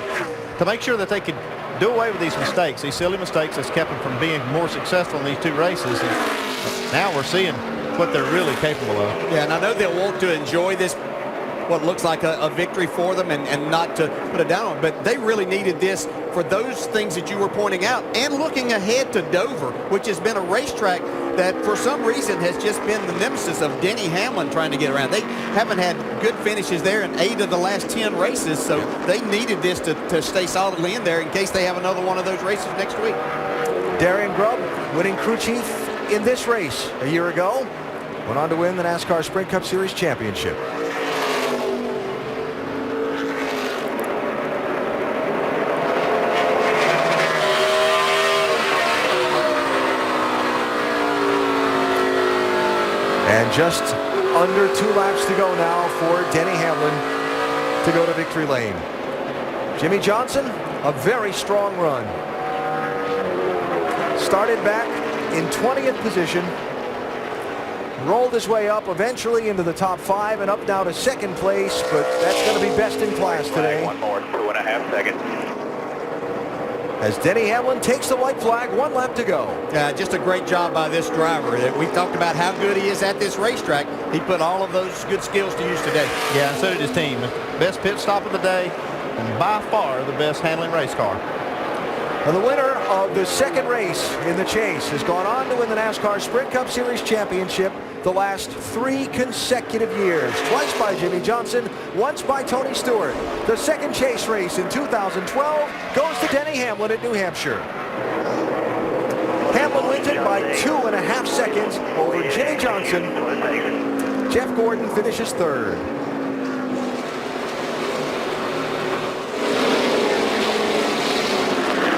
to make sure that they could do away with these mistakes, these silly mistakes that's kept them from being more successful in these 2 races. And now we're seeing what they're really capable of. Yeah, and I know they'll want to enjoy this, what looks like a victory for them, and not to put it down on, but they really needed this for those things that you were pointing out, and looking ahead to Dover, which has been a racetrack that for some reason has just been the nemesis of Denny Hamlin trying to get around. They haven't had good finishes there in 8 of the last 10 races, so they needed this to stay solidly in there in case they have another one of those races next week. Darian Grubb winning crew chief in this race a year ago. Went on to win the NASCAR Sprint Cup Series championship. And just under 2 laps to go now for Denny Hamlin to go to victory lane. Jimmy Johnson, a very strong run. Started back in 20th position, rolled his way up eventually into the top 5 and up now to 2nd place, but that's going to be best in class today. One more, 2.5 seconds. As Denny Hamlin takes the white flag, 1 lap to go. Just a great job by this driver. We've talked about how good he is at this racetrack. He put all of those good skills to use today. Yeah, and so did his team. Best pit stop of the day, and by far the best handling race car. And the winner of the 2nd race in the chase has gone on to win the NASCAR Sprint Cup Series championship the last 3 consecutive years. Twice by Jimmy Johnson, once by Tony Stewart. The 2nd chase race in 2012 goes to Denny Hamlin at New Hampshire. Hamlin wins it by 2.5 seconds over Jimmy Johnson. Jeff Gordon finishes 3rd.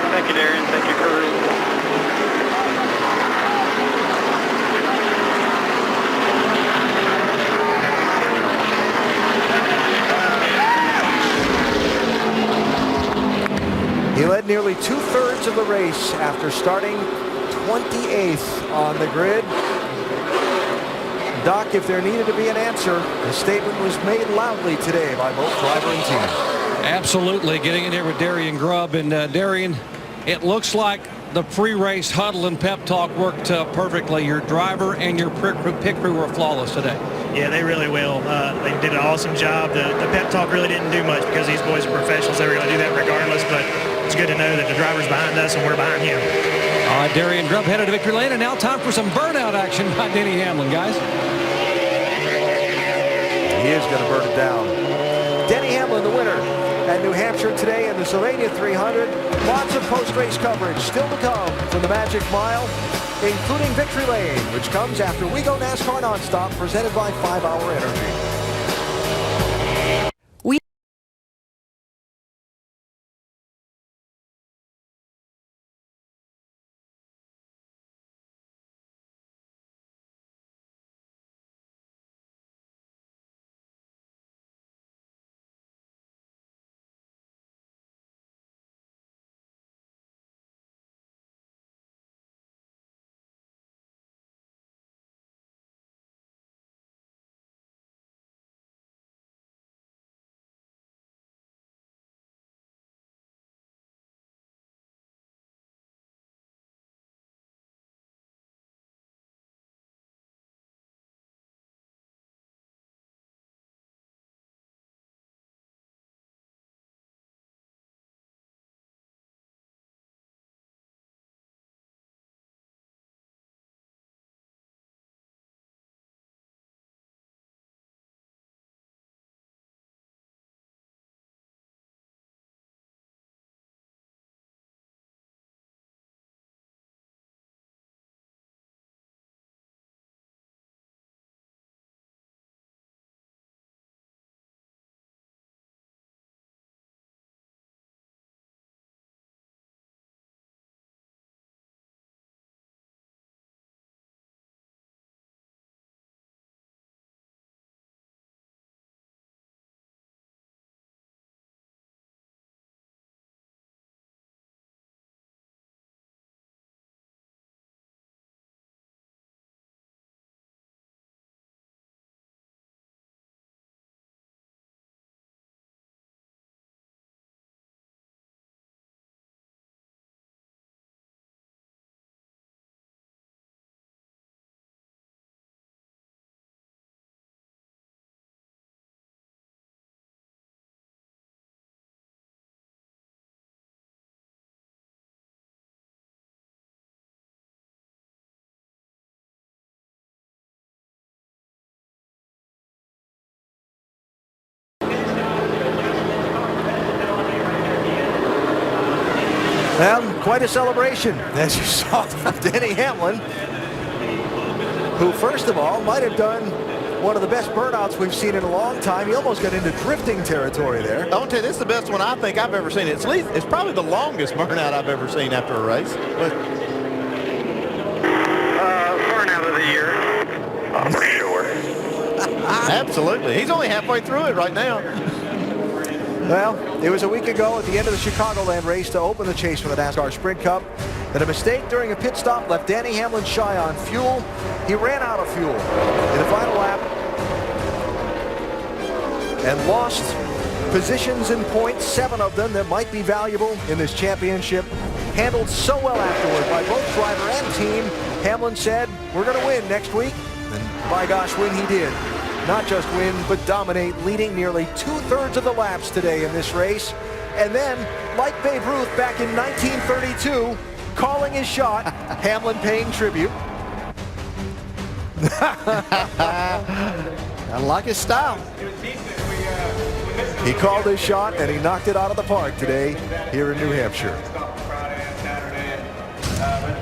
Thank you, Darren. Thank you, crew. He led nearly 2/3 of the race after starting 28th on the grid. Doc, if there needed to be an answer, the statement was made loudly today by both driver and team. Absolutely, getting in here with Darian Grubb. And Darian, it looks like the pre-race huddle and pep talk worked perfectly. Your driver and your pit crew were flawless today. Yeah, they really will. They did an awesome job. The pep talk really didn't do much because these boys are professionals. They were going to do that regardless, but it's good to know that the driver's behind us and we're behind him. All right, Darian Grubb headed to victory lane, and now time for some burnout action by Denny Hamlin, guys. He is going to burn it down. Denny Hamlin, the winner at New Hampshire today in the Sylvania 300. Lots of post-race coverage still to come from the Magic Mile, including Victory Lane, which comes after We Go NASCAR Nonstop, presented by 5 Hour Energy. Well, quite a celebration, as you saw from Denny Hamlin, who, first of all, might have done one of the best burnouts we've seen in a long time. He almost got into drifting territory there. I want to tell you, this is the best one I think I've ever seen. It's probably the longest burnout I've ever seen after a race. Burnout of the year. For sure. Absolutely. He's only halfway through it right now. Well, it was a week ago at the end of the Chicagoland race to open the chase for the NASCAR Sprint Cup that a mistake during a pit stop left Denny Hamlin shy on fuel. He ran out of fuel in the final lap and lost positions and points, 7 of them that might be valuable in this championship. Handled so well afterward by both driver and team. Hamlin said, we're going to win next week. And by gosh, win he did. Not just win, but dominate, leading nearly 2/3 of the laps today in this race. And then, like Babe Ruth back in 1932, calling his shot, Hamlin paying tribute. I like his style. He called his shot, and he knocked it out of the park today here in New Hampshire.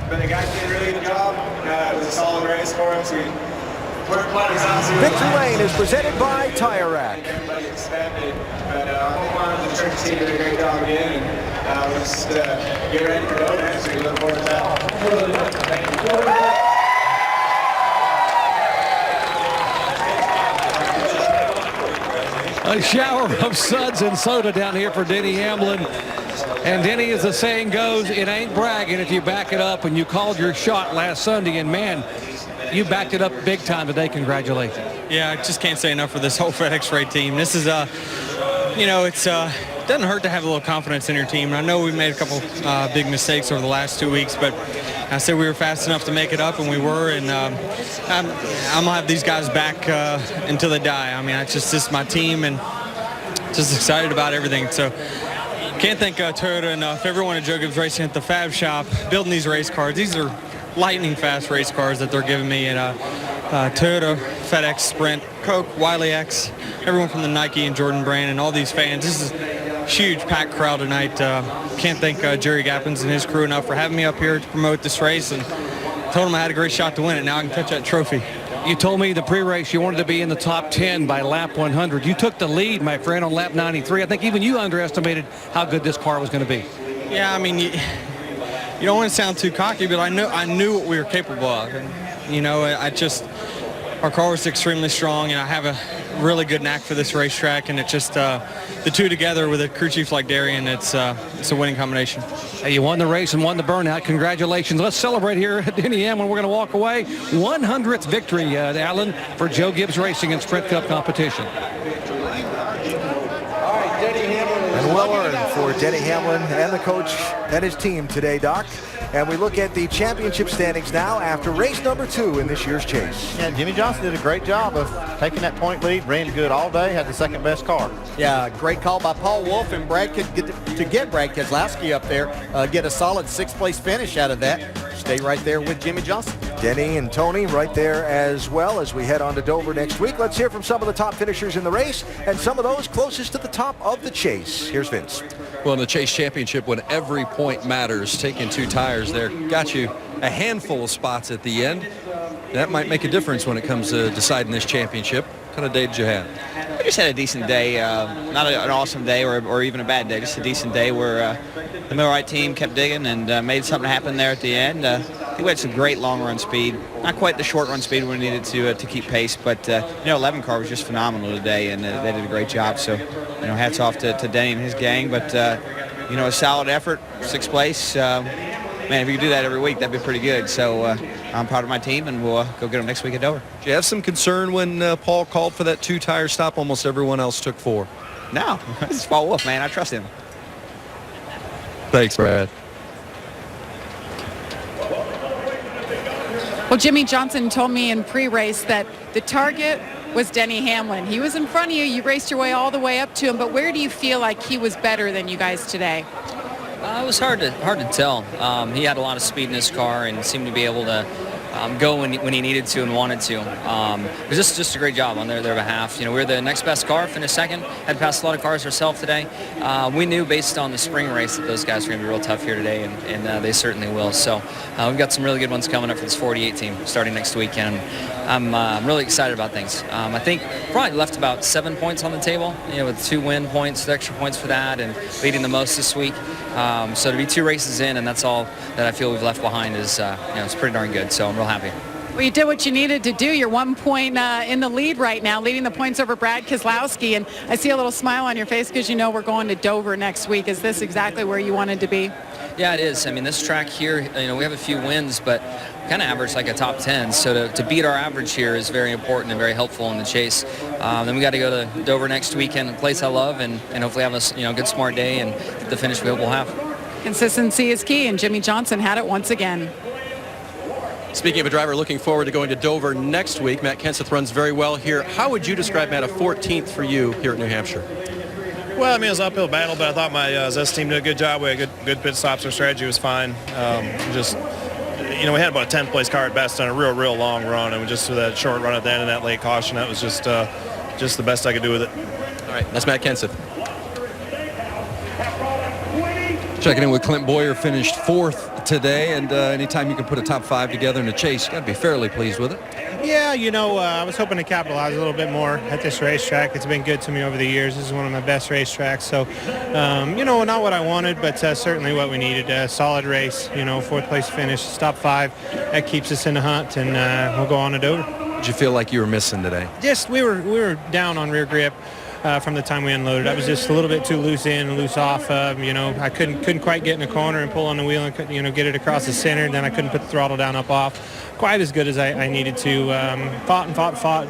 But the guys did a really good job. It was a solid race for us. We worked quite exhaustively. Victory Lane is presented by Tire Rack. Everybody expanded, but home runs, the church team did a great job again, and we'll just get ready for Dover next week. Look forward to that. A shower of suds and soda down here for Denny Hamlin. And Denny, as the saying goes, it ain't bragging if you back it up. And you called your shot last Sunday, and man, you backed it up big time today. Congratulations. Yeah, I just can't say enough for this whole FedEx Freight team. This is, you know, it doesn't hurt to have a little confidence in your team. And I know we made a couple big mistakes over the last 2 weeks, but I said we were fast enough to make it up, and we were. And I'm gonna have these guys back until they die. I mean, this is my team, and just excited about everything. So can't thank Toyota enough. Everyone at Joe Gibbs Racing at the Fab Shop building these race cars. These are lightning fast race cars that they're giving me at Toyota, FedEx, Sprint, Coke, Wiley X, everyone from the Nike and Jordan brand, and all these fans. This is a huge packed crowd tonight. Can't thank Jerry Gappins and his crew enough for having me up here to promote this race, and told him I had a great shot to win it. Now I can touch that trophy. You told me the pre-race you wanted to be in the top 10 by lap 100. You took the lead, my friend, on lap 93. I think even you underestimated how good this car was going to be. Yeah, I mean, you don't want to sound too cocky, but I knew what we were capable of. And, you know, our car was extremely strong, and I have a really good knack for this racetrack, and it just the two together with a crew chief like Darian, it's a winning combination. Hey, you won the race and won the burnout. Congratulations. Let's celebrate here at Denny Hamlin. We're going to walk away. 100th victory, Alan, for Joe Gibbs Racing in Sprint Cup competition. And well earned for Denny Hamlin and the coach and his team today, Doc. And we look at the championship standings now after race number 2 in this year's chase. Yeah, Jimmy Johnson did a great job of taking that point lead, ran good all day, had the second best car. Yeah, great call by Paul Wolf, and Brad could get Brad Keselowski up there, get a solid 6th place finish out of that. Stay right there with Jimmy Johnson. Denny and Tony right there as well as we head on to Dover next week. Let's hear from some of the top finishers in the race and some of those closest to the top of the chase. Here's Vince. Well, in the Chase Championship, when every point matters, taking 2 tires there got you a handful of spots at the end. That might make a difference when it comes to deciding this championship. What kind of day did you have? I just had a decent day, not an awesome day or even a bad day, just a decent day where the Millwright team kept digging and made something happen there at the end. I think we had some great long run speed, not quite the short run speed we needed to keep pace, but 11 car was just phenomenal today, and they did a great job. So, hats off to Denny and his gang, but a solid effort, 6th place. Man, if you could do that every week, that'd be pretty good. So I'm proud of my team, and we'll go get them next week at Dover. Did you have some concern when Paul called for that 2-tire stop? Almost everyone else took 4. No, it's Paul Wolf, man. I trust him. Thanks, Brad. Well, Jimmy Johnson told me in pre-race that the target was Denny Hamlin. He was in front of you. You raced your way all the way up to him. But where do you feel like he was better than you guys today? It was hard to tell. He had a lot of speed in his car and seemed to be able to go when he needed to and wanted to. It was just a great job on their behalf. You know, we were the next best car, finished second, had to pass a lot of cars ourselves today. We knew based on the spring race that those guys were going to be real tough here today, and they certainly will. So we've got some really good ones coming up for this 48 team starting next weekend. I'm really excited about things. I think probably left about 7 points on the table, you know, with 2 win points, the extra points for that, and leading the most this week. So to be 2 races in, and that's all that I feel we've left behind is, it's pretty darn good. So I'm real happy. Well, you did what you needed to do. You're 1 point in the lead right now, leading the points over Brad Keselowski. And I see a little smile on your face because you know we're going to Dover next week. Is this exactly where you wanted to be? Yeah, it is. I mean, this track here, you know, we have a few wins, but kind of average like a top 10. So to beat our average here is very important and very helpful in the chase. Then we got to go to Dover next weekend, a place I love, and hopefully have a good smart day and get the finish we hope we'll have. Consistency is key, and Jimmy Johnson had it once again. Speaking of a driver looking forward to going to Dover next week, Matt Kenseth runs very well here. How would you describe, Matt, a 14th for you here at New Hampshire? Well, I mean, it was an uphill battle, but I thought my Zest team did a good job. We had good pit stops. Our strategy was fine. We had about a 10th place car at best on a real long run, and just with that short run at the end and that late caution, that was just the best I could do with it. All right, that's Matt Kenseth. Checking in with Clint Boyer, finished 4th today, and anytime you can put a top 5 together in a chase, you got to be fairly pleased with it. Yeah, I was hoping to capitalize a little bit more at this racetrack. It's been good to me over the years. This is one of my best racetracks. So, not what I wanted, but certainly what we needed. A solid race, 4th place finish, top 5. That keeps us in the hunt, and we'll go on to Dover. Did you feel like you were missing today? Just we were down on rear grip. From the time we unloaded, I was just a little bit too loose in and loose off. I couldn't quite get in the corner and pull on the wheel and couldn't, get it across the center. And then I couldn't put the throttle down up off quite as good as I needed to. Fought,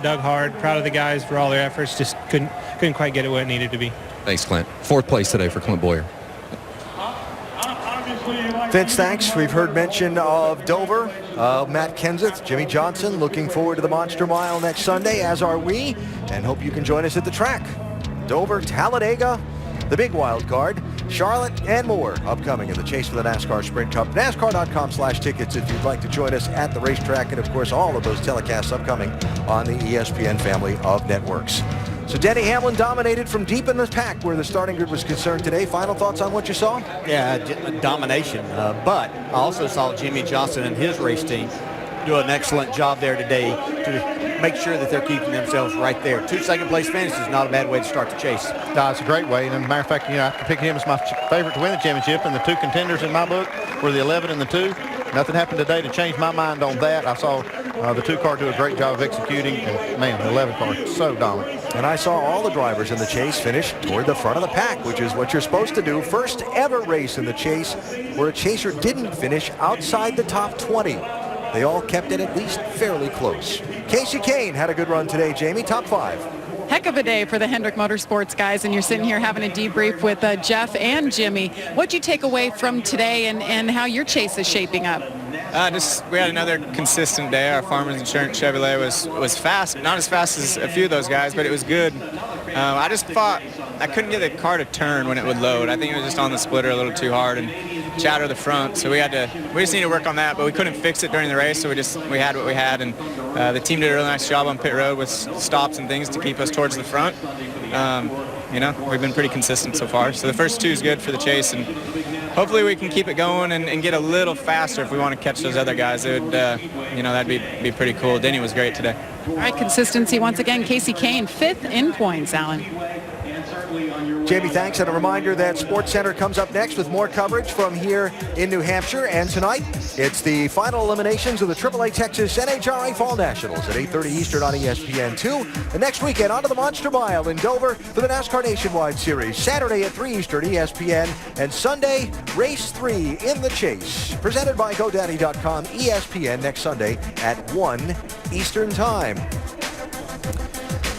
dug hard. Proud of the guys for all their efforts. Just couldn't quite get it where it needed to be. Thanks, Clint. 4th place today for Clint Boyer. Vince, thanks. We've heard mention of Dover, Matt Kenseth, Jimmy Johnson. Looking forward to the Monster Mile next Sunday, as are we, and hope you can join us at the track. Dover, Talladega, the big wild card, Charlotte, and more upcoming in the chase for the NASCAR Sprint Cup. NASCAR.com/tickets if you'd like to join us at the racetrack, and of course all of those telecasts upcoming on the ESPN family of networks. So Denny Hamlin dominated from deep in the pack where the starting grid was concerned today. Final thoughts on what you saw? Yeah, domination. But I also saw Jimmy Johnson and his race team do an excellent job there today to make sure that they're keeping themselves right there. 2 second-place finishes is not a bad way to start the chase. No, it's a great way. And as a matter of fact, I picked him as my favorite to win the championship. And the 2 contenders in my book were the 11 and the 2. Nothing happened today to change my mind on that. I saw the 2 car do a great job of executing. And, man, the 11 car is so dominant. And I saw all the drivers in the chase finish toward the front of the pack, which is what you're supposed to do. First ever race in the chase where a chaser didn't finish outside the top 20. They all kept it at least fairly close. Casey Kane had a good run today, Jamie. Top 5. Heck of a day for the Hendrick Motorsports guys, and you're sitting here having a debrief with Jeff and Jimmy. What'd you take away from today and how your chase is shaping up? We had another consistent day. Our Farmers Insurance Chevrolet was fast, not as fast as a few of those guys, but it was good. I just thought I couldn't get the car to turn when it would load. I think it was just on the splitter a little too hard and chatter the front. So we just need to work on that, but we couldn't fix it during the race. So we had what we had, and the team did a really nice job on pit road with stops and things to keep us towards the front. We've been pretty consistent so far. So the first 2 is good for the chase, and hopefully we can keep it going and get a little faster if we want to catch those other guys. It would, that'd be pretty cool. Denny was great today. All right, consistency once again. Casey Kane, 5th in points, Alan. Jamie, thanks. And a reminder that SportsCenter comes up next with more coverage from here in New Hampshire. And tonight, it's the final eliminations of the AAA Texas NHRA Fall Nationals at 8:30 Eastern on ESPN2. And next weekend, onto the Monster Mile in Dover for the NASCAR Nationwide Series. Saturday at 3 Eastern ESPN. And Sunday, Race 3 in the Chase. Presented by GoDaddy.com, ESPN next Sunday at 1 Eastern Time.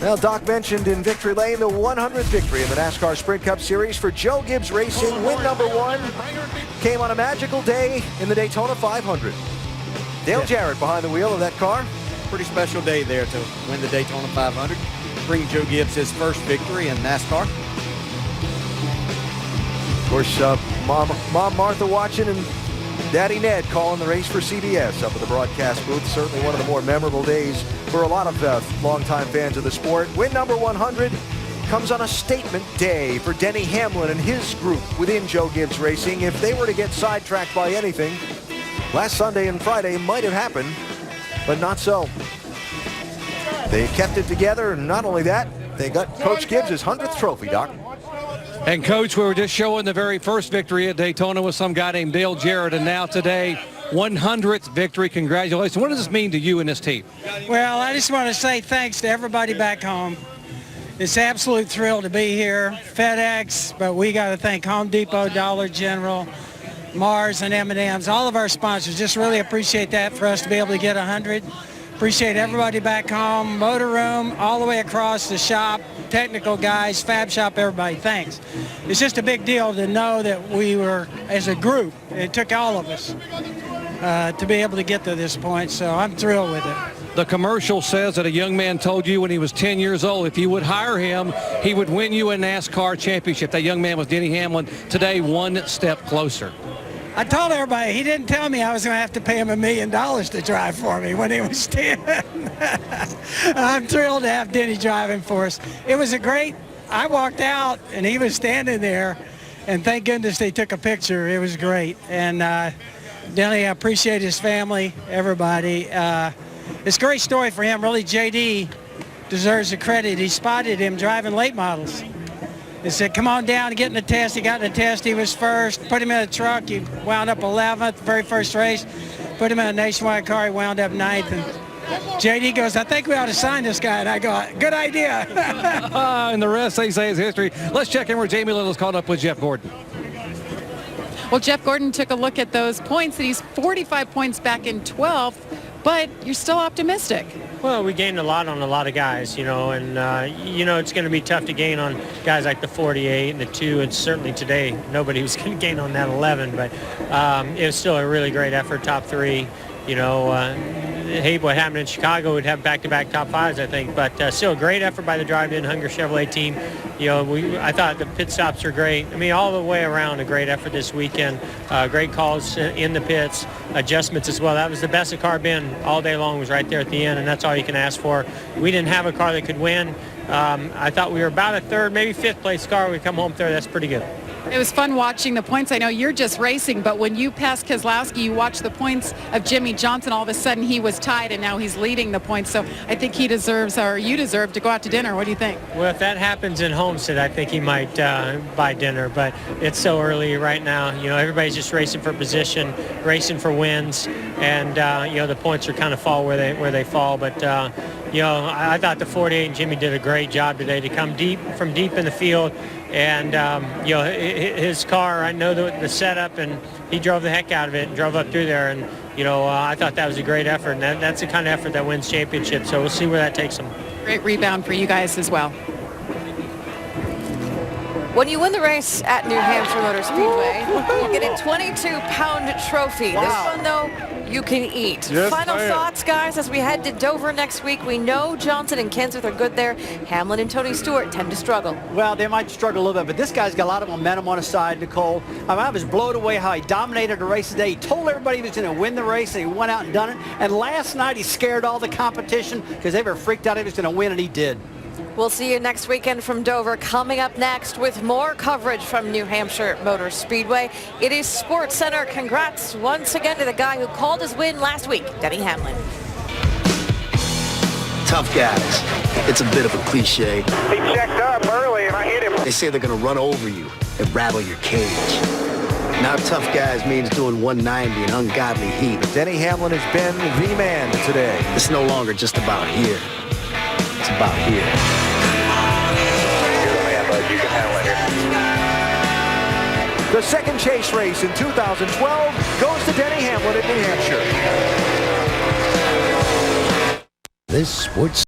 Well, Doc mentioned in Victory Lane the 100th victory in the NASCAR Sprint Cup Series for Joe Gibbs Racing. Win number 1 came on a magical day in the Daytona 500. Dale Jarrett behind the wheel of that car. Pretty special day there to win the Daytona 500. Bring Joe Gibbs his first victory in NASCAR. Of course, Mom Martha watching, and Daddy Ned calling the race for CBS up at the broadcast booth. Certainly one of the more memorable days for a lot of longtime fans of the sport. Win number 100 comes on a statement day for Denny Hamlin and his group within Joe Gibbs Racing. If they were to get sidetracked by anything, last Sunday and Friday might have happened, but not so. They kept it together, and not only that, they got Coach Gibbs' 100th trophy, Doc. And, Coach, we were just showing the very first victory at Daytona with some guy named Dale Jarrett, and now today, 100th victory. Congratulations. What does this mean to you and this team? Well, I just want to say thanks to everybody back home. It's absolute thrill to be here. FedEx, but we got to thank Home Depot, Dollar General, Mars, and M&M's, all of our sponsors. Just really appreciate that for us to be able to get 100. Appreciate everybody back home, motor room, all the way across the shop, technical guys, fab shop, everybody. Thanks. It's just a big deal to know that we were, as a group, it took all of us to be able to get to this point, so I'm thrilled with it. The commercial says that a young man told you when he was 10 years old, if you would hire him, he would win you a NASCAR championship. That young man was Denny Hamlin. Today, one step closer. I told everybody, he didn't tell me I was going to have to pay him $1 million to drive for me when he was 10. I'm thrilled to have Denny driving for us. It was I walked out and he was standing there, and thank goodness they took a picture. It was great. And Denny, I appreciate his family, everybody. It's a great story for him. Really, JD deserves the credit. He spotted him driving late models. He said, come on down and get in the test. He got in the test. He was first. Put him in a truck. He wound up 11th, very first race. Put him in a nationwide car. He wound up 9th. And JD goes, I think we ought to sign this guy. And I go, good idea. And the rest, they say, is history. Let's check in where Jamie Little's caught up with Jeff Gordon. Well, Jeff Gordon took a look at those points, and he's 45 points back in 12th, but you're still optimistic. Well, we gained a lot on a lot of guys, and, it's going to be tough to gain on guys like the 48 and the 2, and certainly today nobody was going to gain on that 11, but it was still a really great effort, top 3. Hey, what happened in Chicago would have back-to-back top 5s, I think, but still a great effort by the Drive-In Hunger Chevrolet team. I thought the pit stops were great. I mean, all the way around, a great effort this weekend. Great calls in the pits, adjustments as well. That was the best the car been all day long, was right there at the end, and that's all you can ask for. We didn't have a car that could win. I thought we were about a third, maybe 5th place car. We come home third. That's pretty good. It was fun watching the points. I know you're just racing, but when you passed Keselowski, you watched the points of Jimmy Johnson. All of a sudden, he was tied, and now he's leading the points. So I think he deserves, or you deserve, to go out to dinner. What do you think? Well, if that happens in Homestead, I think he might buy dinner. But it's so early right now. Everybody's just racing for position, racing for wins, and the points are kind of fall where they fall. But I thought the 48 and Jimmy did a great job today to come from deep in the field. And, his car, I know the setup, and he drove the heck out of it and drove up through there. And, I thought that was a great effort. And that's the kind of effort that wins championships. So we'll see where that takes him. Great rebound for you guys as well. When you win the race at New Hampshire Motor Speedway, you get a 22-pound trophy. Wow. This one, though, you can eat. Yes, Final ma'am. thoughts, guys, as we head to Dover next week. We know Johnson and Kenseth are good there. Hamlin and Tony Stewart tend to struggle. Well, they might struggle a little bit, but this guy's got a lot of momentum on his side, Nicole. I was blown away how he dominated the race today. He told everybody he was going to win the race, and he went out and done it. And last night, he scared all the competition because they were freaked out he was going to win, and he did. We'll see you next weekend from Dover. Coming up next with more coverage from New Hampshire Motor Speedway. It is Sports Center. Congrats once again to the guy who called his win last week, Denny Hamlin. Tough guys. It's a bit of a cliche. He checked up early and I hit him. They say they're going to run over you and rattle your cage. Now tough guys means doing 190 in ungodly heat. Denny Hamlin has been the man today. It's no longer just about here. It's about here. You can handle it here. The second chase race in 2012 goes to Denny Hamlin at New Hampshire. This sports